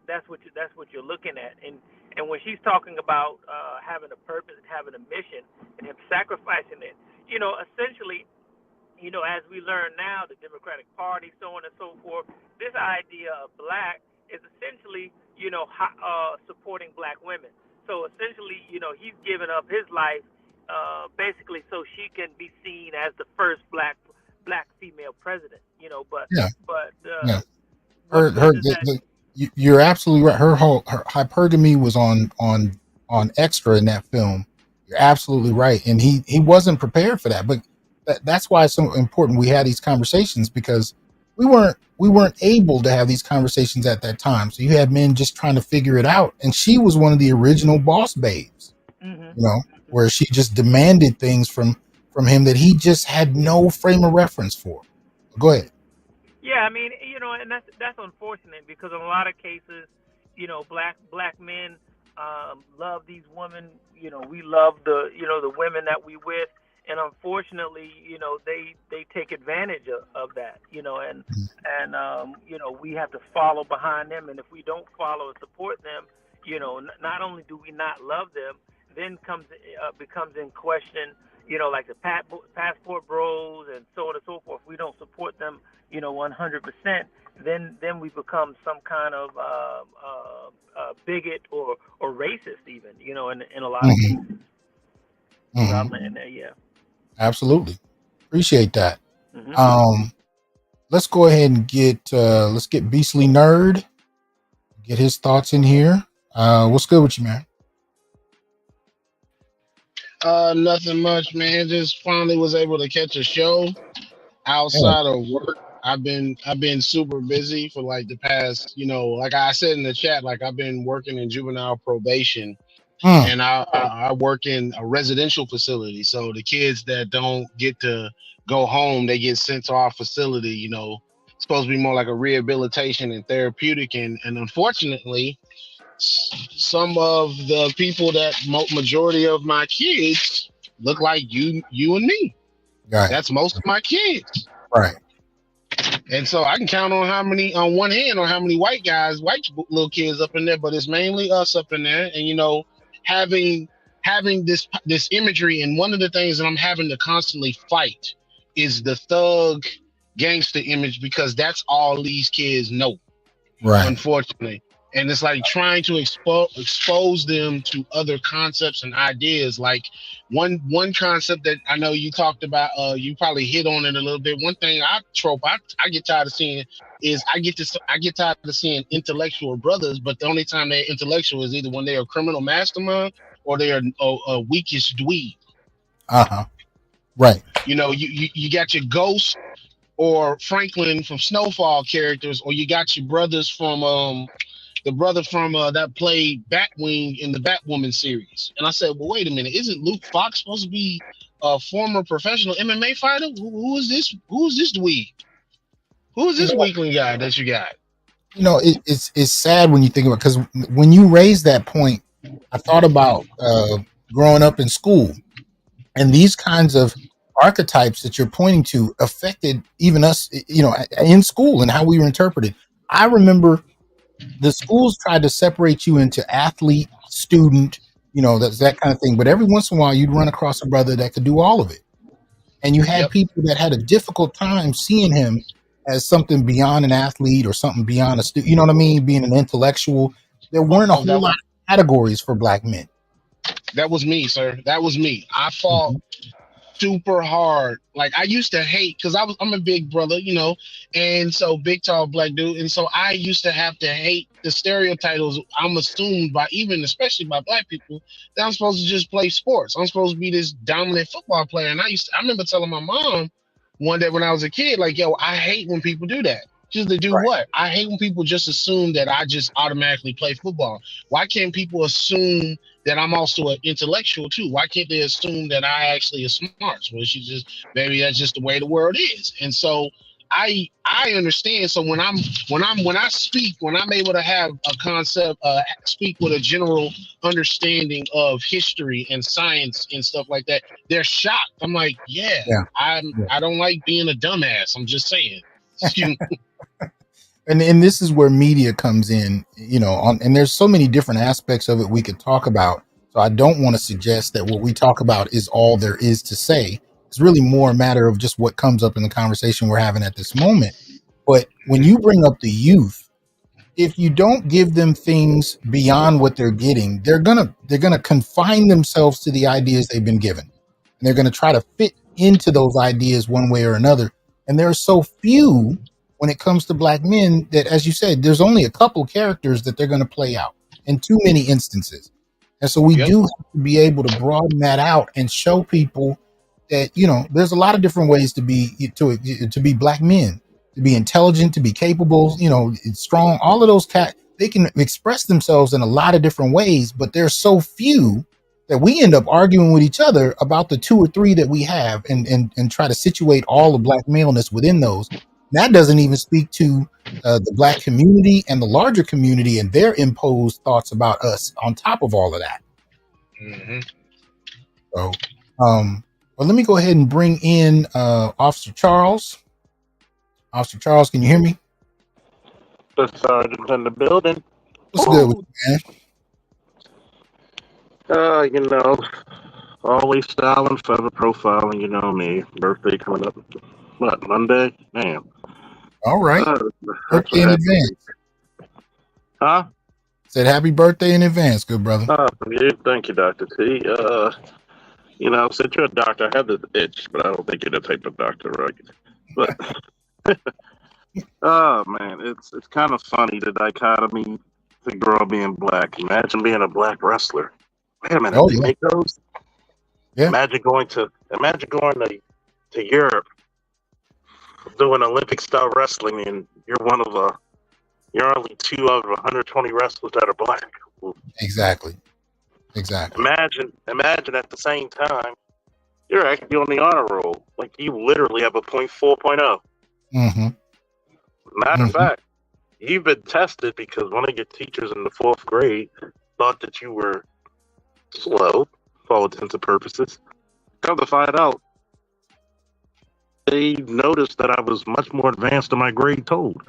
that's what you're looking at, and when she's talking about having a purpose, having a mission, and him sacrificing it, essentially, as we learn now, the Democratic Party, so on and so forth, this idea of black is essentially, supporting black women. So essentially, he's given up his life, basically, so she can be seen as the first black female president. Yeah. But Yeah. what good does that? You're absolutely right. Her hypergamy was on extra in that film. You're absolutely right, and he wasn't prepared for that. But that's why it's so important we had these conversations, because we weren't able to have these conversations at that time. So you had men just trying to figure it out, and she was one of the original boss babes. Where she just demanded things from him that he just had no frame of reference for. Go ahead. Yeah, and that's unfortunate, because in a lot of cases, black men love these women. We love the women that we with, and unfortunately, they take advantage of that. And we have to follow behind them, and if we don't follow and support them, not only do we not love them, then becomes in question, like the passport bros and so on and so forth. If we don't support them, 100%, then we become some kind of bigot or racist, even, in a lot of cases. Yeah. Absolutely. Appreciate that. Mm-hmm. Let's go ahead and get Beastly Nerd, get his thoughts in here. What's good with you, man? Nothing much, man. Just finally was able to catch a show outside of work. I've been super busy for like the past, like I said in the chat, like I've been working in juvenile probation, and I work in a residential facility. So the kids that don't get to go home, they get sent to our facility. It's supposed to be more like a rehabilitation and therapeutic, and unfortunately, some of the people that majority of my kids look like you and me. Right. That's most of my kids. Right. And so I can count on one hand on how many white little kids up in there, but it's mainly us up in there. And having this imagery, and one of the things that I'm having to constantly fight is the thug gangster image because that's all these kids know, Right. unfortunately. And it's like trying to expose them to other concepts and ideas. Like one concept that I know you talked about, you probably hit on it a little bit. One thing I get tired of seeing is I get tired of seeing intellectual brothers, but the only time they're intellectual is either when they're a criminal mastermind or they're a weakish dweeb. Right. You know, you got your Ghost or Franklin from Snowfall characters, or you got your brothers from the brother from that played Batwing in the Batwoman series. And I said, well, wait a minute, isn't Luke Fox supposed to be a former professional MMA fighter? Who is this? Who is this dweeb? Who is this weakling guy that you got? You know, it's sad when you think about, because when you raise that point, I thought about growing up in school, and these kinds of archetypes that you're pointing to affected even us, you know, in school and how we were interpreted. I remember the schools tried to separate you into athlete, student, you know, that's that kind of thing. But every once in a while, you'd run across a brother that could do all of it. And you had people that had a difficult time seeing him as something beyond an athlete or something beyond a student, you know what I mean? Being an intellectual. There weren't a whole lot of categories for black men. That was me, sir. That was me. I fought super hard. Like I used to hate, because I'm a big brother, you know, and so big tall black dude, and so I used to have to hate the stereotypes I'm assumed by, even especially by black people, that I'm supposed to just play sports. I'm supposed to be this dominant football player. And I remember telling my mom one day when I was a kid, like, yo, I hate when people do that. Just to do what? I hate when people just assume that I just automatically play football. Why can't people assume that I'm also an intellectual too? Why can't they assume that I actually is smart? Well, maybe that's just the way the world is. And so I understand. So when I speak, when I'm able to have a concept, speak with a general understanding of history and science and stuff like that, they're shocked. I'm like, I don't like being a dumbass. I'm just saying. And this is where media comes in, you know, and there's so many different aspects of it we could talk about. So I don't want to suggest that what we talk about is all there is to say. It's really more a matter of just what comes up in the conversation we're having at this moment. But when you bring up the youth, if you don't give them things beyond what they're getting, they're gonna confine themselves to the ideas they've been given. And they're gonna try to fit into those ideas one way or another. And there are so few when it comes to black men that, as you said, there's only a couple characters that they're going to play out in too many instances. And so we do have to be able to broaden that out and show people that, you know, there's a lot of different ways to be black men, to be intelligent, to be capable, you know, strong. All of those they can express themselves in a lot of different ways, but there's so few that we end up arguing with each other about the two or three that we have and try to situate all the black maleness within those. That doesn't even speak to the black community and the larger community and their imposed thoughts about us on top of all of that. So, well, let me go ahead and bring in Officer Charles. Officer Charles, can you hear me? The sergeant's in the building. What's good with you, man? You know, always styling, feather profiling, you know me. Birthday coming up, what, Monday? Man. All right. Birthday in advance. Huh? Said happy birthday in advance, good brother. Yeah, thank you, Dr. T. You know, since you're a doctor, I have this itch, but I don't think you're the type of doctor, right? But, oh, man, it's kind of funny, the dichotomy, the girl being black. Imagine being a black wrestler. Wait a minute, they make those? Yeah. Imagine going to Europe, doing Olympic style wrestling, and you're only 2 out of 120 wrestlers that are black. Exactly. Imagine at the same time, you're actually on the honor roll. Like, you literally have a 4.0. Matter of fact, you've been tested because one of your teachers in the 4th grade thought that you were slow, for all intents and purposes. Come to find out, they noticed that I was much more advanced than my grade told.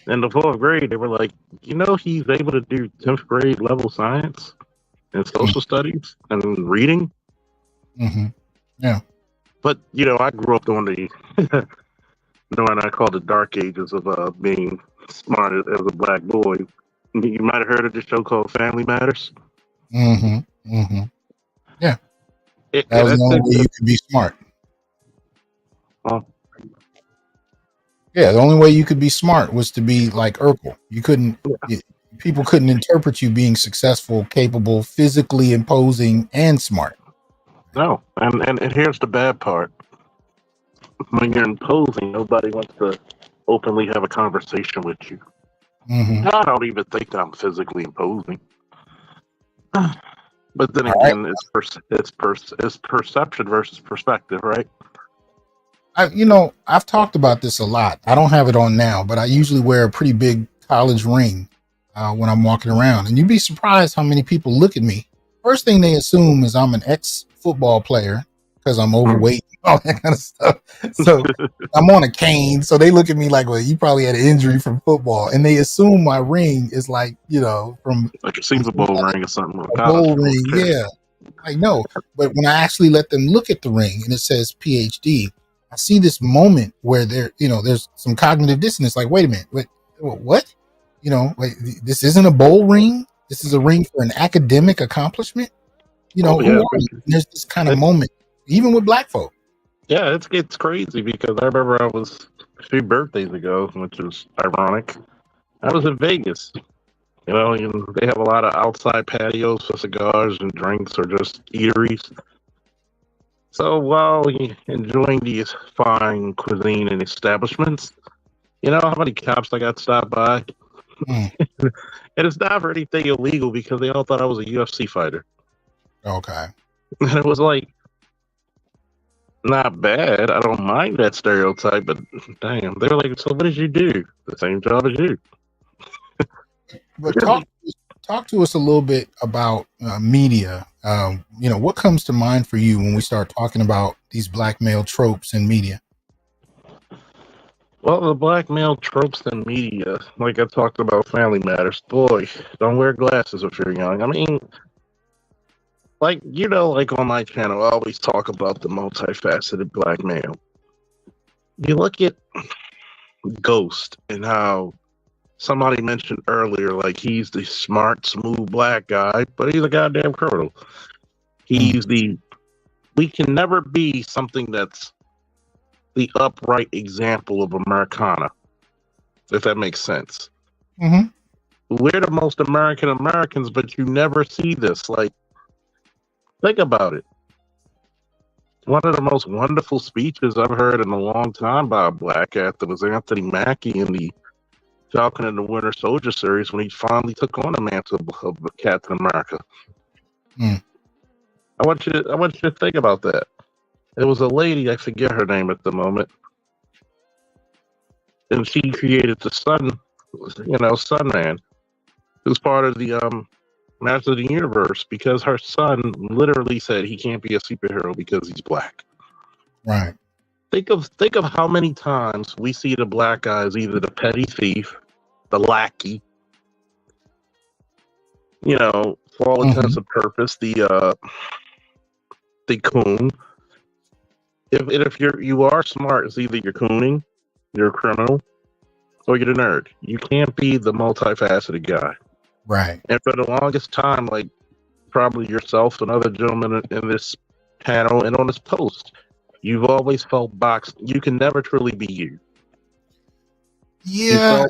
In the 4th grade, they were like, you know, he's able to do 10th grade level science and social studies and reading. Yeah. But, you know, I grew up on the know what I call the dark ages of being smart as a black boy. You might have heard of the show called Family Matters. Mm-hmm. Mm-hmm. Yeah. That Yeah, was the only way you could be smart. Yeah, the only way you could be smart was to be like Urkel. You couldn't. People couldn't interpret you being successful, capable, physically imposing, and smart. No, and here's the bad part. When you're imposing, nobody wants to openly have a conversation with you. Mm-hmm. I don't even think I'm physically imposing. But then again, it's perception versus perspective, right? I've talked about this a lot. I don't have it on now, but I usually wear a pretty big college ring when I'm walking around, and you'd be surprised how many people look at me. First thing they assume is I'm an ex-football player because I'm overweight and all that kind of stuff. So I'm on a cane, so they look at me like, well, you probably had an injury from football, and they assume my ring is like, from like a Super Bowl ring or something. A bowl ring, yeah. I know, but when I actually let them look at the ring and it says PhD, I see this moment where there's some cognitive dissonance. Like, wait a minute, what? Wait, this isn't a bowl ring. This is a ring for an academic accomplishment. Who are you? And there's this kind of moment, even with black folk. Yeah, it's crazy because I remember I was a few birthdays ago, which is ironic. I was in Vegas. They have a lot of outside patios for cigars and drinks or just eateries. So while enjoying these fine cuisine and establishments, you know how many cops I got stopped by? And it's not for anything illegal because they all thought I was a UFC fighter. Okay. And it was like, not bad. I don't mind that stereotype, but damn. They were like, so what did you do? The same job as you. But talk to us a little bit about media. What comes to mind for you when we start talking about these black male tropes in media? Well, the black male tropes in media, like I talked about Family Matters, boy, don't wear glasses if you're young. I mean, like on my channel, I always talk about the multifaceted black male. You look at Ghost and how somebody mentioned earlier, like he's the smart, smooth black guy, but he's a goddamn criminal. We can never be something that's the upright example of Americana, if that makes sense. Mm-hmm. We're the most American Americans, but you never see this. Like, think about it. One of the most wonderful speeches I've heard in a long time by a black actor was Anthony Mackie in the Falcon and the Winter Soldier series when he finally took on the mantle of Captain America. I want you to think about that. It was a lady, I forget her name at the moment, and she created the Sunman, who's part of the Master of the Universe, because her son literally said he can't be a superhero because he's black. Right. Think of how many times we see the black guy as either the petty thief, the lackey, for all intents and purpose, the coon. If you are smart, it's either you're cooning, you're a criminal, or you're the nerd. You can't be the multifaceted guy. Right. And for the longest time, like probably yourself and other gentlemen in this panel and on this post, you've always felt boxed. You can never truly be you. Yeah.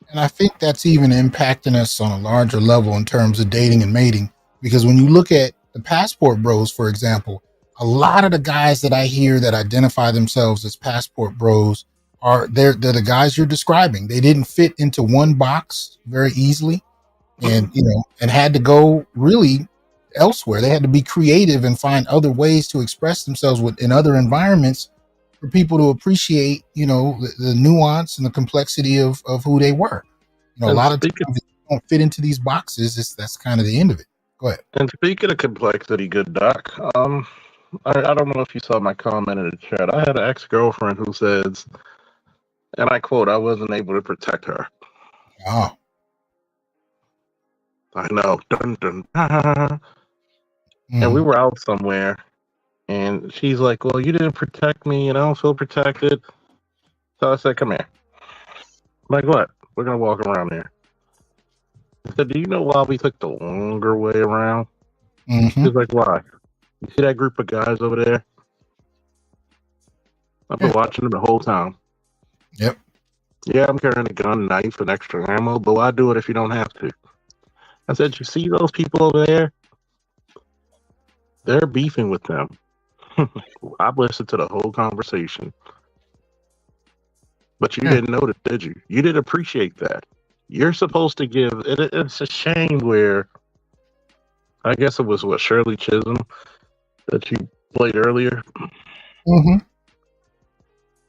And I think that's even impacting us on a larger level in terms of dating and mating. Because when you look at the passport bros, for example, a lot of the guys that I hear that identify themselves as passport bros they're the guys you're describing. They didn't fit into one box very easily, and and had to go really elsewhere. They had to be creative and find other ways to express themselves in other environments for people to appreciate, the nuance and the complexity of who they were. A lot of times if you don't fit into these boxes, that's kind of the end of it. Go ahead. And speaking of complexity, good doc, I don't know if you saw my comment in the chat. I had an ex-girlfriend who says, and I quote, I wasn't able to protect her. Oh. I know. Dun, dun, dun. And we were out somewhere, and she's like, well, you didn't protect me, and I don't feel protected. So I said, come here. Like what? We're gonna walk around there. I said, do you know why we took the longer way around? Mm-hmm. She's like, why? You see that group of guys over there? I've been watching them the whole time. Yep. Yeah, I'm carrying a gun, knife, and extra ammo, but why do it if you don't have to? I said, you see those people over there? They're beefing with them. I've listened to the whole conversation. But you didn't notice, did you? You didn't appreciate that. You're supposed to give... It's a shame where... I guess it was, what, Shirley Chisholm that you played earlier? Mm-hmm.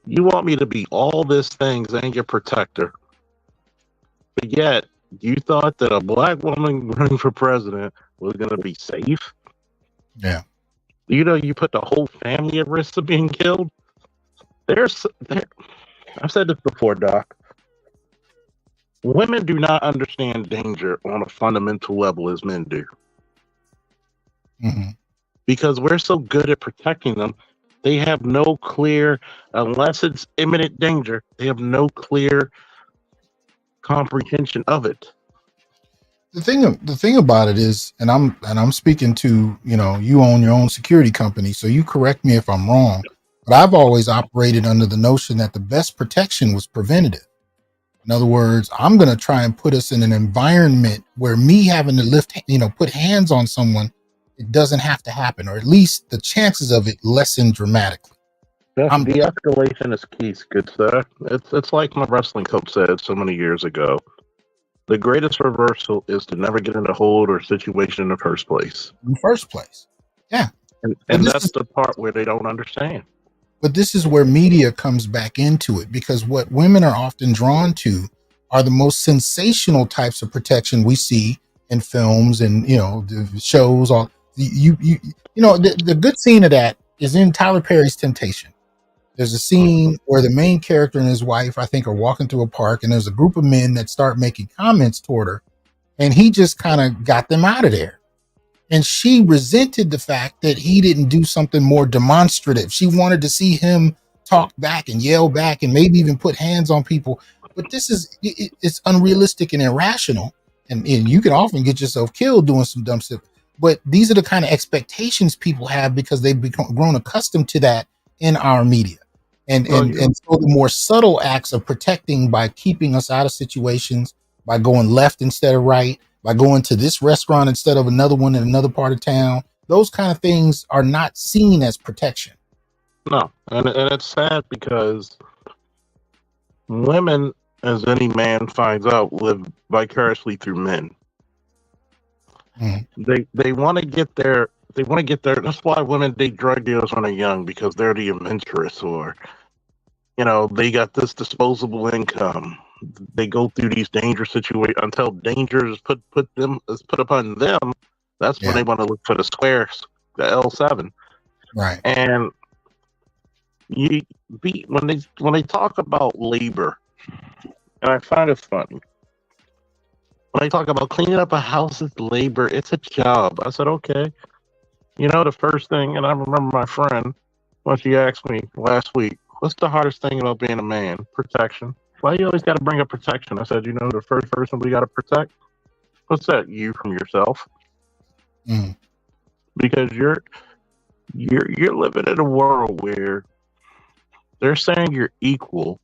You want me to be all these things and your protector. But yet, you thought that a black woman running for president was going to be safe? Yeah. You know, you put the whole family at risk of being killed? I've said this before, Doc. Women do not understand danger on a fundamental level as men do. Mm-hmm. Because we're so good at protecting them, they have no clear, unless it's imminent danger, they have no clear comprehension of it. The thing about it is, and I'm speaking to, you own your own security company, so you correct me if I'm wrong, but I've always operated under the notion that the best protection was preventative. In other words, I'm going to try and put us in an environment where me having to put hands on someone, it doesn't have to happen, or at least the chances of it lessen dramatically. De-escalation is key, good sir. It's like my wrestling coach said so many years ago. The greatest reversal is to never get in a hold or situation in the first place. Yeah. And that's the part where they don't understand. But this is where media comes back into it, because what women are often drawn to are the most sensational types of protection we see in films and, the shows. The good scene of that is in Tyler Perry's Temptation. There's a scene where the main character and his wife, I think, are walking through a park, and there's a group of men that start making comments toward her, and he just kind of got them out of there. And she resented the fact that he didn't do something more demonstrative. She wanted to see him talk back and yell back and maybe even put hands on people. But it's unrealistic and irrational. And you can often get yourself killed doing some dumb stuff. But these are the kind of expectations people have because they've grown accustomed to that in our media. And so the more subtle acts of protecting by keeping us out of situations, by going left instead of right, by going to this restaurant instead of another one in another part of town, those kind of things are not seen as protection. No, and it's sad because women, as any man finds out, live vicariously through men. Mm-hmm. They want to get there. That's why women date drug dealers when they're young, because they're the adventurous, or they got this disposable income. They go through these dangerous situations until danger is put upon them. That's when they want to look for the squares, the L7. Right. And when they talk about labor, and I find it funny. When they talk about cleaning up a house is labor, it's a job. I said, okay. The first thing, and I remember my friend, when she asked me last week, what's the hardest thing about being a man? Protection. Why you always got to bring up protection? I said, the first person we got to protect? What's that? You from yourself. Mm. Because you're living in a world where they're saying you're equal,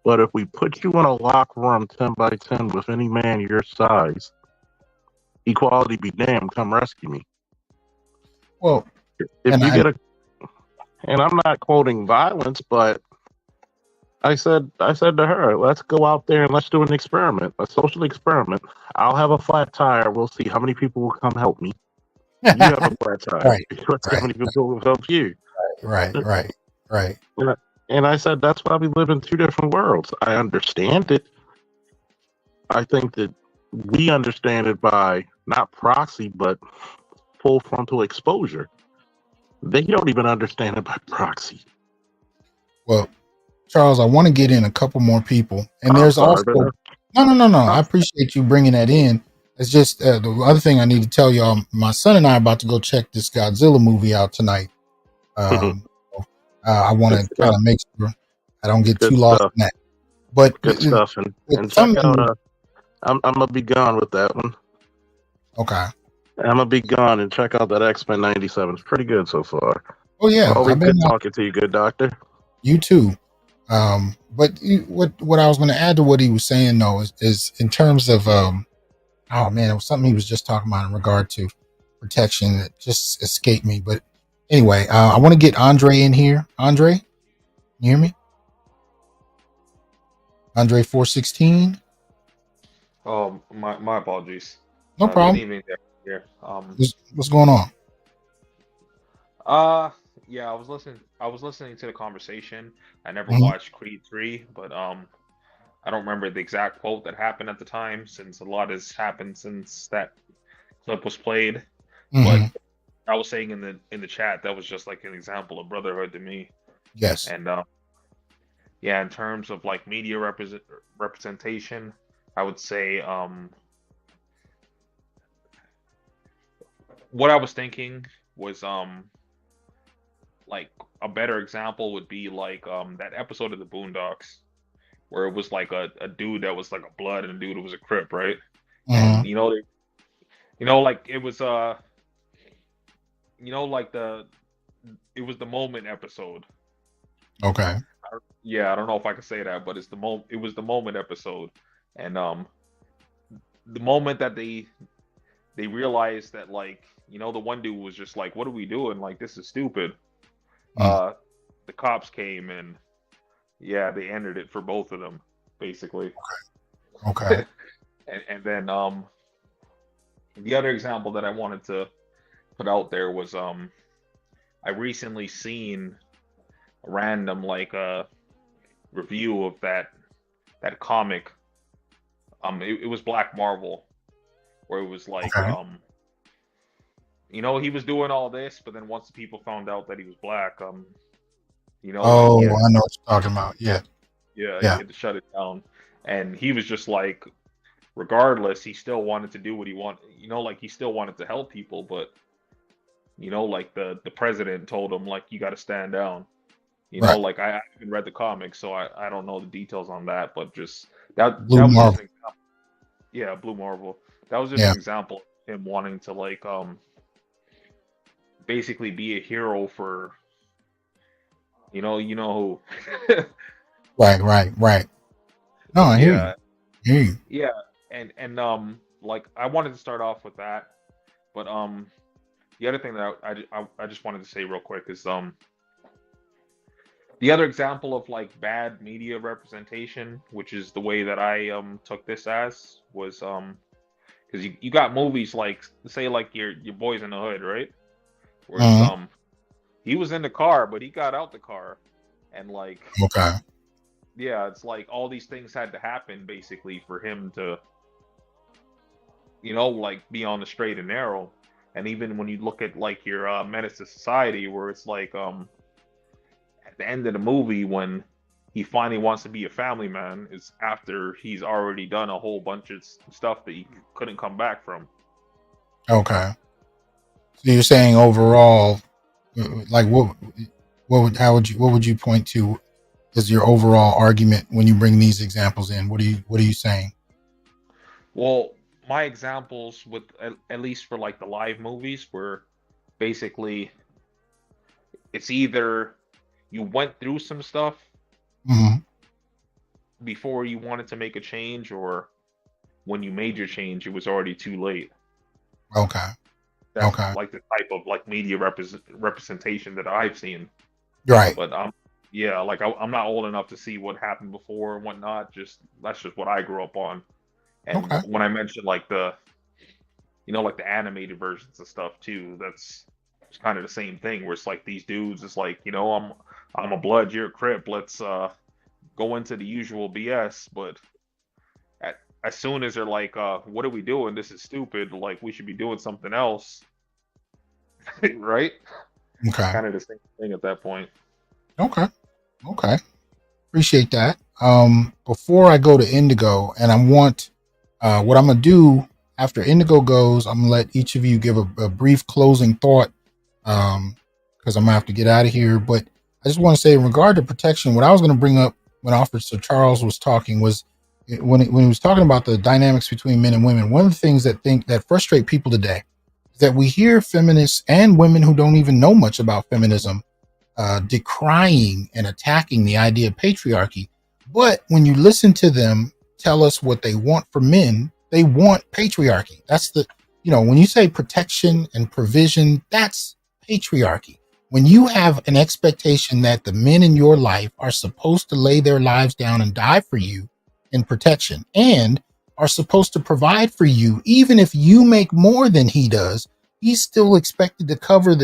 but if we put you in a locker room 10 by 10 with any man your size, equality be damned, come rescue me. Well, and I'm not quoting violence, but I said to her, let's go out there and let's do an experiment, a social experiment. I'll have a flat tire. We'll see how many people will come help me. You have a flat tire. Let's see how many people will help you. Right. And I said, that's why we live in two different worlds. I understand it. I think that we understand it by not proxy, but full frontal exposure. They don't even understand it by proxy. Well, Charles, I want to get in a couple more people, and there's also no. I appreciate you bringing that in. It's just the other thing I need to tell y'all. My son and I are about to go check this Godzilla movie out tonight. I want to kind of make sure I don't get Good too lost stuff. in that. But Good stuff. And check something. out. I'm gonna be gone with that one. Okay. I'm gonna be gone and check out that X-Men '97. It's pretty good so far. Oh yeah, Always I've good been talking to you, good doctor. You too. But what I was going to add to what he was saying though is in terms of oh man, it was something he was just talking about in regard to protection that just escaped me. But anyway, I want to get Andre in here. Andre, you hear me? Andre 416. Oh, my apologies. No problem. Good evening there. What's going on? Yeah, I was listening to the conversation. I never Mhm. watched Creed 3, but I don't remember the exact quote that happened at the time, since a lot has happened since that clip was played. Mhm. But I was saying in the chat, that was just like an example of brotherhood to me. Yes. And yeah, in terms of like media representation, I would say what I was thinking was like a better example would be like that episode of the Boondocks where it was like a dude that was like a blood and a dude who was a Crip, right? And Mhm. like it was like it was the moment episode. Okay. Yeah, I don't know if I can say that, but it was the moment episode. And the moment that they realized that, like, the one dude was just like, what are we doing? Like, this is stupid. The cops came and yeah, they ended it for both of them, basically. Okay. And then the other example that I wanted to put out there was I recently seen a random like review of that comic. It was Black Marvel, where it was like Okay. he was doing all this, but then once the people found out that he was black, Oh, like he had, I know what you're talking about. Yeah. yeah, he Yeah. had to shut it down. And he was just like, regardless, he still wanted to do what he wanted, like he still wanted to help people, but like the president told him, like, you got to stand down. Right. Like I haven't read the comics, so I don't know the details on that, but just that Blue was just Marvel. an example. Yeah, Blue Marvel. That was just Yeah. an example of him wanting to like basically be a hero for who. Right. No, I hear you. Yeah. Hear you. Yeah, and like I wanted to start off with that, but the other thing that I just wanted to say real quick is the other example of like bad media representation, which is the way that I took this as, was because you got movies like, say, like your Boys in the Hood, right? Where it's Mhm. he was in the car, but he got out the car, and like Okay. yeah, it's like all these things had to happen basically for him to like be on the straight and narrow. And even when you look at like your Menace to Society, where it's like at the end of the movie when he finally wants to be a family man, is after he's already done a whole bunch of stuff that he couldn't come back from. Okay. So you're saying overall, like what would you point to as your overall argument when you bring these examples in? What are you saying? Well, my examples with at least for like the live movies were basically it's either you went through some stuff Mhm. before you wanted to make a change, or when you made your change, it was already too late. Okay. That's Okay. like the type of like media representation that I've seen. Right. But yeah, like I'm not old enough to see what happened before and whatnot. Just that's just what I grew up on. And Okay. when I mentioned like the like the animated versions of stuff too, that's it's kind of the same thing where it's like these dudes, it's like, I'm a blood, you're a Crip, let's go into the usual BS. But as soon as they're like, what are we doing? This is stupid. Like, we should be doing something else. Right? Okay. Kind of the same thing at that point. Okay. Appreciate that. Before I go to Indigo, and I want what I'm gonna do after Indigo goes, I'm gonna let each of you give a brief closing thought, because I'm gonna have to get out of here. But I just want to say in regard to protection, what I was going to bring up when Officer Charles was talking was when he was talking about the dynamics between men and women. One of the things that frustrate people today is that we hear feminists and women who don't even know much about feminism decrying and attacking the idea of patriarchy. But when you listen to them tell us what they want for men, they want patriarchy. That's when you say protection and provision, that's patriarchy. When you have an expectation that the men in your life are supposed to lay their lives down and die for you in protection and are supposed to provide for you, even if you make more than he does, he's still expected to cover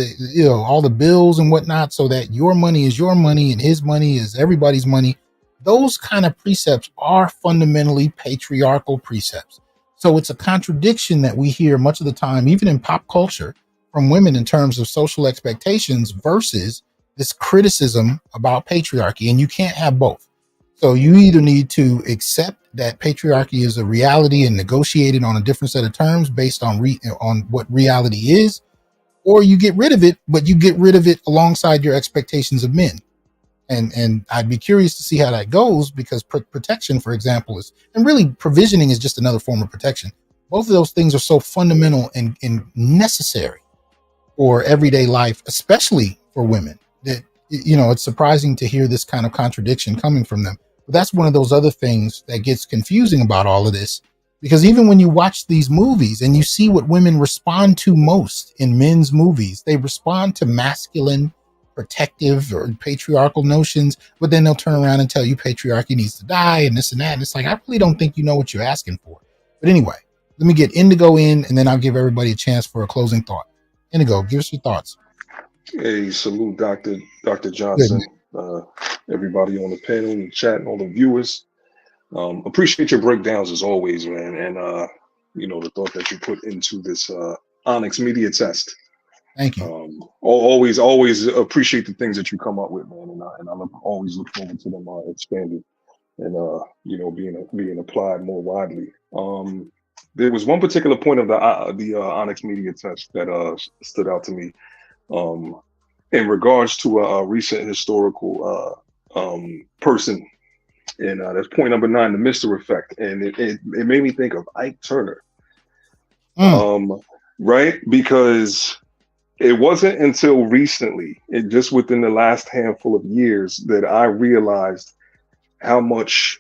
all the bills and whatnot, so that your money is your money and his money is everybody's money. Those kind of precepts are fundamentally patriarchal precepts. So it's a contradiction that we hear much of the time, even in pop culture, from women in terms of social expectations versus this criticism about patriarchy. And you can't have both. So you either need to accept that patriarchy is a reality and negotiate it on a different set of terms based on what reality is, or you get rid of it, but you get rid of it alongside your expectations of men. And I'd be curious to see how that goes, because protection, for example, and really provisioning is just another form of protection. Both of those things are so fundamental and necessary for everyday life, especially for women, that, it's surprising to hear this kind of contradiction coming from them. But that's one of those other things that gets confusing about all of this, because even when you watch these movies and you see what women respond to most in men's movies, they respond to masculine, protective, or patriarchal notions, but then they'll turn around and tell you patriarchy needs to die and this and that. And it's like, I really don't think you know what you're asking for. But anyway, let me get Indigo in, and then I'll give everybody a chance for a closing thought. Indigo, give us your thoughts. Hey, salute, Dr. Johnson, everybody on the panel and chat and all the viewers. Appreciate your breakdowns as always, man. And, the thought that you put into this ONYX Media Test. Thank you. Always appreciate the things that you come up with, man. And I always look forward to them expanding and, being applied more widely. There was one particular point of the ONYX Media Test that stood out to me in regards to a recent historical person, and that's point number 9, the Mr. Effect, and it made me think of Ike Turner, right? Because it wasn't until recently, just within the last handful of years, that I realized how much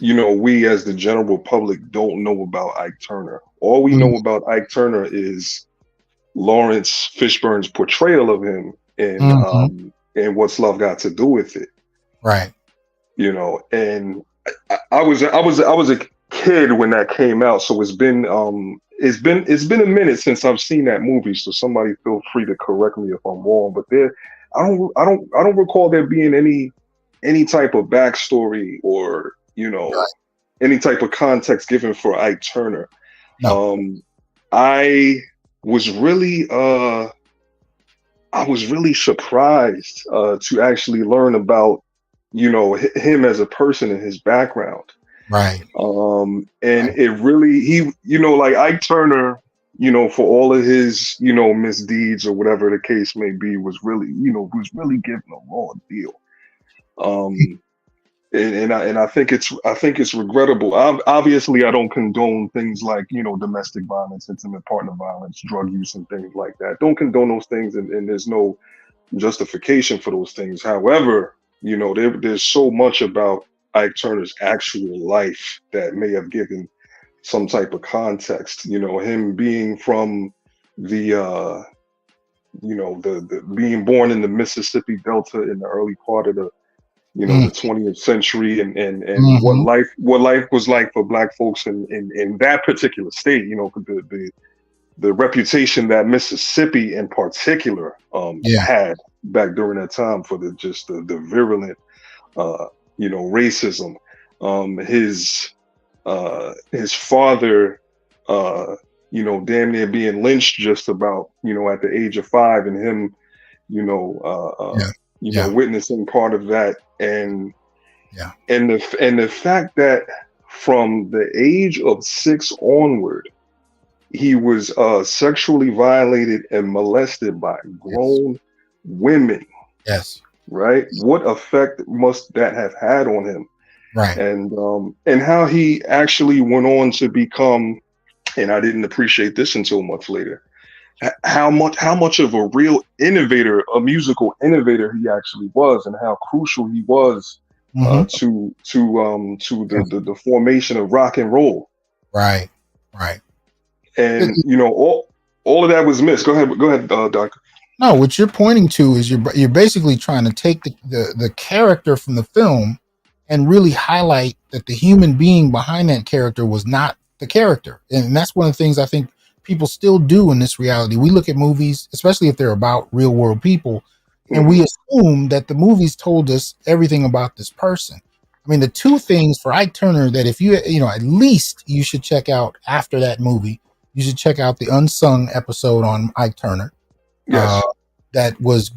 we as the general public don't know about Ike Turner. All we know about Ike Turner is Lawrence Fishburne's portrayal of him and What's Love Got to Do with It. Right. And I was a kid when that came out, so it's been a minute since I've seen that movie. So somebody feel free to correct me if I'm wrong, but I don't recall there being any type of backstory or any type of context given for Ike Turner. No. I was really surprised to actually learn about him as a person and his background. Right. It really, like Ike Turner, for all of his misdeeds or whatever the case may be, was really given a raw deal. And I think it's regrettable. Obviously, I don't condone things like domestic violence, intimate partner violence, drug use, and things like that. Don't condone those things, and there's no justification for those things. However, there's so much about Ike Turner's actual life that may have given some type of context. Him being from the being born in the Mississippi Delta in the early part of the the 20th century, and what life was like for Black folks in that particular state. The reputation that Mississippi in particular had back during that time for the virulent racism. His father damn near being lynched just about at the age of 5, and him witnessing part of that, and the fact that from the age of 6 onward, he was sexually violated and molested by grown women. Yes. right? What effect must that have had on him? Right. And how he actually went on to become, and I didn't appreciate this until much later, how much of a real innovator, a musical innovator he actually was, and how crucial he was to the formation of rock and roll. Right. Right. And you know, all of that was missed. Go ahead, Doctor. No, what you're pointing to is you're basically trying to take the character from the film and really highlight that the human being behind that character was not the character. And that's one of the things I think people still do in this reality. We look at movies, especially if they're about real world people, and we assume that the movies told us everything about this person. I mean, the two things for Ike Turner that if you at least you should check out after that movie, you should check out the Unsung episode on Ike Turner. Yes. That was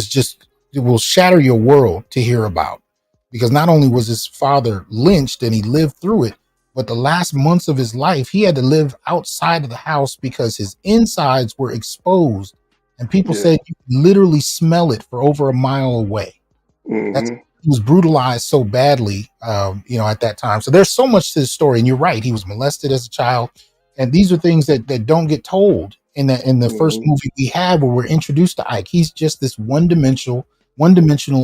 just, it will shatter your world to hear about, because not only was his father lynched and he lived through it, but the last months of his life he had to live outside of the house because his insides were exposed, and people said you could literally smell it for over a mile away. He was brutalized so badly, at that time. So there's so much to the story, and you're right. He was molested as a child, and these are things that don't get told in the first movie we have, where we're introduced to Ike. He's just this one-dimensional,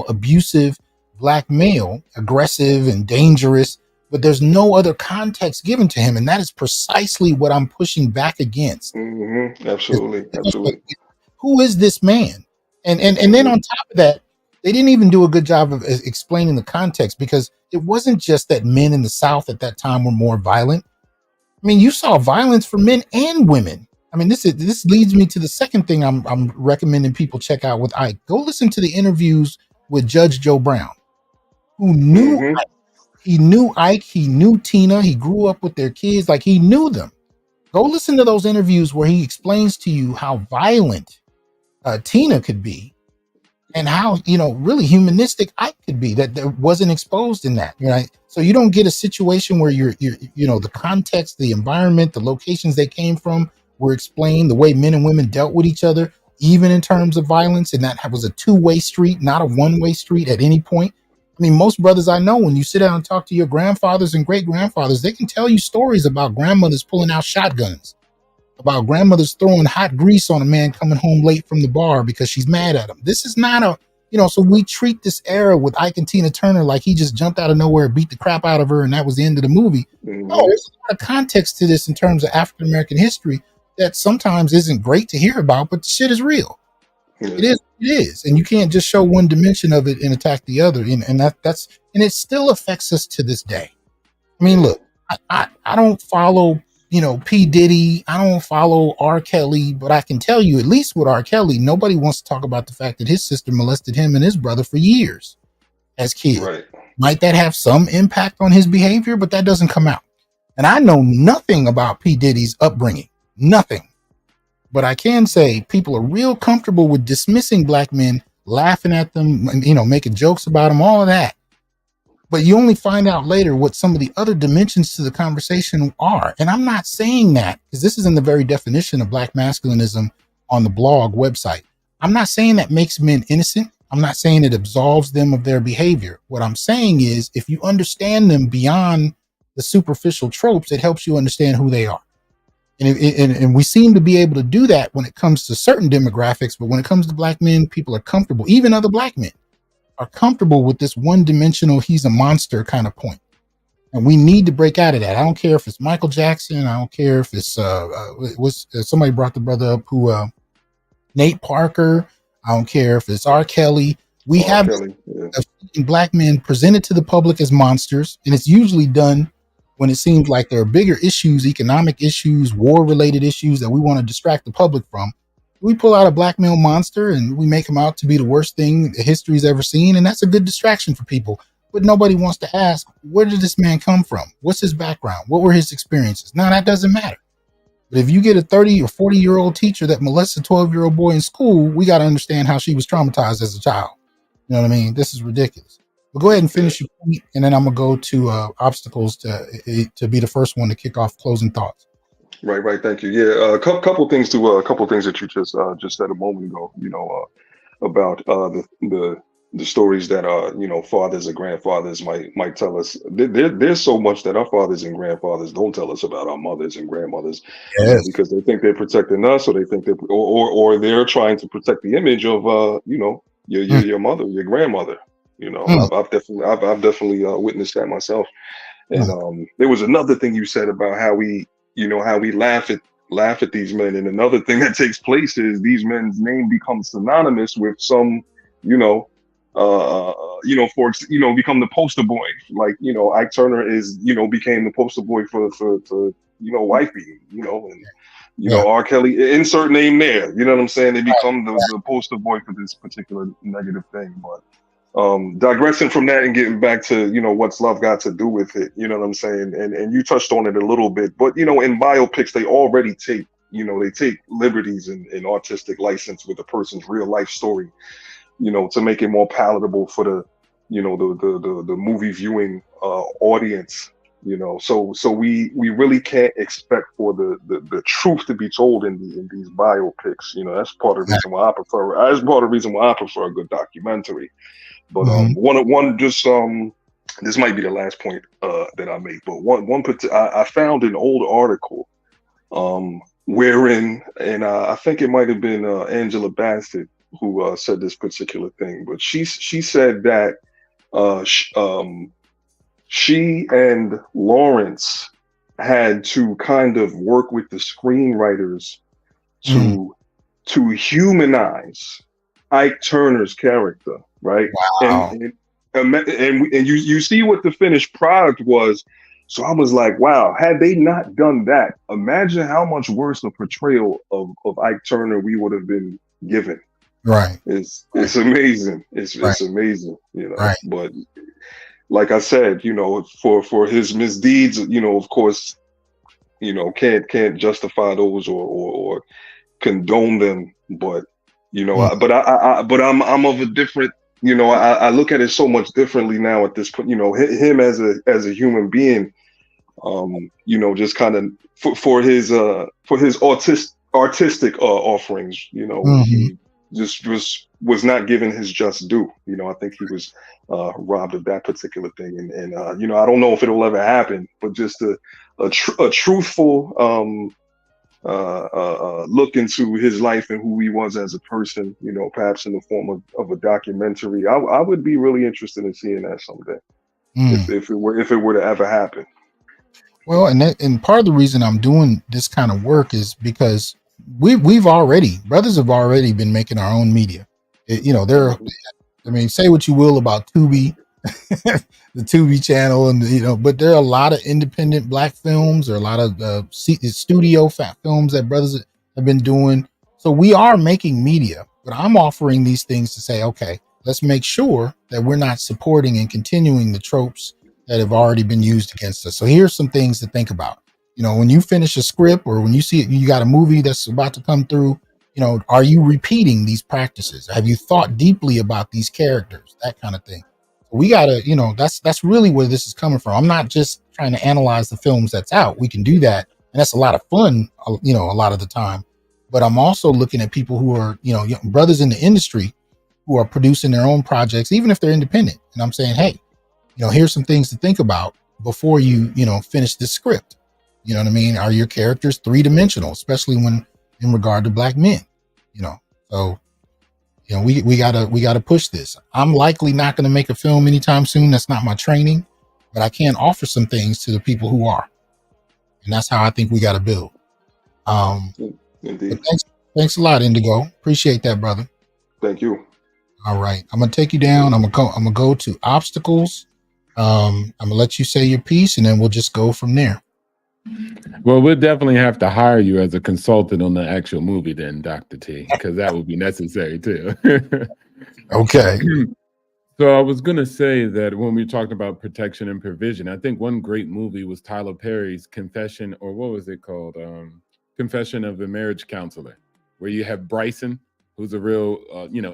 abusive black male, aggressive and dangerous, but there's no other context given to him, and that is precisely what I'm pushing back against. Absolutely. Who is this man? And then on top of that, they didn't even do a good job of explaining the context, because it wasn't just that men in the South at that time were more violent. I mean, you saw violence for men and women. I mean, this leads me to the second thing I'm recommending people check out with Ike. Go listen to the interviews with Judge Joe Brown, who knew Ike. He knew Ike, he knew Tina, he grew up with their kids, like he knew them. Go listen to those interviews where he explains to you how violent Tina could be, and how really humanistic Ike could be, that wasn't exposed in that. Right? So you don't get a situation where you're the context, the environment, the locations they came from were explained, the way men and women dealt with each other, even in terms of violence, and that was a two-way street, not a one-way street at any point. I mean, most brothers I know, when you sit down and talk to your grandfathers and great-grandfathers, they can tell you stories about grandmothers pulling out shotguns, about grandmothers throwing hot grease on a man coming home late from the bar because she's mad at him. This is not so we treat this era with Ike and Tina Turner like he just jumped out of nowhere, beat the crap out of her, and that was the end of the movie. No, there's a lot of context to this in terms of African American history that sometimes isn't great to hear about, but the shit is real. It is, and you can't just show one dimension of it and attack the other, and that's it still affects us to this day. I mean, look, I don't follow P. Diddy, I don't follow R. Kelly, but I can tell you, at least with R. Kelly, nobody wants to talk about the fact that his sister molested him and his brother for years as kids. Right. Might that have some impact on his behavior? But that doesn't come out. And I know nothing about P. Diddy's upbringing, nothing. But I can say people are real comfortable with dismissing black men, laughing at them, making jokes about them, all of that. But you only find out later what some of the other dimensions to the conversation are. And I'm not saying that, because this is in the very definition of black masculinism on the blog website. I'm not saying that makes men innocent. I'm not saying it absolves them of their behavior. What I'm saying is, if you understand them beyond the superficial tropes, it helps you understand who they are. And we seem to be able to do that when it comes to certain demographics, but when it comes to black men, people are comfortable, even other black men are comfortable with this one-dimensional, he's a monster kind of point. And we need to break out of that. I don't care if it's Michael Jackson. I don't care if it's somebody brought the brother up who Nate Parker. I don't care if it's R. Kelly. We have black men presented to the public as monsters, and it's usually done when it seems like there are bigger issues, economic issues, war-related issues that we want to distract the public from. We pull out a black male monster and we make him out to be the worst thing history's ever seen, and that's a good distraction for people. But nobody wants to ask, where did this man come from? What's his background? What were his experiences? No, that doesn't matter. But if you get a 30 or 40-year-old teacher that molests a 12-year-old boy in school, we got to understand how she was traumatized as a child. You know what I mean? This is ridiculous. But go ahead and finish your point, and then I'm going to go to obstacles to be the first one to kick off closing thoughts. Right. Thank you. Yeah, a couple things that you just said a moment ago. About the the stories that fathers or grandfathers might tell us. There's so much that our fathers and grandfathers don't tell us about our mothers and grandmothers, Yes. because they think they're protecting us, or they think or they're trying to protect the image of your mother, your grandmother. I've definitely witnessed that myself. And there was another thing you said about how we laugh at these men, and another thing that takes place is these men's name becomes synonymous with some, become the poster boy. Like, Ike Turner became the poster boy for wife beating, and R. Kelly, insert name there. You know what I'm saying? They become the poster boy for this particular negative thing. But digressing from that and getting back to what's love got to do with it, you know what I'm saying, and you touched on it a little bit, but in biopics they already take they take liberties and artistic license with a person's real life story, to make it more palatable for the the movie viewing audience, so we really can't expect for the truth to be told in these biopics. That's part of the reason why I prefer a good documentary. But this might be the last point that I make, but I found an old article wherein, and I think it might have been Angela Bassett who said this particular thing, but she said that she and Lawrence had to kind of work with the screenwriters to humanize Ike Turner's character, right? Wow. And you see what the finished product was. So I was like, wow, had they not done that, imagine how much worse a portrayal of Ike Turner we would have been given. Right. It's amazing. It's amazing, Right. But like I said, for his misdeeds, of course, can't justify those or condone them. But but I'm of a different, I look at it so much differently now at this point. Him as a human being, just kind of for his artistic offerings, he just was not given his just due. I think he was robbed of that particular thing, and I don't know if it'll ever happen, but just a truthful look into his life and who he was as a person, perhaps in the form of a documentary. I would be really interested in seeing that someday, if it were to ever happen. Well, and part of the reason I'm doing this kind of work is because brothers have already been making our own media. Say what you will about Tubi, the Tubi channel, and but there are a lot of independent Black films, or a lot of studio films that brothers have been doing. So we are making media, but I'm offering these things to say, okay, let's make sure that we're not supporting and continuing the tropes that have already been used against us. So here's some things to think about. When you finish a script, or when you see it, you got a movie that's about to come through, are you repeating these practices? Have you thought deeply about these characters? That kind of thing. We gotta, that's really where this is coming from. I'm not just trying to analyze the films that's out. We can do that, and that's a lot of fun, a lot of the time. But I'm also looking at people who are, brothers in the industry who are producing their own projects, even if they're independent. And I'm saying, hey, here's some things to think about before you, finish this script. You know what I mean? Are your characters three-dimensional, especially when in regard to Black men? So we gotta push this. I'm likely not going to make a film anytime soon. That's not my training, but I can offer some things to the people who are, and that's how I think we got to build. Indeed. Thanks a lot, Indigo. Appreciate that, brother. Thank you. All right, I'm gonna take you down. I'm gonna go to obstacles. I'm gonna let you say your piece, and then we'll just go from there. Well, we'll definitely have to hire you as a consultant on the actual movie then, Dr. T, because that would be necessary too. Okay. So I was going to say that when we talked about protection and provision, I think one great movie was Tyler Perry's Confession, or what was it called? Confession of a Marriage Counselor, where you have Bryson, who's a real,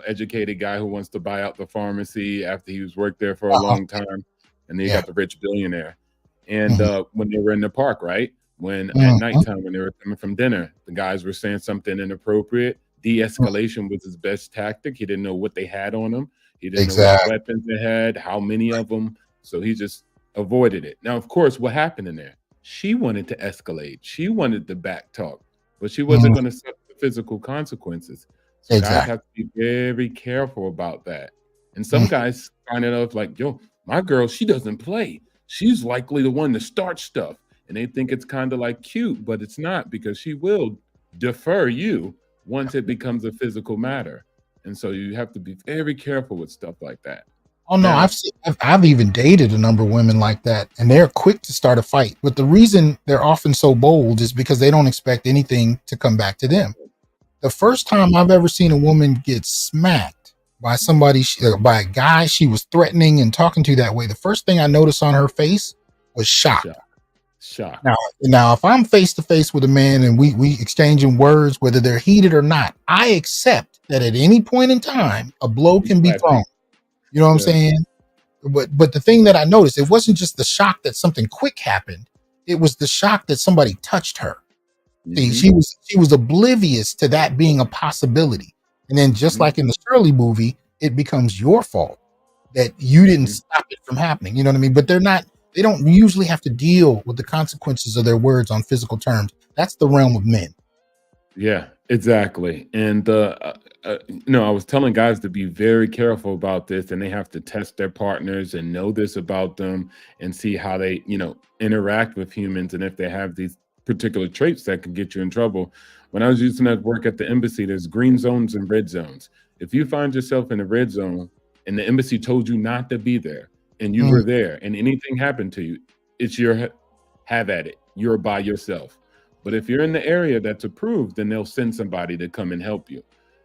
educated guy who wants to buy out the pharmacy after he was worked there for a long time. And then you got the rich billionaire. And when they were in the park, right? When at nighttime, when they were coming from dinner, the guys were saying something inappropriate. De-escalation was his best tactic. He didn't know what they had on him. He didn't know what Exactly. weapons they had, how many of them. So he just avoided it. Now, of course, what happened in there? She wanted to escalate. She wanted the back talk, but she wasn't Mhm. going to suffer the physical consequences. So guys Exactly. have to be very careful about that. And some Mhm. guys find it off like, yo, my girl, she doesn't play. She's likely the one to start stuff. And they think it's kind of like cute, but it's not, because she will defer you once it becomes a physical matter. And so you have to be very careful with stuff like that. Oh no, Now, I've even dated a number of women like that, and they're quick to start a fight. But the reason they're often so bold is because they don't expect anything to come back to them. The first time I've ever seen a woman get smacked by somebody, by a guy she was threatening and talking to that way, the first thing I noticed on her face was shock. shock. Now, if I'm face to face with a man and we exchanging words, whether they're heated or not, I accept that at any point in time a blow can be thrown. You know what I'm Yeah. saying? But the thing that I noticed, it wasn't just the shock that something quick happened; it was the shock that somebody touched her. See, she was oblivious to that being a possibility, and then just like in the Shirley movie, it becomes your fault that you didn't stop it from happening. You know what I mean? But they don't usually have to deal with the consequences of their words on physical terms. That's the realm of men. Yeah, exactly. And I was telling guys to be very careful about this, and they have to test their partners and know this about them and see how they, interact with humans, and if they have these particular traits that can get you in trouble. When I was using that work at the embassy, there's green zones and red zones. If you find yourself in a red zone and the embassy told you not to be there, and you were there, and anything happened to you, it's your have at it. You're by yourself. But if you're in the area that's approved, then they'll send somebody to come and help you.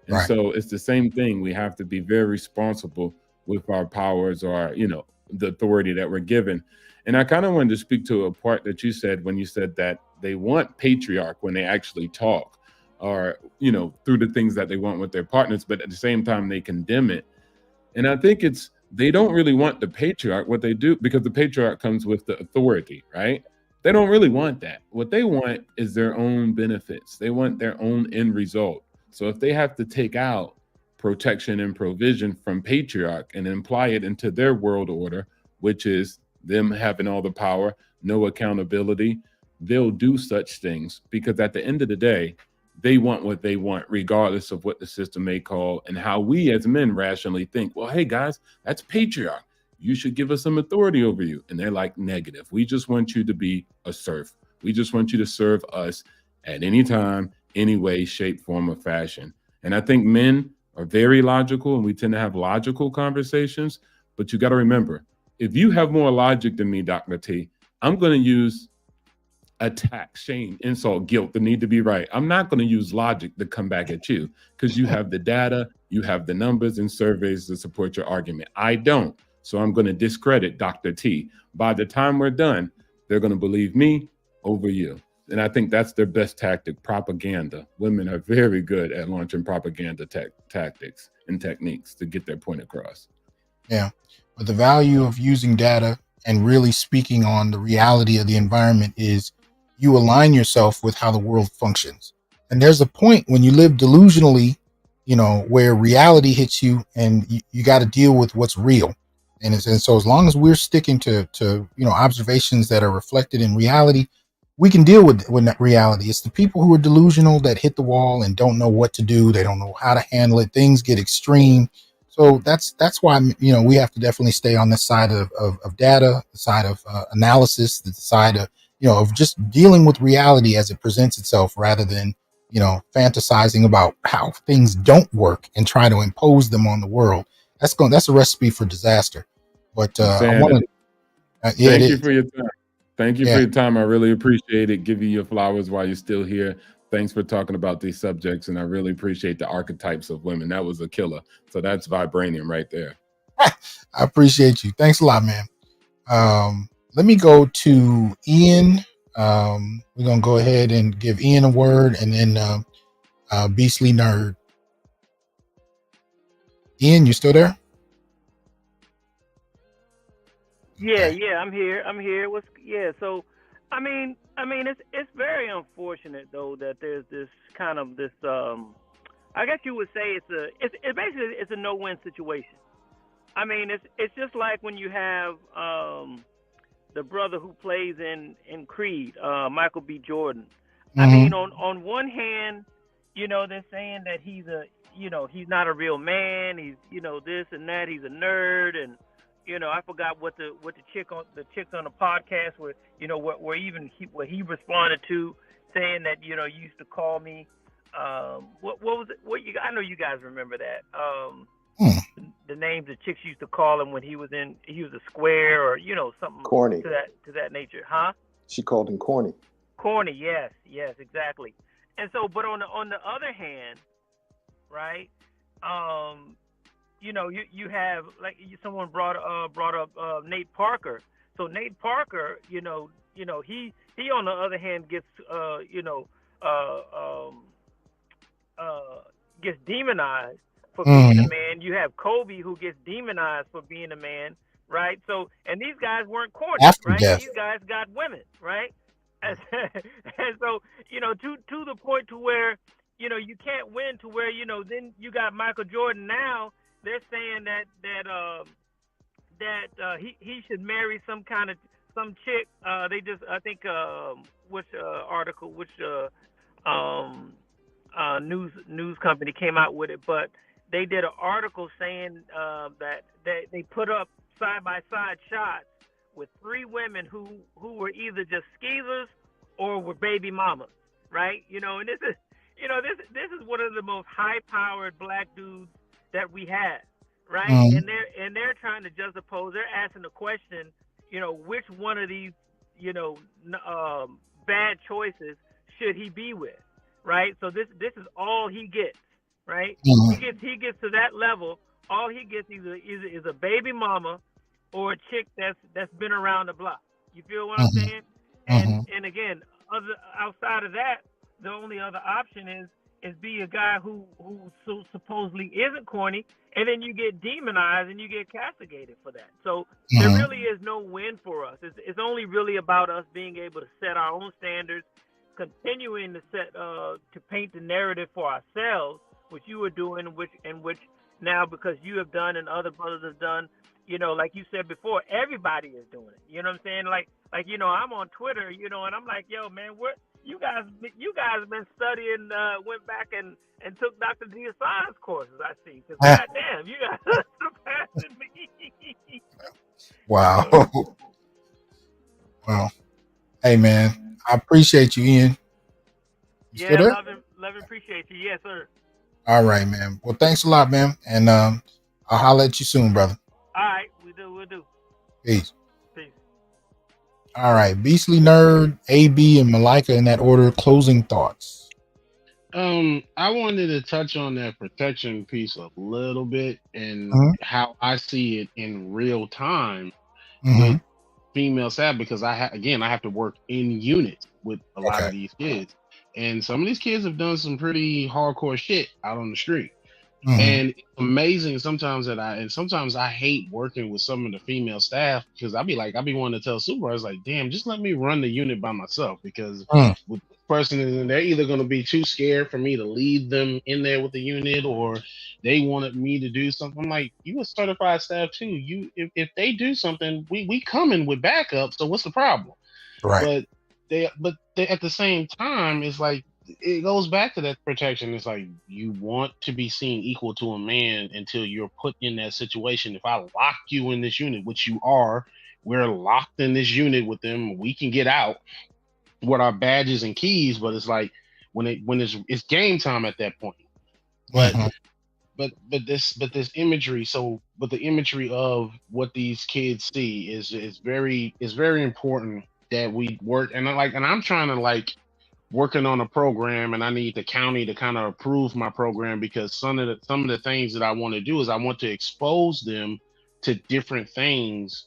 And Right. so it's the same thing. We have to be very responsible with our powers, or, the authority that we're given. And I kind of wanted to speak to a part that you said when you said that they want patriarch when they actually talk, or, through the things that they want with their partners, but at the same time, they condemn it. And I think they don't really want the patriarch. What they do, because the patriarch comes with the authority, right? They don't really want that. What they want is their own benefits. They want their own end result. So if they have to take out protection and provision from patriarch and imply it into their world order, which is them having all the power, no accountability, they'll do such things, because at the end of the day, they want what they want, regardless of what the system may call and how we as men rationally think, well, hey guys, that's patriarch. You should give us some authority over you. And they're like, negative. We just want you to be a serf. We just want you to serve us at any time, any way, shape, form, or fashion. And I think men are very logical, and we tend to have logical conversations. But you got to remember, if you have more logic than me, Dr. T, I'm going to use attack, shame, insult, guilt, the need to be right. I'm not going to use logic to come back at you, because you have the data, you have the numbers and surveys to support your argument. I don't. So I'm going to discredit Dr. T. By the time we're done, they're going to believe me over you. And I think that's their best tactic, propaganda. Women are very good at launching propaganda tactics and techniques to get their point across. Yeah. But the value of using data and really speaking on the reality of the environment is you align yourself with how the world functions. And there's a point when you live delusionally, where reality hits you, and you got to deal with what's real. And so as long as we're sticking to observations that are reflected in reality, we can deal with that reality. It's the people who are delusional that hit the wall and don't know what to do. They don't know how to handle it. Things get extreme. So that's why we have to definitely stay on the side of data, the side of analysis, the side of just dealing with reality as it presents itself, rather than fantasizing about how things don't work and try to impose them on the world. That's a recipe for disaster. But I want to. Thank you for your time. Thank you Yeah. for your time. I really appreciate it. Give you your flowers while you're still here. Thanks for talking about these subjects, and I really appreciate the archetypes of women. That was a killer. So that's vibranium right there. I appreciate you. Thanks a lot, man. Let me go to Ian. We're gonna go ahead and give Ian a word, and then Beastly Nerd. Ian, you still there? Yeah, I'm here. So I mean it's very unfortunate though that there's this kind of I guess you would say it's basically a no-win situation. I mean, it's just like when you have the brother who plays in Creed, Michael B. Jordan. I mean, on one hand, you know, they're saying that he's he's not a real man. He's, you know, this and that. He's a nerd, and you know, I forgot what the chicks on the podcast where, you know, where he responded to, saying that, you know, you used to call me. What was it? I know you guys remember that. The names the chicks used to call him when he was a square, or, you know, something Corny. to that nature, huh? She called him corny. Corny, yes, exactly. And so, but on the other hand, right? You know, you have, like, someone brought up Nate Parker. So Nate Parker, you know, he on the other hand gets gets demonized for being a man. You have Kobe, who gets demonized for being a man, right? So, and these guys weren't corny, right? These guys got women, right? And so, you know, to the point to where, you know, you can't win, to where, you know, then you got Michael Jordan. Now they're saying that he should marry some chick. They just, I think, which news company came out with it, but they did an article saying that they put up side by side shots with 3 women who were either just skeezers or were baby mamas, right? You know, and this is one of the most high-powered black dudes that we have, right? And they're trying to juxtapose. They're asking the question, you know, which one of these, you know, bad choices should he be with, right? So this is all he gets, right? He gets to that level. All he gets is a baby mama or a chick that's been around the block. You feel what I'm saying? And again, outside of that, the only other option is be a guy who supposedly isn't corny, and then you get demonized and you get castigated for that. So there really is no win for us. It's only really about us being able to set our own standards, continuing to paint the narrative for ourselves, which you are doing, which now, because you have done and other brothers have done, you know, like you said before, everybody is doing it. You know what I'm saying? Like, you know, I'm on Twitter, you know, and I'm like, yo, man, what you guys have been studying, went back and took Dr. Diasan's courses, I see. Because goddamn, you guys are surpassing me. Wow. Well, hey, man, I appreciate you, Ian. You still there? love and appreciate you. Yes, sir. All right, man. Well, thanks a lot, man. And I'll holler at you soon, brother. All right, we'll do. Peace. All right, Beastly Nerd, AB, and Malika in that order. Closing thoughts. I wanted to touch on that protection piece a little bit, and how I see it in real time with female staff, because I have to work in units with a lot of these kids, and some of these kids have done some pretty hardcore shit out on the street. And it's amazing sometimes sometimes I hate working with some of the female staff, because I'll be wanting to tell supervisors, like, damn, just let me run the unit by myself, because with this person, they're either going to be too scared for me to lead them in there with the unit, or they wanted me to do something. I'm like, you a certified staff too. If they do something, we coming with backup. So what's the problem? Right. But they at the same time, it's like, it goes back to that protection. It's like, you want to be seen equal to a man until you're put in that situation. If I lock you in this unit, which you are, we're locked in this unit with them, we can get out with our badges and keys, but it's like when it's game time at that point. But this imagery, the imagery of what these kids see is very important, that we work. And I'm trying to working on a program, and I need the county to kind of approve my program, because some of the things that I want to do is I want to expose them to different things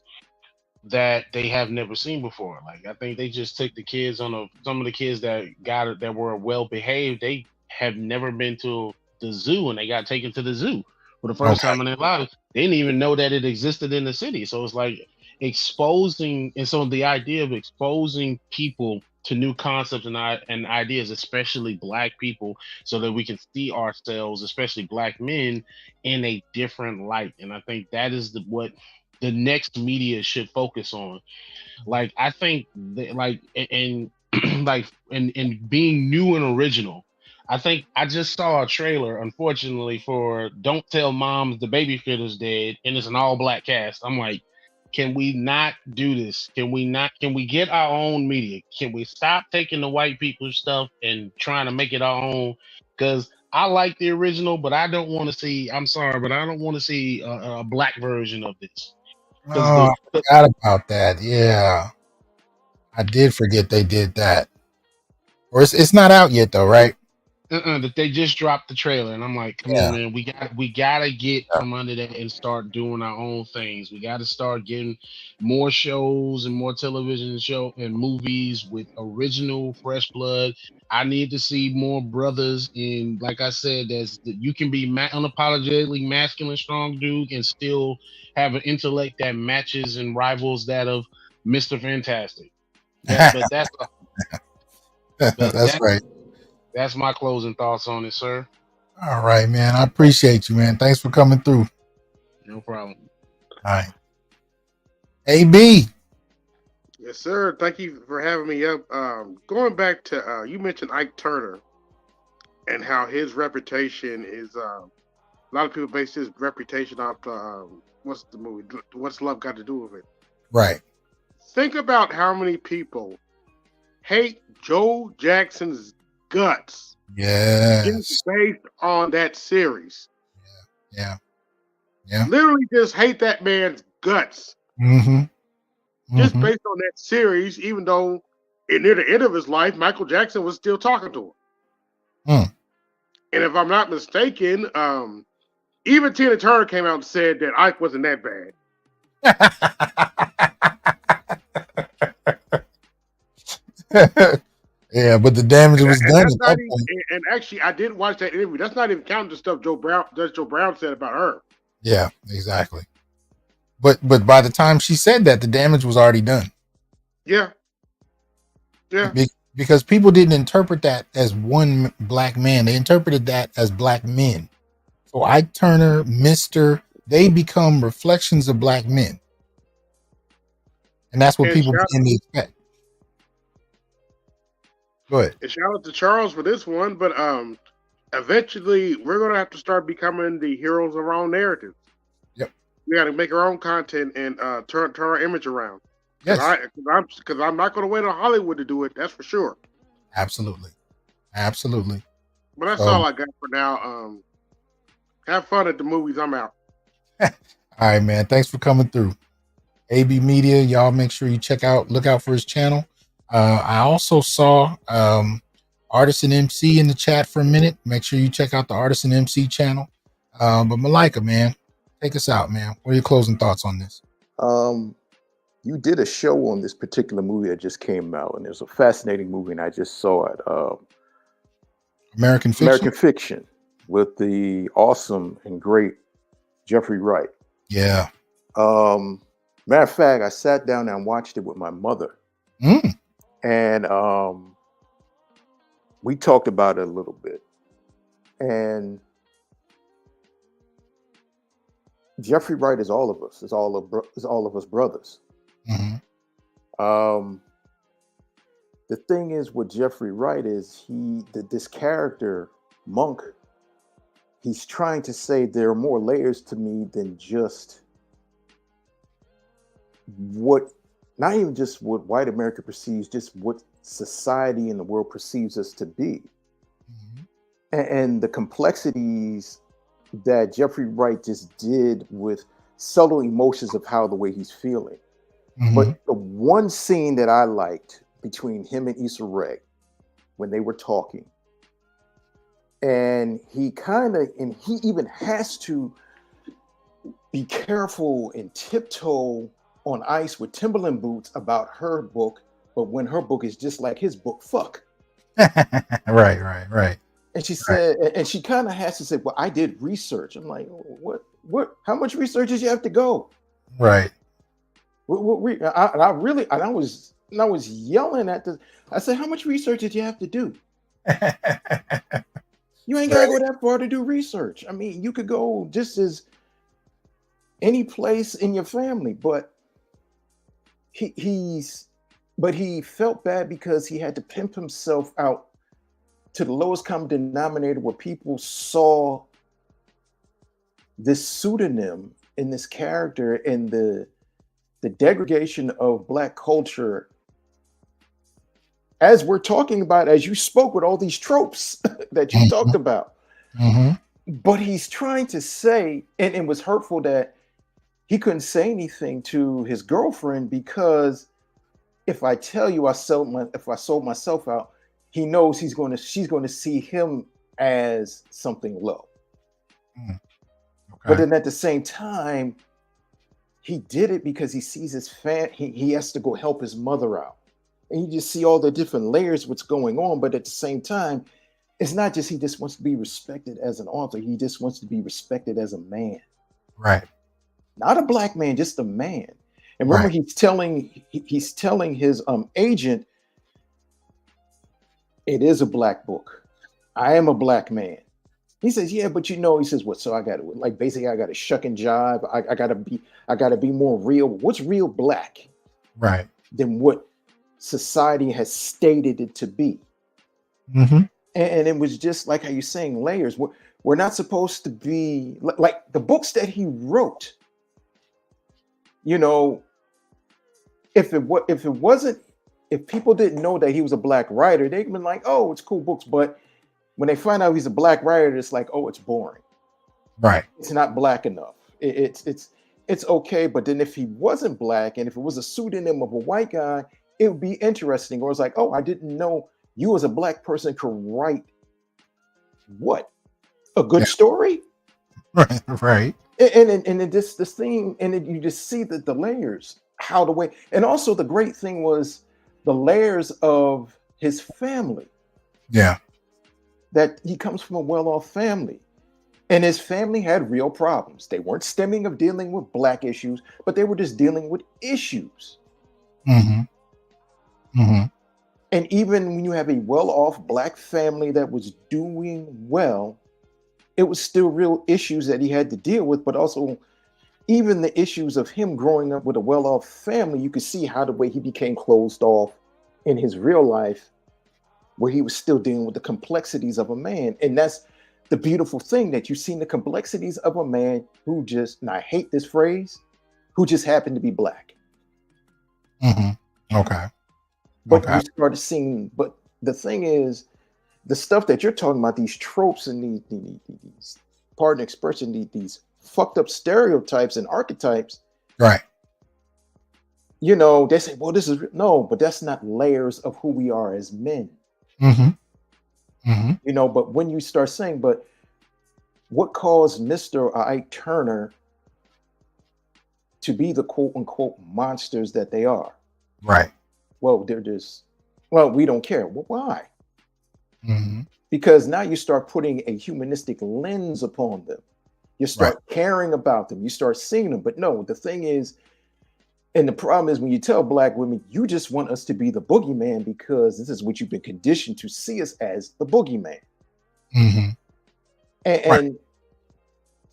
that they have never seen before. Like, I think they just took the kids some of the kids that were well behaved, they have never been to the zoo, and they got taken to the zoo for the first time in their lives. They didn't even know that it existed in the city. So it's like, exposing, and so the idea of exposing people to new concepts and ideas, especially Black people, so that we can see ourselves, especially Black men, in a different light. And I think that is what the next media should focus on. Like, I think that, like, and like, and being new and original. I think I just saw a trailer, unfortunately, for Don't Tell Moms the Babysitter's Dead, and it's an all-Black cast. I'm like, can we not do this? Can we get our own media? Can we stop taking the white people's stuff and trying to make it our own? Because I like the original, but I don't want to see, I'm sorry, but I don't want to see a Black version of this. Oh, I forgot about that. Yeah. I did forget they did that. Or it's not out yet though, right? That they just dropped the trailer, and I'm like, come on, man, we gotta get from under that and start doing our own things. We gotta start getting more shows and more television show and movies with original fresh blood. I need to see more brothers in, like I said, you can be unapologetically masculine, strong dude, and still have an intellect that matches and rivals that of Mr. Fantastic. That's right. That's my closing thoughts on it, sir. All right, man. I appreciate you, man. Thanks for coming through. No problem. All right. AB. Yes, sir. Thank you for having me up. Going back to, you mentioned Ike Turner and how his reputation is, a lot of people base his reputation off, what's the movie? What's Love Got to Do with It? Right. Think about how many people hate Joe Jackson's guts. Yes. Based on that series. Yeah. Literally just hate that man's guts. Mm-hmm. Just based on that series, even though near the end of his life, Michael Jackson was still talking to him. And if I'm not mistaken, even Tina Turner came out and said that Ike wasn't that bad. Yeah, but the damage was done at that Even, point. and actually, I did watch that interview. That's not even counting the stuff Judge Joe Brown said about her. Yeah, exactly. But by the time she said that, the damage was already done. Yeah. Because people didn't interpret that as one Black man. They interpreted that as Black men. So Ike Turner, Mr., they become reflections of Black men. And that's what people begin to expect. Go ahead. And shout out to Charles for this one, but eventually we're gonna have to start becoming the heroes of our own narratives. Yep. We got to make our own content and turn our image around. Yes. Because I'm not gonna wait on Hollywood to do it. That's for sure. Absolutely. But that's all I got for now. Have fun at the movies. I'm out. All right, man. Thanks for coming through. AB Media, y'all make sure you look out for his channel. I also saw Artisan MC in the chat for a minute. Make sure you check out the Artisan MC channel. But Malika, man, take us out, man. What are your closing thoughts on this? You did a show on this particular movie that just came out, and it's a fascinating movie, and I just saw it. American Fiction with the awesome and great Jeffrey Wright. Yeah. Matter of fact, I sat down and watched it with my mother. And we talked about it a little bit. And Jeffrey Wright is all of us. Is all of us brothers. The thing is with Jeffrey Wright is this character, Monk, he's trying to say there are more layers to me than just not even just what white America perceives, just what society and the world perceives us to be. And the complexities that Jeffrey Wright just did with subtle emotions of the way he's feeling. But the one scene that I liked between him and Issa Rae when they were talking, and he even has to be careful and tiptoe on ice with Timberland boots about her book, but when her book is just like his book, fuck. Right. And she said, and she kind of has to say, well, I did research. I'm like, what, how much research did you have to go? Right. I was yelling at the. I said, "How much research did you have to do? You ain't gotta go that far to do research. I mean, you could go just as any place in your family, but he felt bad because he had to pimp himself out to the lowest common denominator where people saw this pseudonym in this character and the degradation of Black culture as we're talking about, as you spoke with all these tropes that you talked about. But he's trying to say, and it was hurtful that he couldn't say anything to his girlfriend because if I tell you if I sold myself out, he knows she's going to see him as something low. But then at the same time, he did it because he sees his he has to go help his mother out. And you just see all the different layers what's going on. But at the same time, it's not just he just wants to be respected as an author. He just wants to be respected as a man. Right. Not a Black man, just a man. And remember, he's telling his agent, it is a Black book. I am a Black man. He says, yeah, but he says, what? So I got to basically I got to shuck and jive. I gotta be more real. What's real Black? Right. Than what society has stated it to be. And it was just like how you're saying layers. We're not supposed to be like the books that he wrote. If people didn't know that he was a Black writer, they'd been like, oh, it's cool books. But when they find out he's a Black writer, it's like, oh, it's boring. Right. It's not Black enough. It's okay. But then if he wasn't Black and if it was a pseudonym of a white guy, it would be interesting. Or it's like, oh, I didn't know you as a Black person could write what? A good story? Right. Right. And this thing, and then you just see the layers, how the way, and also the great thing was the layers of his family. Yeah. That he comes from a well-off family. And his family had real problems. They weren't stemming of dealing with Black issues, but they were just dealing with issues. And even when you have a well-off Black family that was doing well, it was still real issues that he had to deal with, but also even the issues of him growing up with a well-off family, you could see how the way he became closed off in his real life, where he was still dealing with the complexities of a man. And that's the beautiful thing, that you've seen the complexities of a man who just, and I hate this phrase, who just happened to be Black. Okay. But you started seeing, but the thing is, the stuff that you're talking about, these tropes and these pardon expression, these fucked up stereotypes and archetypes. Right. They say, well, this is no, but that's not layers of who we are as men. But when you start saying, but what caused Mr. Ike Turner to be the quote unquote monsters that they are? Right. Well, we don't care. Well, why? Because now you start putting a humanistic lens upon them. You start caring about them. You start seeing them. But no, the thing is, and the problem is when you tell Black women, you just want us to be the boogeyman because this is what you've been conditioned to see us as, the boogeyman. And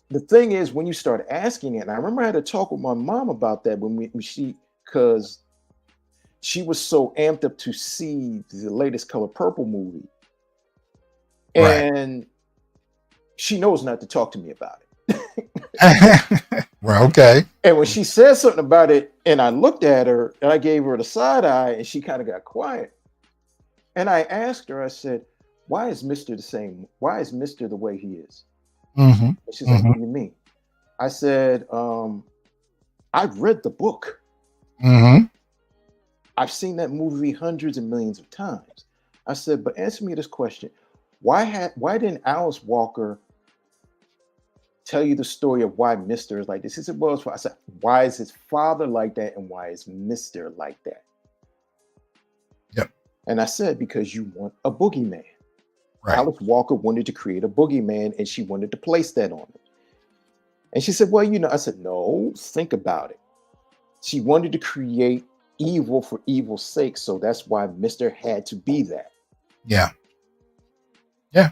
the thing is, when you start asking it, and I remember I had to talk with my mom about that because she was so amped up to see the latest Color Purple movie. And she knows not to talk to me about it. Well, okay. And when she said something about it, and I looked at her and I gave her the side eye, and she kind of got quiet. And I asked her, I said, why is Mr. the same? Why is Mr. the way he is? And she's like, what do you mean? I said, I've read the book. I've seen that movie hundreds and millions of times. I said, but answer me this question. Why didn't Alice Walker tell you the story of why Mr. is like this? He said, well, I said, why is his father like that? And why is Mr. like that? Yep. And I said, because you want a boogeyman. Right. Alice Walker wanted to create a boogeyman and she wanted to place that on him. And she said, well, I said, no, think about it. She wanted to create evil for evil's sake, so that's why Mr. had to be that. Yeah. Yeah.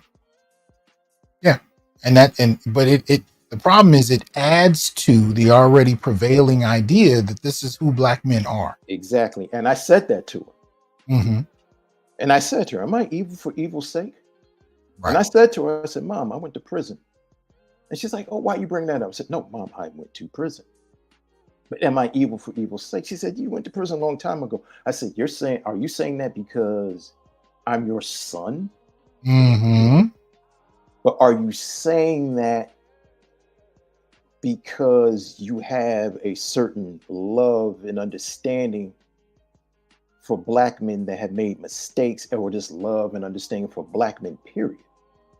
Yeah. But the problem is it adds to the already prevailing idea that this is who black men are. Exactly. And I said that to her. Mm-hmm. And I said to her, am I evil for evil's sake? Right. And I said to her, I said, Mom, I went to prison. And she's like, oh, why you bring that up? I said, no, Mom, I went to prison. But am I evil for evil's sake? She said, you went to prison a long time ago. I said, are you saying that because I'm your son? Mm-hmm. But are you saying that because you have a certain love and understanding for black men that have made mistakes, or just love and understanding for black men, period?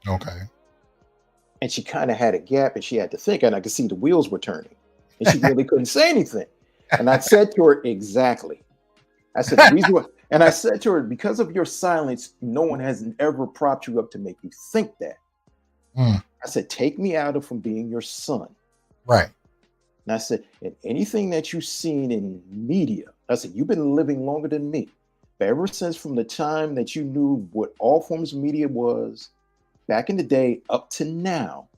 Okay. And she kind of had a gap and she had to think, and I could see the wheels were turning and she really couldn't say anything. And I said to her, exactly. I said, the reason why, and I said to her, because of your silence, no one has ever propped you up to make you think that. I said, take me out of from being your son. Right. And I said, and anything that you've seen in media, I said, you've been living longer than me. But ever since from the time that you knew what all forms of media was back in the day up to now,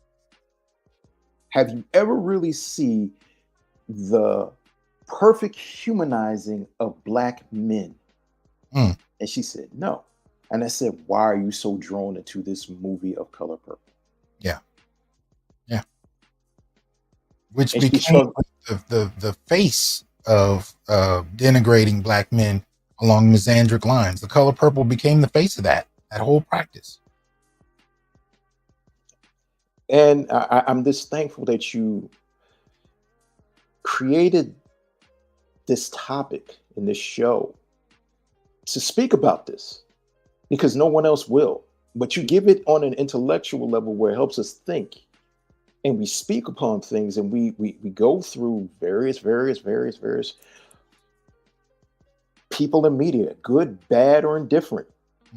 have you ever really seen the perfect humanizing of black men? And she said, no. And I said, why are you so drawn into this movie of Color Purple? Yeah. Yeah. Which became the face of denigrating black men along misandric lines. The Color Purple became the face of that whole practice. And I'm just thankful that you created this topic in this show to speak about this, because no one else will. But you give it on an intellectual level where it helps us think, and we speak upon things, and we go through various people in media, good, bad, or indifferent,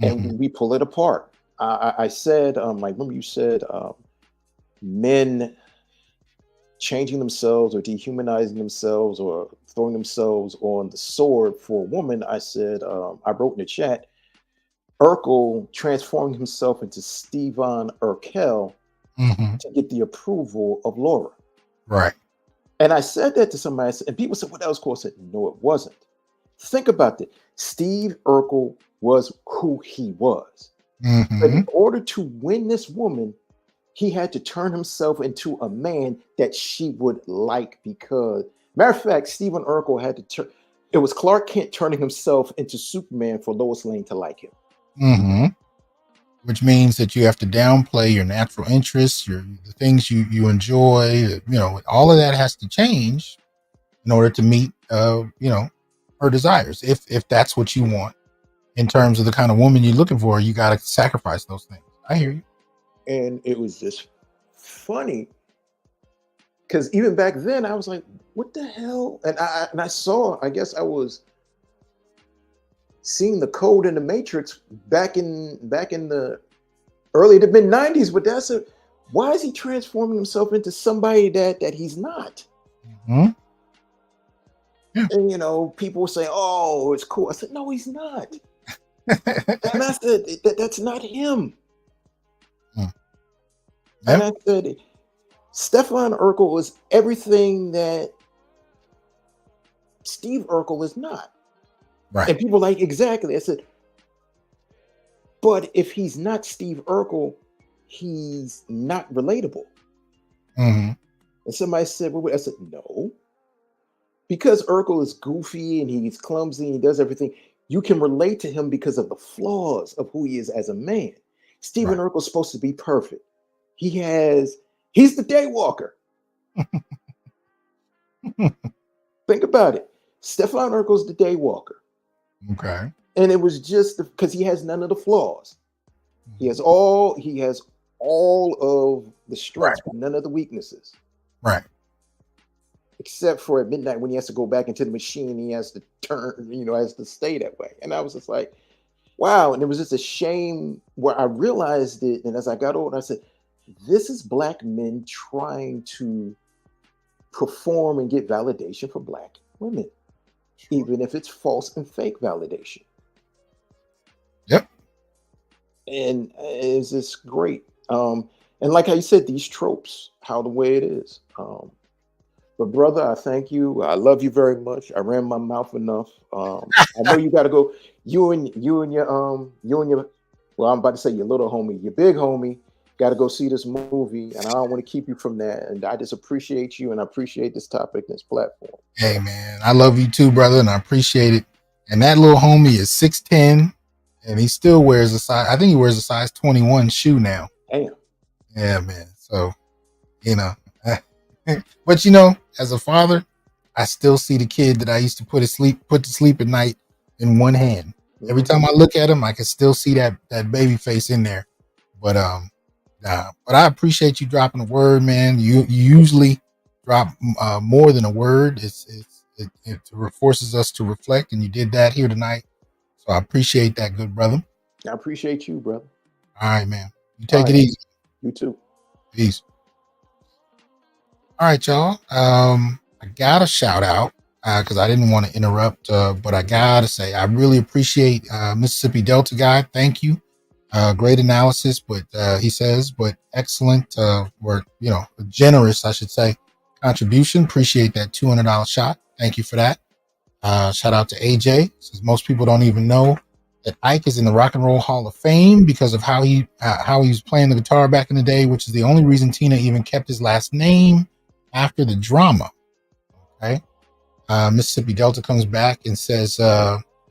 and we pull it apart. I said, like, remember you said, men changing themselves or dehumanizing themselves or throwing themselves on the sword for a woman. I said, I wrote in the chat, Urkel transforming himself into Steven Urkel to get the approval of Laura. Right. And I said that to somebody, and people said, what else? Of course, I said, no, it wasn't. Think about it. Steve Urkel was who he was. But in order to win this woman, he had to turn himself into a man that she would like, because, matter of fact, Stephen Urkel had to turn, it was Clark Kent turning himself into Superman for Lois Lane to like him. Which means that you have to downplay your natural interests, the things you enjoy, all of that has to change in order to meet, her desires. If that's what you want in terms of the kind of woman you're looking for, you got to sacrifice those things. I hear you. And it was just funny because even back then I was like, what the hell? And I saw, I guess I was seeing the code in the Matrix back in the early to mid 90s, but why is he transforming himself into somebody that he's not? Yeah. And people say, oh, it's cool. I said, no, he's not. And I said, that's not him. And I said, Stefan Urkel is everything that Steve Urkel is not. Right. And people were like, exactly. I said, but if he's not Steve Urkel, he's not relatable. And somebody said, well, I said, no. Because Urkel is goofy and he's clumsy and he does everything, you can relate to him because of the flaws of who he is as a man. Stephen Urkel's supposed to be perfect. He's the daywalker. Think about it. Stefan Urkel's the daywalker. Okay. And it was just because he has none of the flaws. He has all of the strengths, but none of the weaknesses. Right. Except for at midnight when he has to go back into the machine, he has to turn, has to stay that way. And I was just like, wow. And it was just a shame where I realized it. And as I got older, I said, this is black men trying to perform and get validation for black women, even if it's false and fake validation. Yep. And it's just great. And like I said, these tropes, how the way it is. But brother, I thank you. I love you very much. I ran my mouth enough. I know you got to go. You and your well, I'm about to say your little homie, your big homie, got to go see this movie, and I don't want to keep you from that. And I just appreciate you, and I appreciate this topic, this platform. Hey man, I love you too, brother, and I appreciate it. And that little homie is 6'10", and he still wears a size. I think he wears a size 21 shoe now. Damn. Yeah, man. So, you know, but you know, as a father, I still see the kid that I used to put to sleep at night in one hand. Every time I look at him, I can still see that baby face in there. But but I appreciate you dropping a word, man. You usually drop more than a word. It forces us to reflect, and you did that here tonight. So I appreciate that, good brother. I appreciate you, brother. All right, man. You take it easy. You too. Peace. All right, y'all. I got a shout out because I didn't want to interrupt, but I gotta say I really appreciate Mississippi Delta guy. Thank you. Great analysis, but he says, but excellent, or generous, I should say, contribution. Appreciate that $200 shot. Thank you for that. Shout out to AJ. Says most people don't even know that Ike is in the Rock and Roll Hall of Fame because of how he was playing the guitar back in the day, which is the only reason Tina even kept his last name after the drama. Okay. Mississippi Delta comes back and says,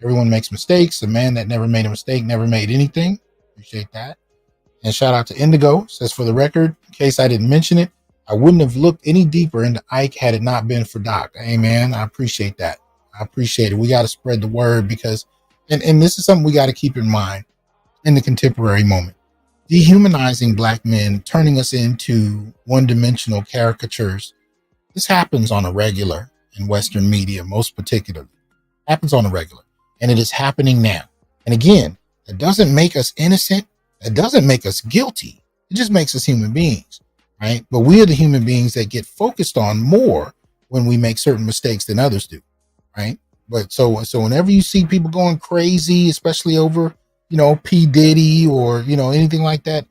everyone makes mistakes. The man that never made a mistake never made anything. Appreciate that. And shout out to Indigo. Says, for the record, in case I didn't mention it, I wouldn't have looked any deeper into Ike had it not been for Doc. Hey, man, I appreciate that. I appreciate it. We got to spread the word because, and this is something we got to keep in mind in the contemporary moment. Dehumanizing Black men, turning us into one-dimensional caricatures. This happens on a regular in Western media, most particularly. Happens on a regular. And it is happening now. And again, that doesn't make us innocent. That doesn't make us guilty. It just makes us human beings, right? But we are the human beings that get focused on more when we make certain mistakes than others do, right? But so whenever you see people going crazy, especially over, P. Diddy or, anything like that,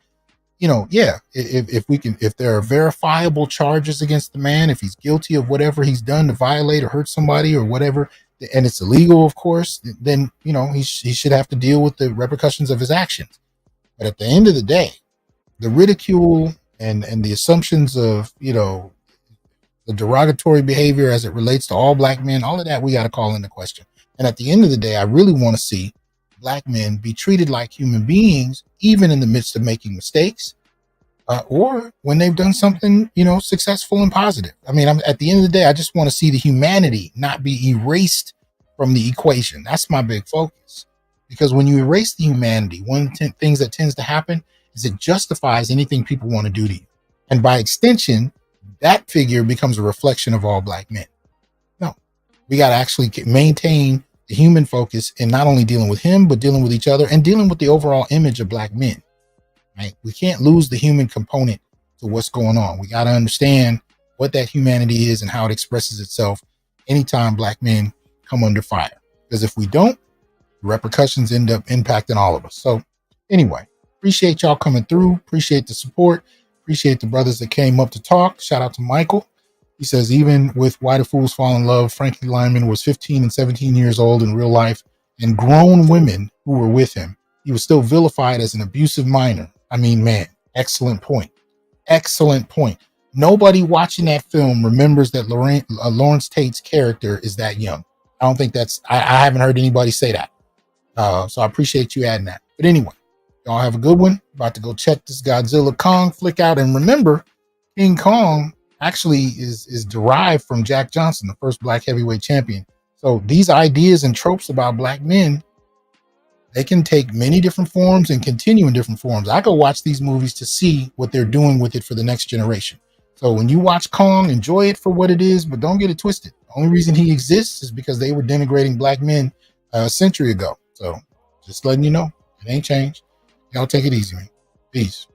if there are verifiable charges against the man, if he's guilty of whatever he's done to violate or hurt somebody or whatever, and it's illegal, of course, then, he should have to deal with the repercussions of his actions. But at the end of the day, the ridicule and the assumptions of, the derogatory behavior as it relates to all Black men, all of that we got to call into question. And at the end of the day, I really want to see Black men be treated like human beings, even in the midst of making mistakes, or when they've done something, successful and positive. I mean, at the end of the day, I just want to see the humanity not be erased from the equation. That's my big focus. Because when you erase the humanity, one of the things that tends to happen is it justifies anything people want to do to you. And by extension, that figure becomes a reflection of all Black men. No, we got to actually maintain the human focus in not only dealing with him, but dealing with each other and dealing with the overall image of Black men, right? We can't lose the human component to what's going on. We got to understand what that humanity is and how it expresses itself anytime Black men come under fire. Because if we don't, the repercussions end up impacting all of us. So anyway, appreciate y'all coming through. Appreciate the support. Appreciate the brothers that came up to talk. Shout out to Michael. He says, even with Why Do Fools Fall in Love, Frankie Lyman was 15 and 17 years old in real life, and grown women who were with him, he was still vilified as an abusive minor. I mean, man, excellent point. Excellent point. Nobody watching that film remembers that Lawrence Tate's character is that young. I don't think I haven't heard anybody say that. So I appreciate you adding that. But anyway, y'all have a good one. About to go check this Godzilla Kong flick out. And remember, King Kong actually is derived from Jack Johnson, the first Black heavyweight champion. So these ideas and tropes about Black men, they can take many different forms and continue in different forms. I go watch these movies to see what they're doing with it for the next generation. So when you watch Kong, enjoy it for what it is, but don't get it twisted. The only reason he exists is because they were denigrating Black men a century ago. So just letting you know, it ain't changed. Y'all take it easy, man. Peace.